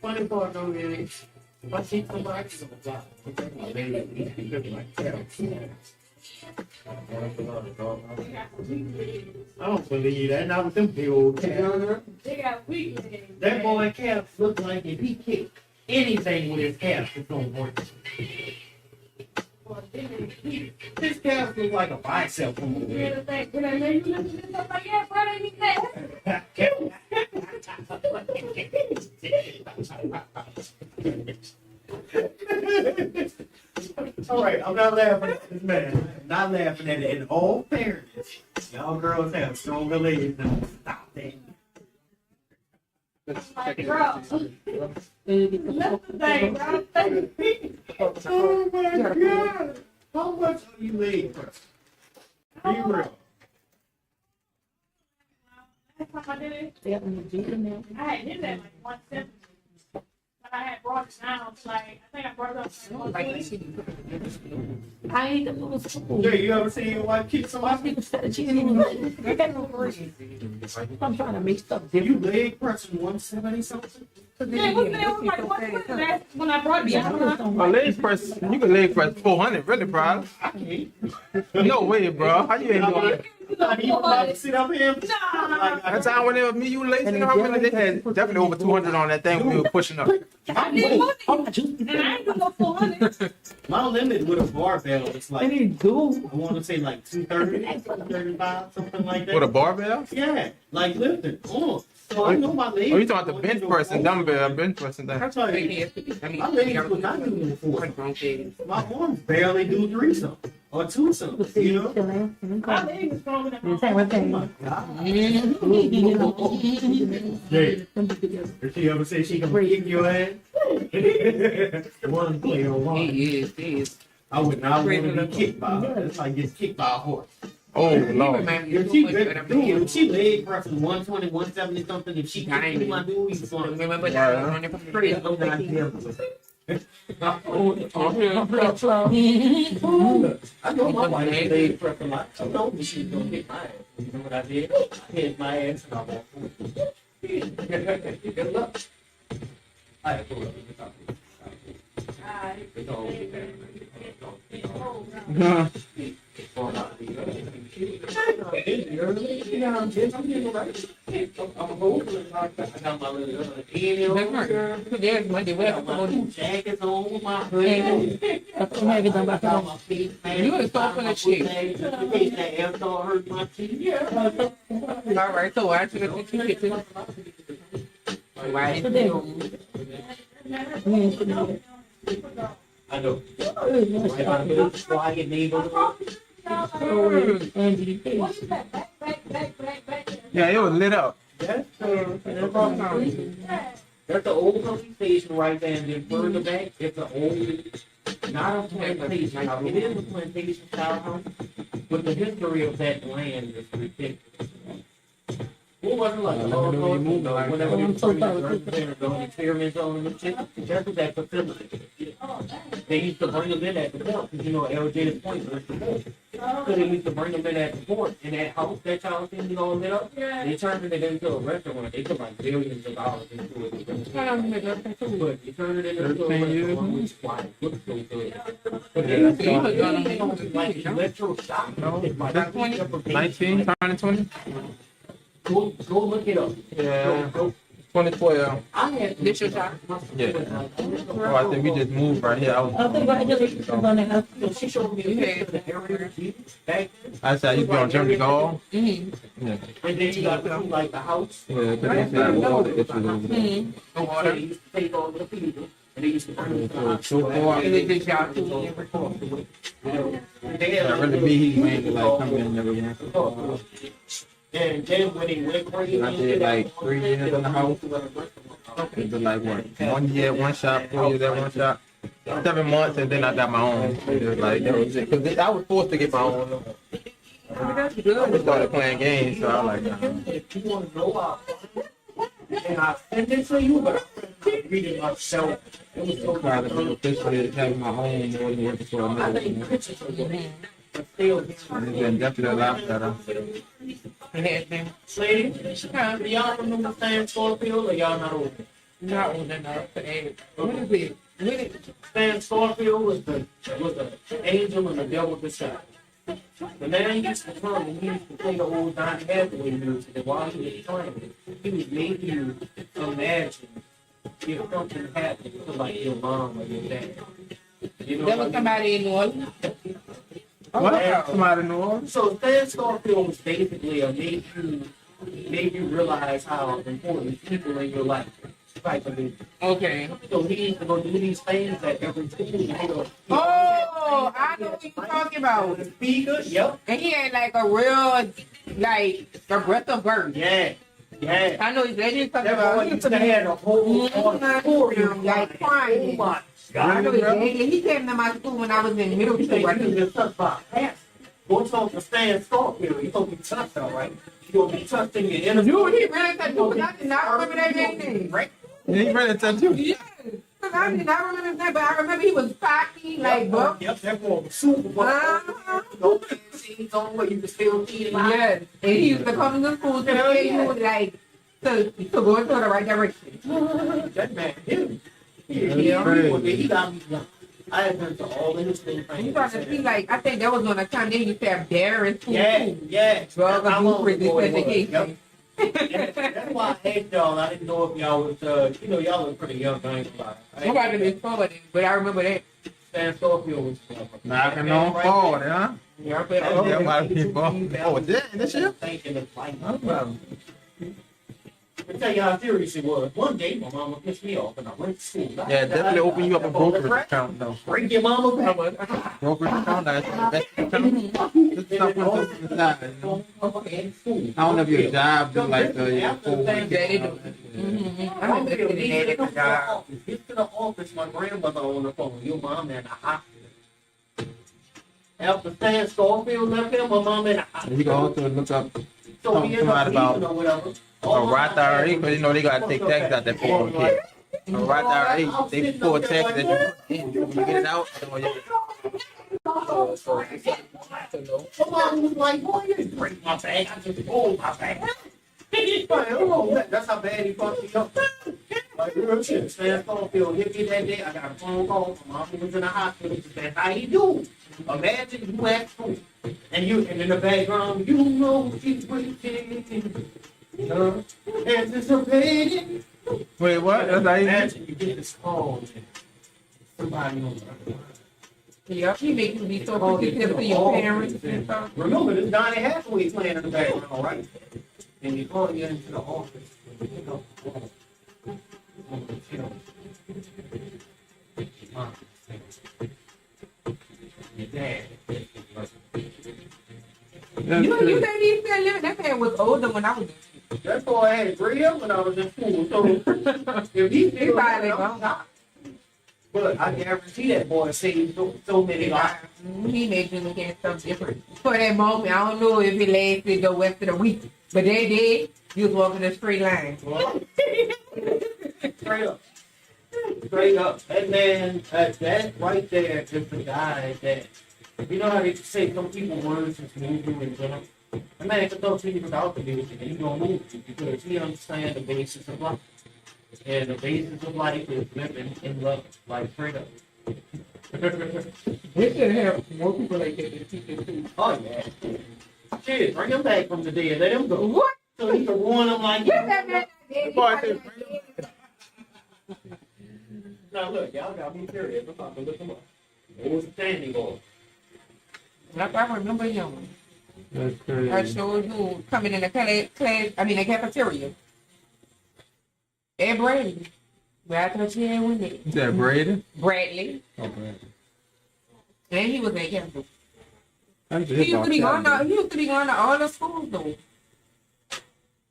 Funny part though is, if I see somebody on the top, I don't believe that. Not with them big old calves. they got weak legs. That boy calf look like if he kicked anything with his calf, it's gonna work. His calf look like a bicep from over Yeah, there. like, when I made you look at this, I'm like, yeah, bro, they need that. All right, I'm not laughing at this man. I'm not laughing at it. In all fairness, y'all girls have stronger legs than stop that. Like, bro. That's the thing, bro. Oh my God! How much are you laid for? Be real. time I did it, Yeah, in the Jeep in there. I had did that like 170. But I had brought it down to like, I think I brought it up to 120. I ain't the little school. Yeah, you ever seen your wife kick somebody? People said she didn't even look at no bread. I'm trying to make stuff You different. leg pressing 170 something? Yeah, what's the name? It was like 120 last when I brought it down. My leg press, you can leg press 400, really, probably. No way, bro. How you ain't doing that? Like, you about to sit up here? That time when it was me, you lacing And her, then really, they had definitely over 200 on that thing when we were pushing up. I did money. And I ain't doing no 400. My limit with a barbell is And like, he do. I want to say like 230, 235, something like that. With a barbell? Yeah, like lifting. Oh, so I know my legs. Oh, you talking about the bench press and dumbbell, bench press and that. That's why my legs was not doing 4. My arms barely do 3 something or 2 something. You know? My leg is stronger than my Same arm. thing. Jay, if she ever say she gonna kick your ass, one player one. He is. I would not want to be kicked by her. It's like getting kicked by a horse. Oh, Lord. If she, if she leg pressing 120, 170 something, if she kicked me, my dude, he's going to Remember that on the street? I'm not dealing with that. I know my wife leg pressing like, I know she was going to hit my ass. You know what I did? I hit my ass and I walked forward. Good luck. I had to pull up. It's all over there. There's money well. Jackets on my hood. You was talking that shit. All right, so I should have you get to. Right. I know. Right on the hill, so I get neighbors. Yeah, it was lit up. That's the old police station right there, and then further back, it's an old, not a plantation house. It is a plantation style house, but the history of that land is ridiculous. What was it like? Whenever they were doing experiments on them and shit, that's what that facility. They used to bring them in at the port, because you know LJ's Point was the port. So they used to bring them in at the port, and that house that y'all seen, you know, lit up, they turned it into a restaurant. They put like billions of dollars into it. But they turned it into a restaurant, which why it looked so good. But they like electroshock. 19, turning 20? Go look it up. Yeah. Go. 2012. I had This your shot? Yeah. Oh, I think we just moved right here. So she showed me the area back, I said I used to be on Germany Golf. Mm-hmm. Yeah. and then you got to do like the house. Yeah, because they said water issues over there. Mm-hmm. The water. They used to take over the people, and they used to bring them to the house. And they did y'all too. They had I really be he mainly like come in and everything. And then when they went crazy, I did like 3 years in the house. It was like what? 1 year, 1 shop, 4 years at 1 shop. 7 months, and then I got my own. It was like that was it. Cause I was forced to get my own. I started playing games, so I was like, nah. if you want to know how, and I sent it to you, but I read it myself. It was so Proud of me officially having my own more than working for a I minute. think pictures are good, but still, And it's been definitely a lot better. ladies, y'all remember Stan Scorpio, or y'all not old? Not old enough for that. What is it? Stan Scorpio was the angel and the devil disguised. The man used to come and he used to play the old Donny Hathaway music, and while he was playing, he was making you imagine if something happened to like your mom or your dad. You know There what was I mean? somebody in New Orleans. What? Somebody know? So Stan Scorpio was basically a made you realize how important people in your life type of music. Okay. So he used to go do these things at every school. Oh, I know what you're talking about. The speaker, yep. And he had like a real, like, a breath of birth. Yeah. Yeah. I know they didn't talk That boy about used to have a whole auditorium like crying. Oh my I know God. he came to my school when I was in middle You school. think I you think. just talk about half. Go talk to Stan Scorpio. You hope you touched all right. You'll be trusting your interview. You, he really said, because I did not remember that man's name. Right? He really touched you. Yes. Because I did not remember his name, but I remember he was cocky, like, buff. Yep, that boy was super buff. No scenes on where you can still see it. Yes. And he used to come to school to tell you, like, to go into the right direction. That man, him. Yeah. He got me. I had been to all of his things. You trying to see, like, I think that was on the time they used to have dare in school. Yeah, too. yeah. Drug How long abuse, ago it was. education. Yep. That's why I hate y'all. I didn't know if y'all was, y'all were pretty young. I ain't gonna lie. Nobody before that, but I remember that. Stan Schofield was Knocking on forward, huh? Yeah, Yeah, about people. Oh, this year? Thinking of like, I tell you how serious it was. One day, my mama pissed me off, and I went to school. Yeah, definitely open you up a brokerage account, though. Break your mama back. Brokerage account, that's the best account. Just something to the side, you know? I don't know if your job do like your full Yeah, they do. I remember sitting there at the job. Get to the office, my grandmother on the phone. Your mom in the hospital. After Stan Schofield left him, my mom in the hospital. You can also look up So we end up somebody about leaving or whatever. a Roth IRA, because you know they gotta take taxes out that 401k. A Roth IRA, they pull a tax that you put in, when you get it out, you know, My mom was like, boy, you didn't break my bag. I just pulled my bag. That's how bad he fucked me up. Like, real shit. Stan Schofield hit me that day. I got a phone call. My mom was in the hospital. She said, how you doing? Imagine you at school. And in the background, you know she's waiting. Anticipating. wait, what? That's how you Imagine you get this call. And somebody knows. Yeah, he makes you be so protective to your parents and stuff. Remember, this Donnie Hathaway playing in the background, right? And he called you into the office. You know, your dad. You think he's still living? That man was older when I was in school. That boy had 3 years when I was in school. So if he still probably living, I'm not. But I guarantee that boy saved so many lives. He made you look at stuff different. For that moment, I don't know if it lasted the rest of the week, but that day, you was walking a straight line. Straight up. Straight up. That man, that right there is the guy that, you know how they say some people words is moving in general? That man can talk to you without the music and he's gonna move you because he understands the basis of life. And the basis of life is living in love, like straight up. We should have more people like that in teaching too. Oh yeah. Shit, bring him back from the dead. Let him go. What? So he can warn them like Get that man Now look, y'all got me curious. I'm about to look him up. What was the standing for? I remember him. That's I crazy. showed you coming in the the cafeteria. Ed Brady. Where I thought you had with me. Is that Braden? Bradley. Okay. And he was at campus. That's He used to be going to all the schools though.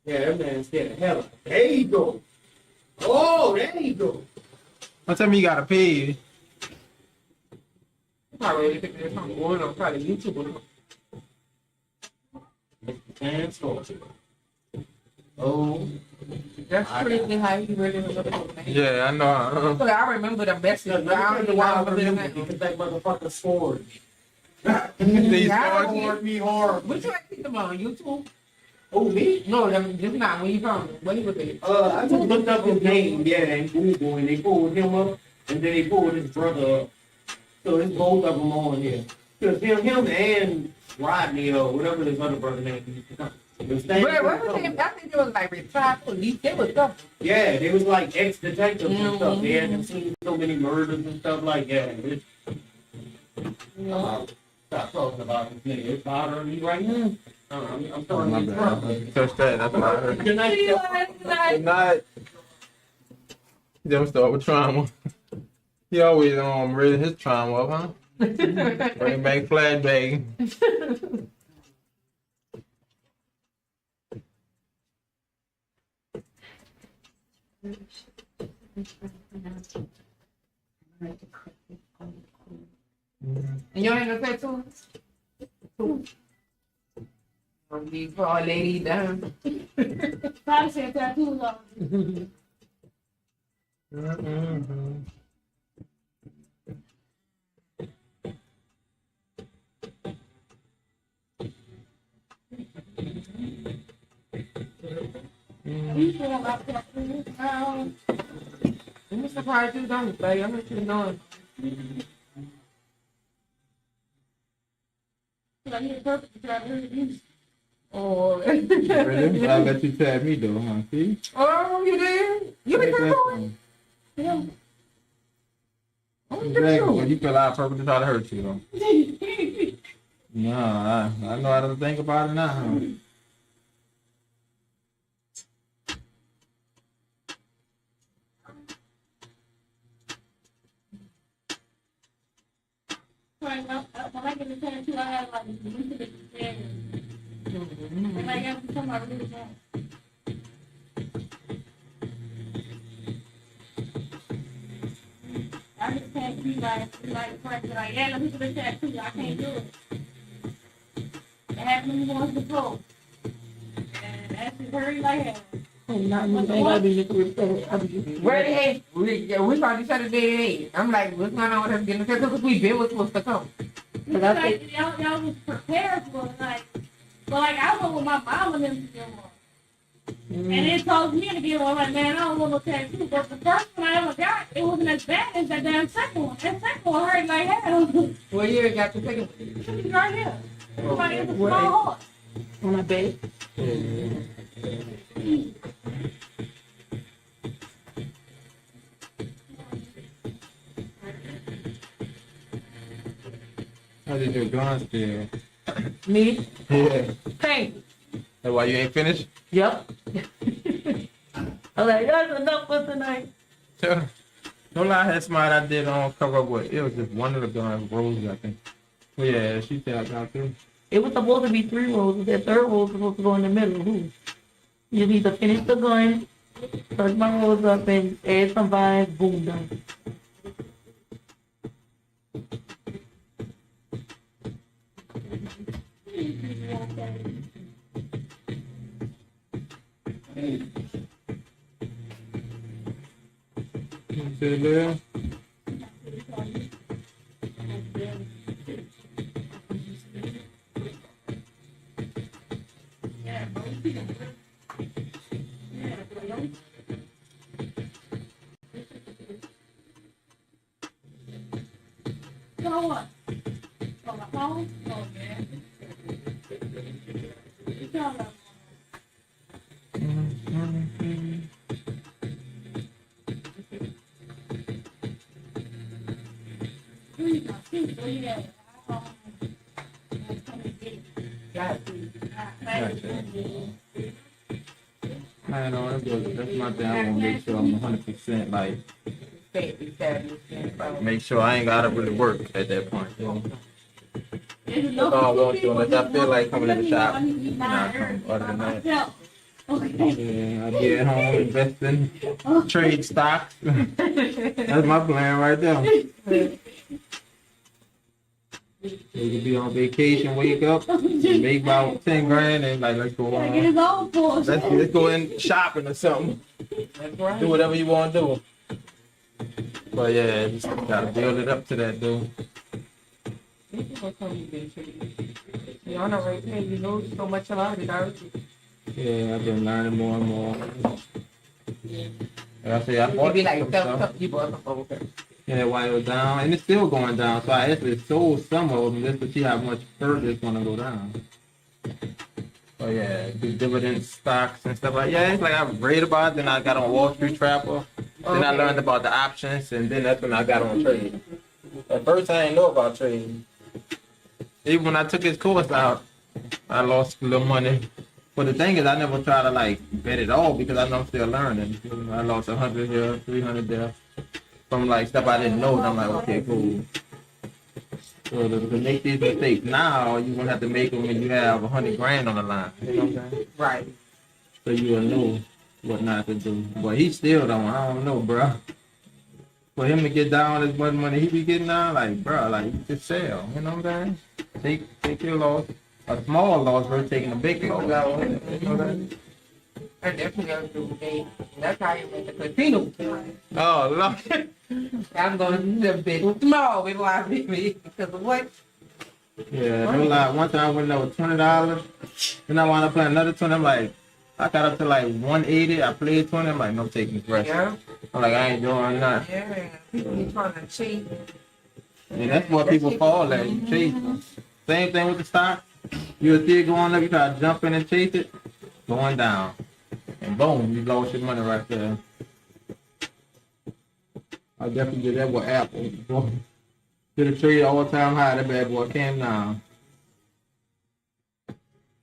Yeah, that man scared the hell out. There you go. Oh, there you go. Don't tell me you gotta pay. Probably think there's something going on, probably YouTube. And so. Oh. That's crazy how he really remember those names. Yeah, I know. But I remember the best. I don't know why I remember the Because that motherfucker scored. These Yeah, stars- Scored me hard. Would you actually see them on YouTube? Oh, me? No, just not when you found him. What he was at? I just looked up his name, yeah, and Google, and they pulled him up, and then they pulled his brother up. So it's both of them on here. Because him and Rodney, or whatever his other brother name is. But what was it? I think it was like retired police. They was stuff. Yeah, they was like ex-detectives and stuff. They hadn't seen so many murders and stuff like that. Stop talking about this nigga. It's bothering me right now. I'm throwing My you bad. drunk. Touch that. That's what I heard. Good night, y'all. Good night. Then we start with trauma. He always raising his trauma up, huh? Bring back flashback. And you ain't no tattoos? gonna be for our lady down. Probably said tattoos on. You still got tattoos now. I'm surprised you don't, baby. I'm not knowing. I need a perfect tattoo. Oh, Really? I'll let you tag me though, huh? See? oh, you did? You been tattooing? Yeah. Oh, Exactly. When you feel out purpose to try to hurt you though. No, I know how to think about it now. Huh? When I get a tattoo, I have like a little bit of and I got to come out really bad. I just can't be like friends like, yeah, let me get a tattoo. I can't do it. It happened to me once before. And that's very like hell. Where the heck? We probably shut it dead. I'm like, what's going on with us getting a tattoo? Because we been was supposed to come. Like, y'all was prepared for it, like, well, like, I went with my mom and them to get one. And it told me to get one, like, man, I don't want no tattoo. But the first one I ever got, it wasn't as bad as that damn second one. That second one hurt like hell. Well, you got to take it. It's right here. Like, it's a small horse. On my bed. How did your guns feel? Me? Yeah. Pain. That's why you ain't finished? Yep. I'm like, that's enough for tonight. No lie, that smile I did on cover up with, it was just one of the guns, Rose, I think. Well, yeah, she tapped out too. It was supposed to be 3 rolls. That third roll was supposed to go in the middle. Ooh. You need to finish the gun, touch my rolls up, and add some vines. Boom, done. See there? So what? On my phone? Oh, man. You tell them. Please, my feet, where you at? I know, that's my thing. I want to make sure I'm 100% like, make sure I ain't gotta really work at that point. You know? That's all I want to, unless I feel like coming in the shop. Nah, other than that. Okay. Yeah, I be at home investing, trade stocks. That's my plan right there. You could be on vacation, wake up, make about 10 grand, and like let's go Gotta get his on. own for Let's go in shopping or something. Do whatever you want to do. But yeah, just gotta build it up to that though. You're on the right page. You know so much about it already. Yeah, I've been learning more and more. Like I say, I You bought be like, some stuff. you bought some over. Yeah, while it was down, and it's still going down. So I actually sold some of them just to see how much further it's gonna go down. But yeah, do dividend stocks and stuff like yeah. It's like I read about it, then I got on Wall Street Trapper. Then I learned about the options, and then that's when I got on trade. At first, I didn't know about trading. Even when I took his course out, I lost a little money. But the thing is, I never try to like bet it all because I know I'm still learning. You know, I lost 100 here, 300 there. From like stuff I didn't know, and I'm like, okay, cool. So to make these mistakes now, you're gonna have to make them when you have 100 grand on the line. You know what I'm saying? Right. So you'll know what not to do. But he still don't. I don't know, bro. For him to get down as much money he be getting now, like, bro, like you just sell. You know what I'm saying? Take your loss. a small loss versus taking a big loss. I definitely gotta do with me. That's how you went to casino. Oh, Lord. I'm gonna do the big and small before I beat me. Because of what? Yeah, no lie. One time I went there with $20. Then I wound up playing another 20. I'm like, I got up to like 180. I played 20. I'm like, no taking this rest. Yeah. I'm like, I ain't doing nothing. Yeah. People be trying to cheat. And that's what people fall at. You chase. Same thing with the stock. You'll see it going up. You try to jump in and chase it, going down. And boom, you lost your money right there. I definitely did that with Apple. Boy, did a trade all time high. That bad boy came down.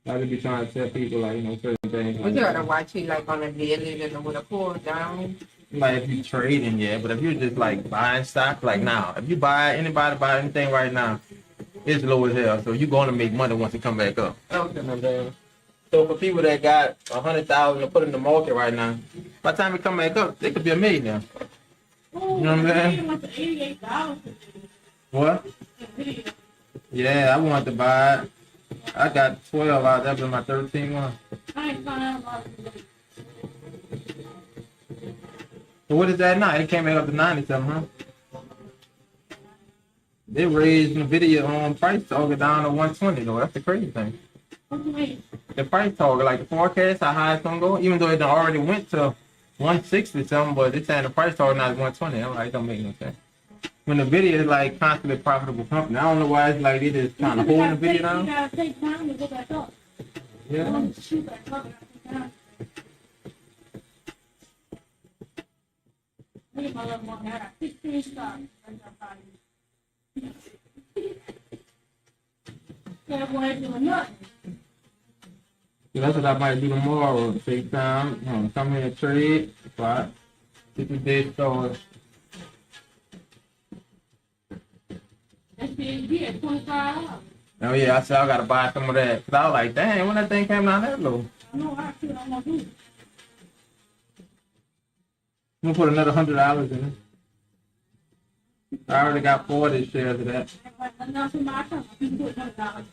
I just be trying to tell people like, you know, certain things. But you gotta watch it like on a daily and with a pull down. Like if you trading, yeah, but if you're just like buying stock, like now, if you anybody buy anything right now, it's low as hell. So you're gonna make money once it come back up. Okay. You know what I'm saying? So for people that got 100,000 to put in the market right now, by the time it come back up, they could be a millionaire. Oh, You know what I'm saying? went to $88. What? Yeah, I wanted to buy it. I got 12 out. That was my 13th one. I ain't found out about it. So what is that now? It came back up to 90 something, huh? They raised NVIDIA on price target down to 120 though. That's the crazy thing. What you mean? The price target, like the forecast, how high it's gonna go, even though it done already went to 160 something, but it's saying the price target now is 120. I'm like, it don't make no sense. When the video is like constantly profitable company, I don't know why it's like they just trying to hold the video You down. gotta take time to go back up. Yeah. Don't shoot back up. You gotta take time. Look at my little one. I got 16 stars. That boy ain't doing nothing. So that's what I might do tomorrow. Take time, come here and trade, spot, 50-day stores. That's the at $25. Oh yeah, I said I gotta buy some of that. Cause I was like, dang, when that thing came down that low, I know I feel I'm gonna do. I'm gonna put another $100 in it. I already got 40 shares of that. Enough in my account. You can put $100.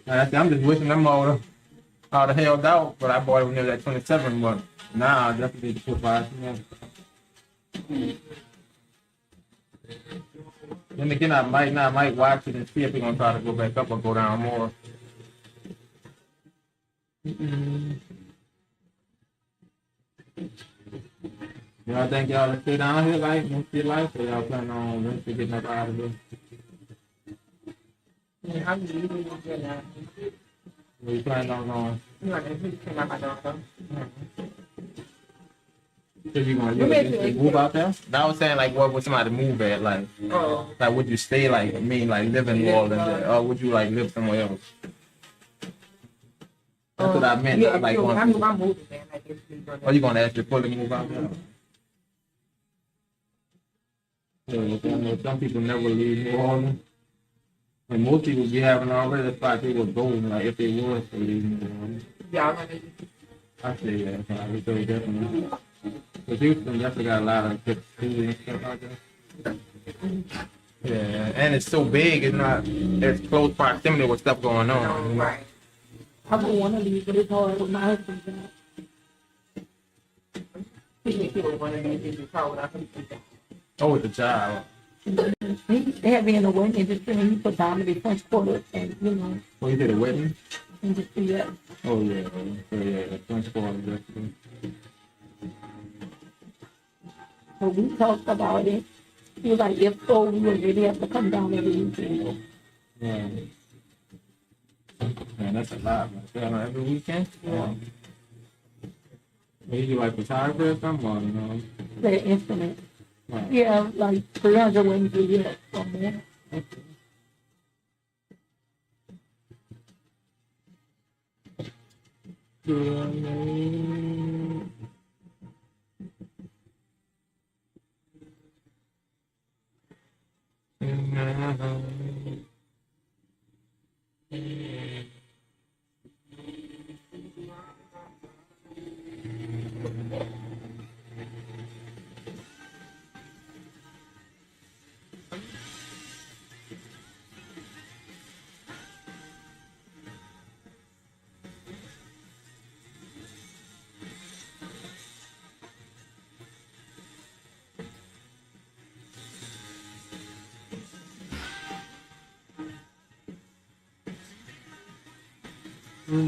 I'm just wishing them all the hell out, but I bought it when they was at 27, but now I definitely need to put 5 in there. Then again, I might watch it and see if it's gonna try to go back up or go down more. Y'all think y'all will stay down here like most of your life, or y'all plan on eventually getting up out of here? Yeah, I'm leaving you now. Where you plan on going? You know, they came out my door. So you gonna move out there? No, I was saying like, what would somebody move at? Like, Oh. like would you stay like like live in New Orleans, or would you like live somewhere else? That's what I meant. Yeah, Like, I'm moving there. Like, are you gonna actually fully move out there? Yeah, I know some people never leave New Orleans. And most people be having already the spot they would go, like if they was to leave New Orleans. Yeah, I'm gonna I say that, I would say definitely. Because Houston definitely got a lot of good food and stuff out there. Yeah, and it's so big, it's not, there's close proximity with stuff going on. You know? right. I don't want to leave, but it's hard with my husband. People want to be in the car without them. Oh, it's a job. They have been in the wedding industry, and he put down in the French Quarter, and you know, Oh, you did a wedding? industry. Yeah. Oh, yeah. So, yeah, the French Quarter, definitely. So we talked about it. He was like, if so, we would really have to come down every weekend. Yeah. Man, that's a lot, man. Every weekend? Yeah. Maybe like photography or something, or, you know? They're infinite. Right. Yeah, like 300 weddings a year from there. Where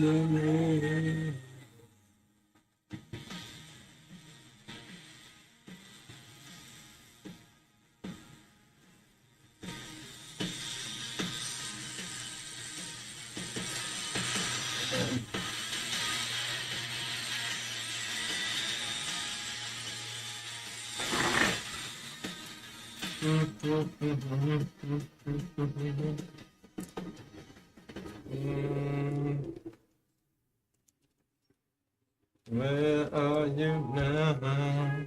are you now?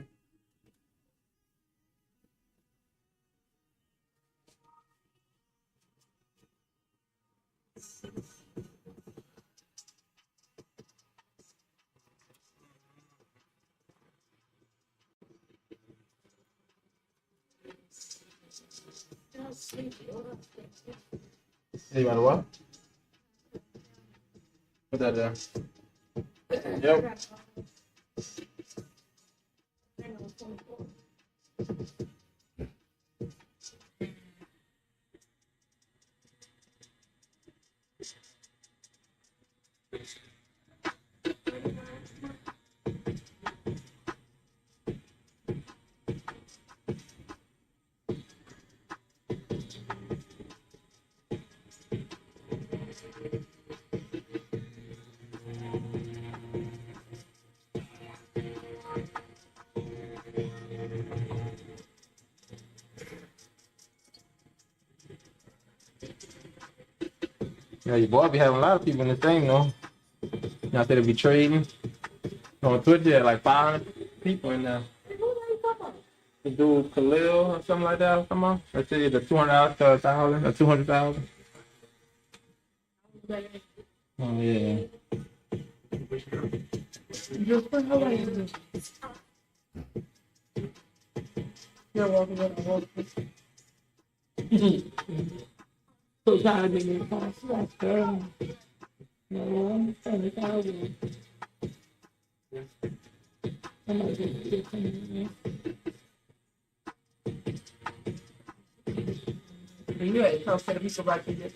Hey, you want what? Put that there. Yep. Yeah, your boy be having a lot of people in the thing, though. Y'all said they be trading. On Twitter, yeah, like 500 people in there. The dude Khalil or something like that, or something. I tell you, the 200,000 to 1,000 or 200,000. Oh yeah. You're welcome. So tired of being that's girl. No, I'm 70,000. I'm not going to get something. You ain't close to the people about to get.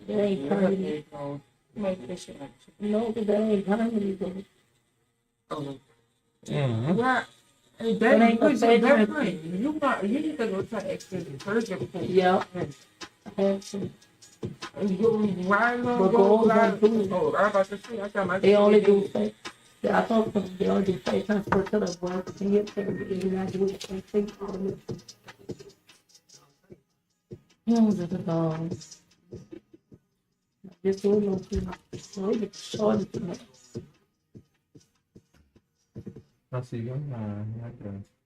They ain't permanent. Make this shit. No, but they ain't permanent. Oh. Mm-hmm. Right. That ain't good. You need to go to extended surgery before. Yeah. I have to. Why go? Oh, I about to say, I got my. They only do fake. Yeah, I told them they only do fake transport to the work. And you have to do it fake for them. The dogs. This one, no, it's short. I see you.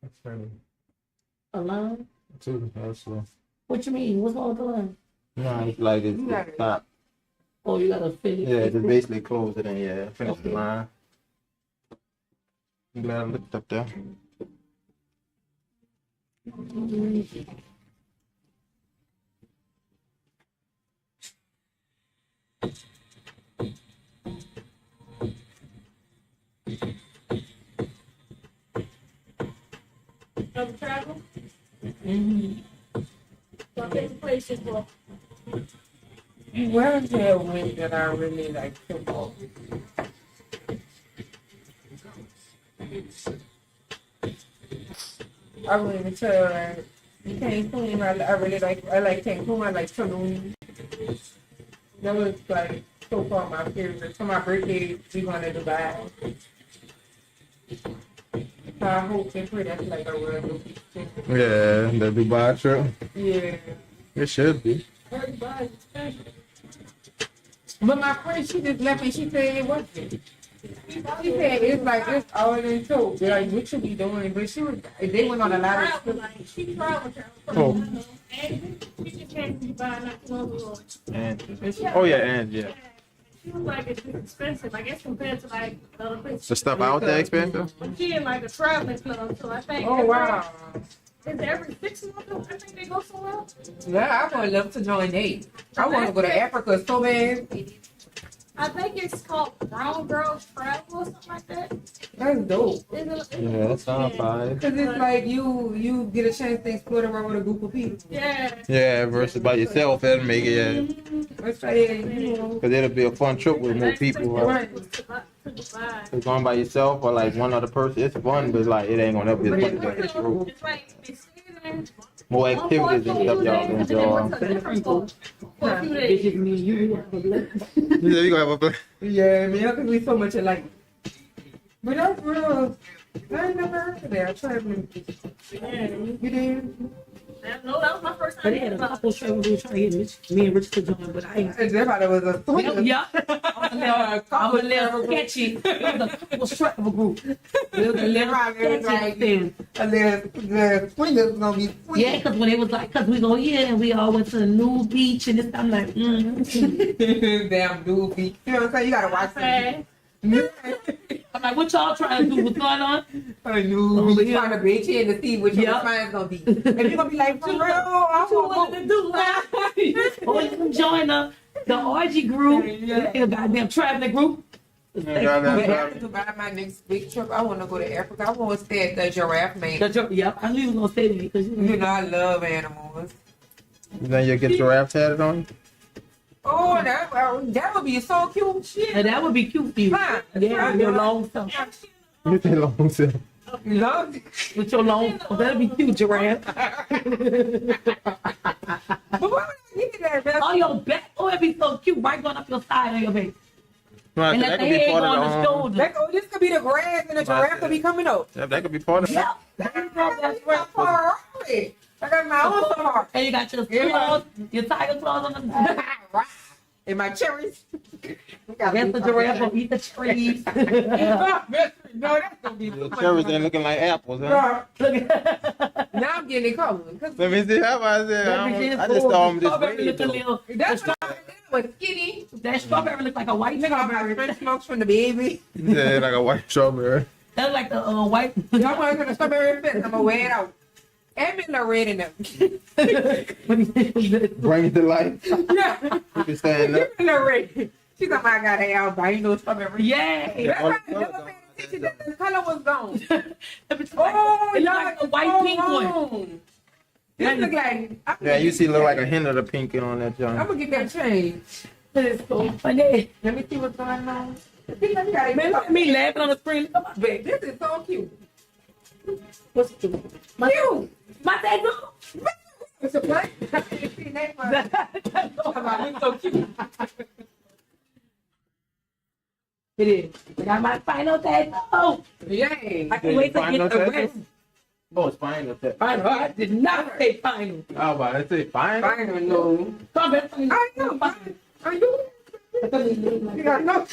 That's fairly. Alarm? Too, also. What you mean? What's all the line? No, it's like it's stop. Oh, you gotta finish. Yeah, just basically close it and yeah, finish the Okay. line. I'm glad I looked up there. Of travel? What big places for? Where is there a wind that I really like football? I really tell Cancun. I really like. I like Cancun. I like Tulum. That was like so far my favorite. For my birthday, we going to Dubai. So I hope and pray that's like a real good thing. Yeah, the Dubai trip. Yeah. It should be. Everybody's special. But my friend, she just left me. She said it wasn't. She said it's like it's all in tow. They're like, what you be doing? But she was. They went on a lot of Travel, stuff. like, she traveled. Oh. And she just came to Dubai not too long ago. And oh yeah, and yeah. She was like, it's expensive, I guess, compared to like other places. The stuff out there expensive. She in like a traveling club, so I think. Oh wow. Is every 6 months? I think they go somewhere. Yeah, I would love to join Nate. I want to go to Africa so bad. I think it's called Brown Girls Travel or something like that. That's dope. Yeah, that sounds fine. Cause it's like you get a chance to explore the world with a group of people. Yeah. Yeah, versus by yourself, that'll make it, yeah. That's why, you know. Because it'll be a fun trip with more people, right? If going by yourself or like one other person, it's fun, but like it ain't gonna ever be as fun as this group. More activities and stuff y'all can enjoy. It's just me and you. Yeah, we gonna have a play. Yeah, man, cause we so much alike. But that's real. I ain't never heard of that. Traveling. You did? No, that was my first But time. they had a couple travel we were trying to get me and Rich to join, but I ain't. Everybody was a swing. Yeah, I'm a little sketchy. It was a couple travel group. It was a little sketchy thing. And then the swingers gonna be swinging. Yeah, because when it was like, because we go here and we all went to the new beach and this, I'm like, Damn doobie. You know what I'm saying? You gotta watch that. I'm like, what y'all trying to do? What's going on? I knew we trying to bitch in to see what your response gonna be. And you're gonna be like, for real, I want to do that. Or you can join the RG group, the goddamn traveling group. But after Dubai, my next big trip, I want to go to Africa. I want to stay at the Giraffe Man. Yep, I knew you was gonna say that because You know I love animals. You think you'll get giraffe tatted on you? Oh, that would be so cute. Shit. and that would be cute for you. Huh? Yeah, with your long stuff. You think long self? Love it. With your long stuff. That'd be cute, Giraffe. But why would I get that? On your back, oh, it'd be so cute, right going up your side on your back. Right, And that let the could be head part go on the of shoulder. This could be the grass and the giraffe could be coming up. the. That could be part of it. Yep. That's right. I got my own summer. And you got your claws, your tiger claws on the And my cherries. That's the giraffe will eat the trees. No, that's gonna be The cherries ain't looking like apples, huh? Now I'm getting it covered. Let me see how I said. I just saw him this way. though. That's why I was skinny. That strawberry look like a white Look at my strawberry. French smokes from the baby. Yeah, like a white strawberry. That's like the white. Y'all want to the strawberry fence? I'm gonna wear it out. And me no red in them. Bring it to life. Yeah. You can stand up. Give me no red. She's like, I got an albino strawberry. Yeah. That's why I never paid attention that the color was gone. Oh, Oh, it look y'all like a white pink one. This look like. Yeah, you see, look like a hint of the pink on that I'm joint. gonna get that changed. It's so funny. Let me see what's going on. See, let me got it. Man, look at me laughing on the screen. Look at my back. This is so cute. What's cute? Cute. My tattoo. It's a blank. See, next one. Come on, it's so cute. It is. I got my final tattoo. Yay. I can wait to get the rest. Oh, it's fine. That's it. Final. I did not say final. How about it? Say fine. I don't know. Come back. I know. Are you? You got no.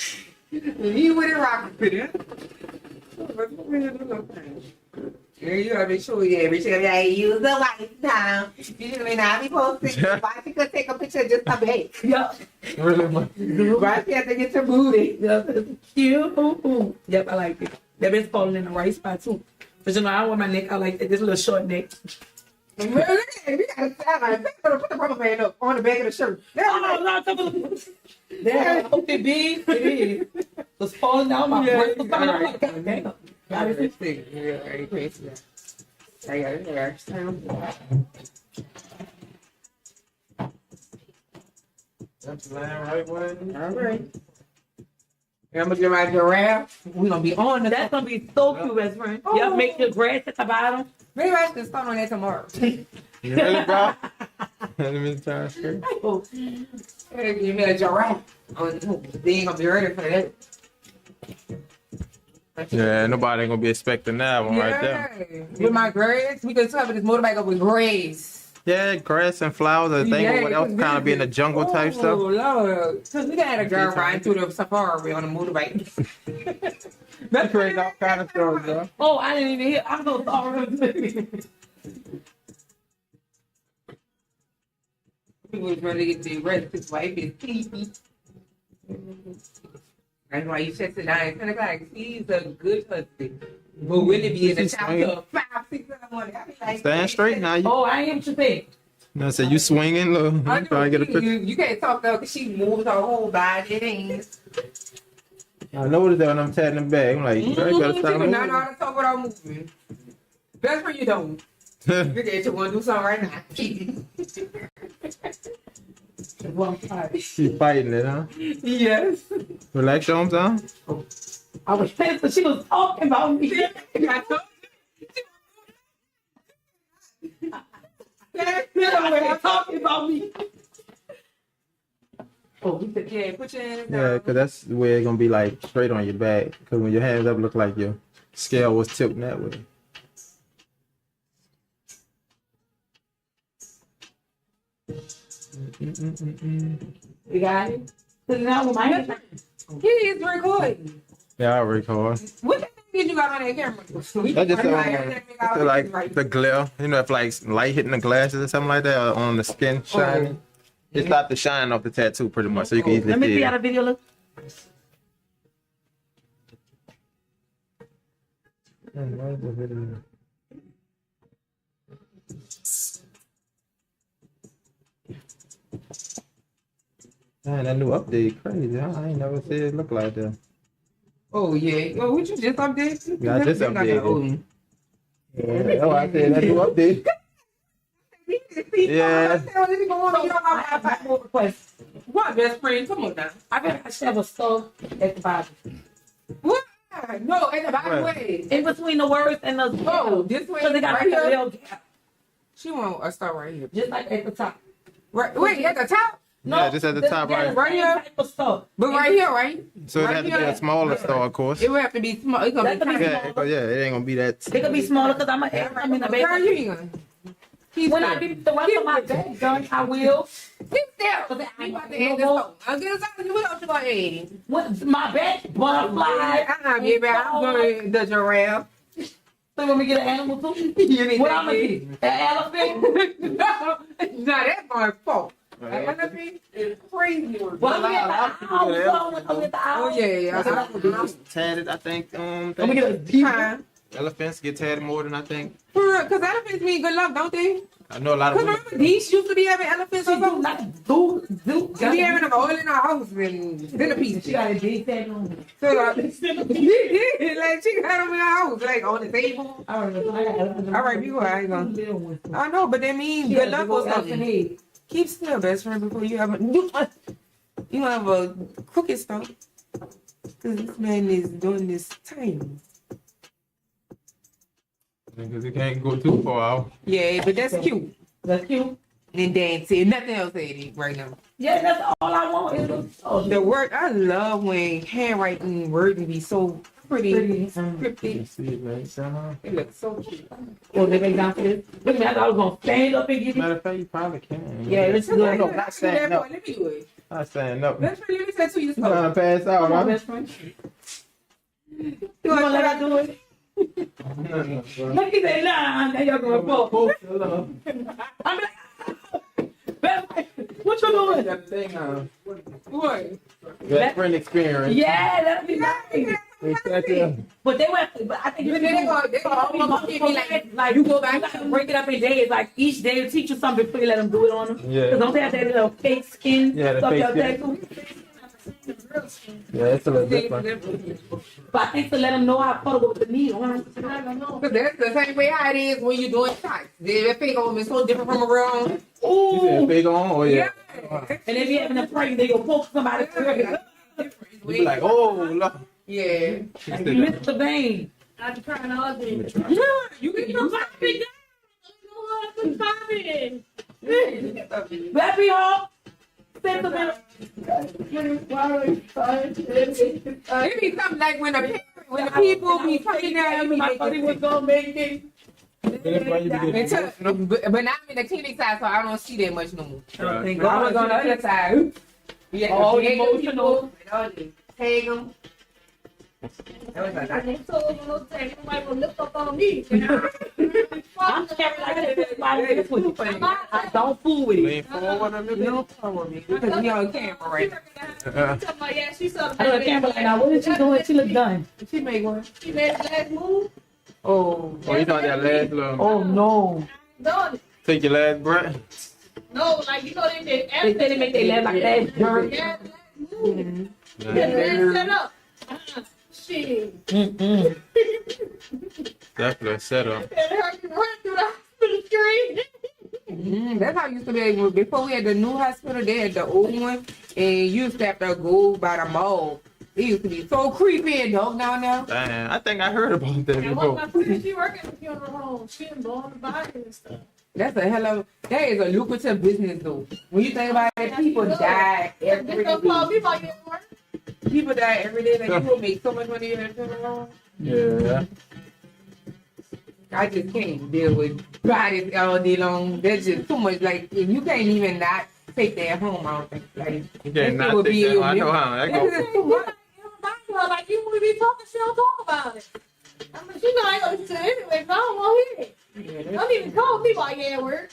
You with it, rock with it. Yeah, you gotta make sure you every time I use the white now. You may not be posting. Why you could take a picture just a bit? Yeah. Really much. Why you have to get your booty? Yeah, it's cute. Yep, I like it. That bit's falling in the right spot too. But you know, I want my neck. I like this little short neck. We gotta put the rubber band up on the back of the shirt. Oh, no, yeah, I hope it big. It is. It's falling down my breast. It's coming out like God damn. I got it there. That's the right way. All right. I'm gonna get my giraffe. We're gonna be on the. That's gonna be so cute, best friend. Yep, make your grass at the bottom. Maybe I should start on that tomorrow. You really, bro? Let me try to Give me a giraffe. They ain't gonna be ready for that. Yeah, nobody gonna be expecting that one right there. With my grass, we can cover this motorbike up with grass. Yeah, grass and flowers and things. What else kind of be in the jungle type Oh, stuff? Lord. Because we had a girl riding through the safari on a motorbike. That's crazy, all kind of stuff, bro. Oh, I didn't even hear. I'm so sorry. We was ready to get the rest. His wife is sleepy. That's why you check it out. 10 o'clock. He's a good husband. But will it be in the chapter 5, 6 in the morning? I be like, Stand straight now. You Oh, I am to say. No, say you swinging, look. I I'm trying to get a know picture. you can't talk though, cause she moves her whole body. It ain't. I noticed that when I'm tatting the bag. I'm like, you better She stop do not moving. know how to talk without moving. Best friend, you don't. Look at you want to do something right now. She fighting it, huh? Yes. Relax your arms down. I was pissed, but she was talking about me. I told She was talking about me. Oh, yeah, put your hands down. Yeah, because that's where it's going to be like straight on your back. Because when your hands up, look like your scale was tilting that way. You got it? So now my hand. He is recording. Yeah, I record. What the heck did you got on that camera? That just like the glare, you know, if like light hitting the glasses or something like that, or on the skin shining, it stopped the shine off the tattoo pretty much, so you can easily Let me see see how the it. video looks. Man, that new update crazy. Huh? I ain't never seen it look like that. Oh, yeah. Oh, what you just updated? Yeah, I just updated. Oh, Yeah, oh, I said that new update. Yeah. What, best friend? Come on now. I bet I should have a stove at the bottom. What? No, in the bottom What? way. In between the words and the Oh, this way. so they got Right like a here. little gap, She want a star right here. just like at the top. Right, wait, at the top? Yeah, just at the top, right? Right here? Type of stuff. But right here, right? So it had to be a smaller store, of course. It would have to be small. It's gonna be That's gonna be tiny. small. Yeah, it ain't gonna be that. It could be smaller because I'm in the Girl, you baby. ain't gonna. He's When I get the rest of my bag done, I will. Keep there. We about to end this song. I'm gonna say, what else you gonna add? What my back butterfly. Baby, I'm going the giraffe. So when we get an animal too, You need what that I'm gonna big. get? An elephant. No, that's my fault. An elephant is crazy. Well, I'm gonna get the owl. I'm gonna get the owl. Oh, yeah. Tatted, I think. I'm gonna get a deep. Huh? Elephants get tatted more than I think. Because elephants mean good luck, don't they? I know a lot of Because women. remember, these used to be having elephants or something. Like do. She be having them all in her house and centipedes. She got a big tattoo on me. So, like, she got them in her house, like on the table. All All right, people, I ain't gonna. I know, but that means good luck or something. Keep still, best friend, before you have a you have a crooked stuff. Because this man is doing this time. Because it can't go too far out. Yeah, but that's cute. That's cute. And dancing, nothing else Eddie, right now. Yeah, that's all I want. Is The word, I love when handwriting wording be so pretty, scripted. See it, man. Somehow. It looks so cute. Well, they make down for this. Look, man, I thought I was gonna stand up and get it. Matter of fact, you probably can. Yeah, let's do it. No, not standing up. Let me do it. Not standing up. Best friend, let me say to you. You gonna pass out, Come on, huh? best friend. You gonna let her do it? Let me say, nah, now you're gonna fall. I'm like, best friend, what you doing? That thing, What? best friend experience. Yeah, that'll be nice. But they went, but I think But then they gonna almost give me like you go back, you gotta break it up in days. Like each day, you teach you something before you let them do it on them. Yeah. Cause don't they have that little fake skin? Yeah, the stuff fake your skin. tattoo? Yeah, it's a little different. But I think to let them know how to go with the needle. Because that's the same way how it is when you're doing shots. The fake home is so different from a real home. You said big on? Oh, yeah. And if you having a prank, they go poke somebody. You be like, oh, look. Yeah. You missed the vein. I'm trying all day. You can You use might be down. You know what I'm coming. Happy home. Sentiment. It be something like when the people be coming down, you be I thought he was making gonna make it. but now I'm in the clinic side, so I don't see that much no more. Thank But I was God. on the other side. Yeah, Oh, tag them emotional. people, and all this. Tag them. And they told you no thing. Nobody will lift up on me. I'm carrying like this. I don't fool with it. Lean forward a little bit. No problem with me because we on camera right now. Yeah, she saw I know the camera like now. What is she doing? She look done. She made one. She made the last move. Oh. Oh, you talking that last little. Oh no. Done. Take your last breath. No, like you know they did. They say they make their leg like that. Jerk. Yeah, they set up. Shit. Definitely set up. And her run through the hospital screen. That's how it used to be. Before we had the new hospital, they had the old one, and you used to have to go by the mall. It used to be so creepy and dog down there. Damn, I think I heard about that And what my before. friend, she working at the funeral home. She done blown the body and stuff. That's a hell of that is a lucrative business though. When you think about it, people die every They don't call day. me like that work. People die every day. Like you will make so much money in a funeral home. Yeah. I just can't deal with bodies all day long. That's just too much. Like if you can't even not take that home, I don't think. Like You that can't shit not would take be that. your I know memory. how that That's goes. just too much. Like you want to be talking, she don't talk about it. I mean, she know I ain't gonna listen to it anyway, but I don't want to hear it. Yeah, Don't even call me while you at work.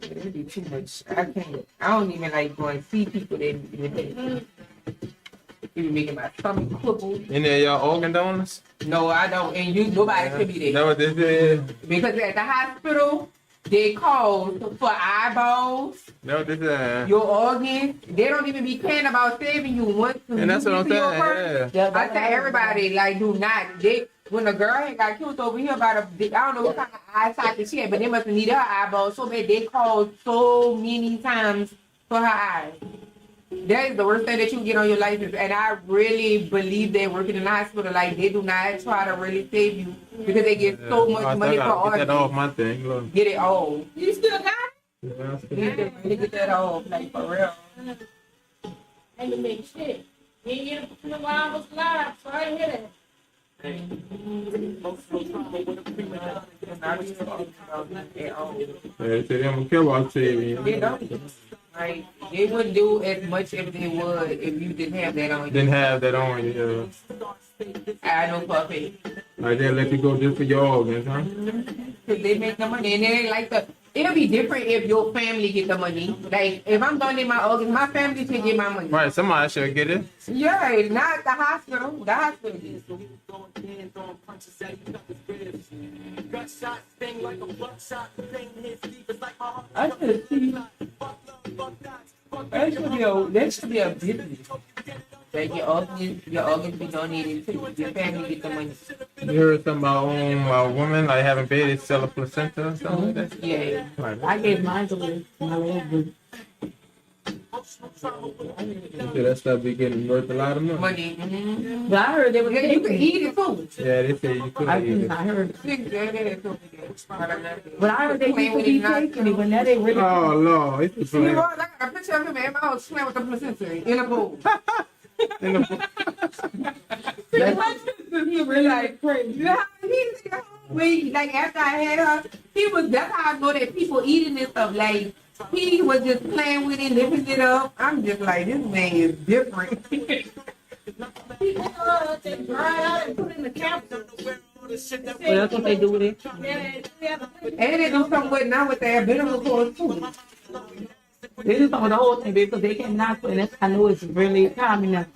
that'd be too much. I can't. I don't even like going to see people that it be making my stomach crumble. Any of y'all organ donors? No, I don't. And you, nobody should be there. Know what this is? Because at the hospital, they call for eyeballs, Know what this is? your organs. They don't even be caring about saving you once. And that's what I'm saying. Yeah. I tell everybody, like, do not. When a girl had got killed over here by I don't know what kind of eye socket she had, but they must have needed her eyeballs so bad they called so many times for her eyes. That is the worst thing that you get on your license. And I really believe they working in the hospital. Like, they do not try to really save you because they get so much money for Get that off organs. my thing. Look. Get it all. You still got You need to really get that off, like, for real. it? And you make shit. You ain't get it from while I was alive, so I didn't hear that. They say they don't care about saving. They don't. Like, they wouldn't do as much if they would if you didn't have that on you. Didn't have that on you. I know for a fact. Like they let you go just for your organs, huh? Cause they make the money, and they like it'll be different if your family get the money. Like, if I'm donating my organs, my family should get my money. Right, somebody should get it. Yeah, not the hospital. The hospital. I should see. That should be a business. Like your organs be donated to your family get the money. You heard something about a woman like having babies sell a placenta or something like that? Yeah. Right. I gave mine to my last group. You see that stuff be getting worth a lot of money. Money. Mm-hmm. But I heard they were Yeah, you can eat it too. Yeah, they say you could eat it. I heard. But But I heard they used to be taking it, but now they really. Oh Lord, it's the See, plan. Lord, I got a picture of him and I was playing with the placenta in a bowl. In the- He really like crazy. You know how he like after I had her, that's how I know that people eating this stuff. Like, he was just playing with it, lifting it up. I'm just like, this man is different. People they dry out and put it in the capsule. Well, that's what they do with it. Yeah. And they do something with now with their bitter course too. They do some of the whole thing because they cannot. And that's, I know it's really common now.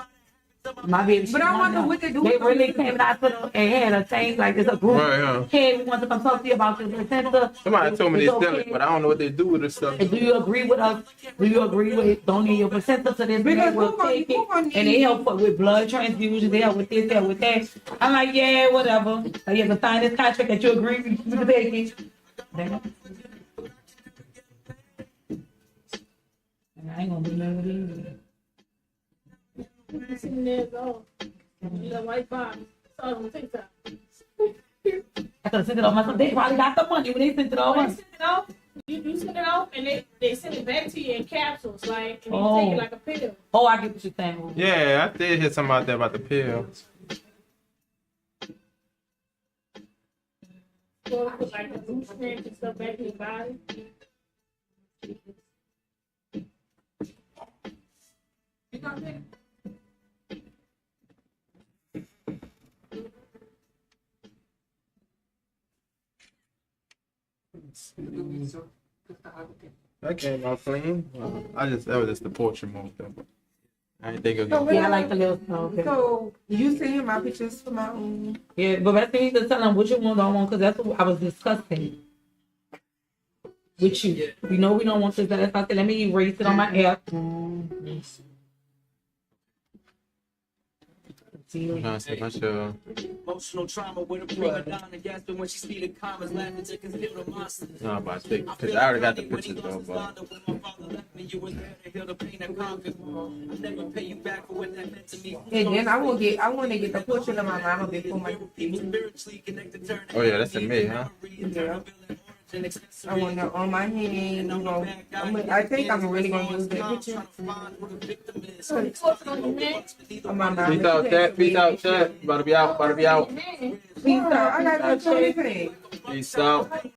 My baby. But I wonder what they do. They really came out to and had a thing like this, a group. Right, yeah. Hey, we want to come talk to you about this placenta. Somebody told me they It's sell okay. it, but I don't know what they do with the stuff. And do you agree with us? Do you agree with donating your placenta to this? Because They will who gonna- take who it, gonna and they help with blood transfusion. They help with this, they help with that. I'm like, yeah, whatever. So you have to sign this contract that you agree with you can take it. Damn. And I ain't gonna do nothing with it. Sitting there, go. The white box. Saw it on TikTok. I could have sent it off myself. They probably got the money when they sent it When off. they send it off, you send it off, and they send it back to you in capsules, like, and you Oh. take it like a pill. Oh, I get what you're saying. Yeah, I did hear something out there about the pills. Go to put like the nutrients and stuff back in your body. You know what I'm saying? That came out clean. That was just the portrait mode though. I didn't think of So it. Yeah, I like the little song. Okay. So you send him my pictures for my own. Yeah, but I think you need to tell them what you want, don't want, because that's what I was discussing. with you. You know we don't want this. That's why I said, let me erase it on my app. I'm trying to see my show. Emotional trauma with a prima donna gasping when she see the commas laughing to consider the monster. No, I'm about to take because I already got the pictures though, but When my father left me, you were there to heal the pain that conquered. I never pay you back for what that meant to me. And then I want to get the portrait of my mama before my Spiritually connected, turn oh yeah, that's in May, huh? yeah. I want to on my hand. I think I'm really gonna use that picture of my mama. Peace out, chat. Peace out, chat. About to be out. About to be out. Peace out. I got to show you. Peace out.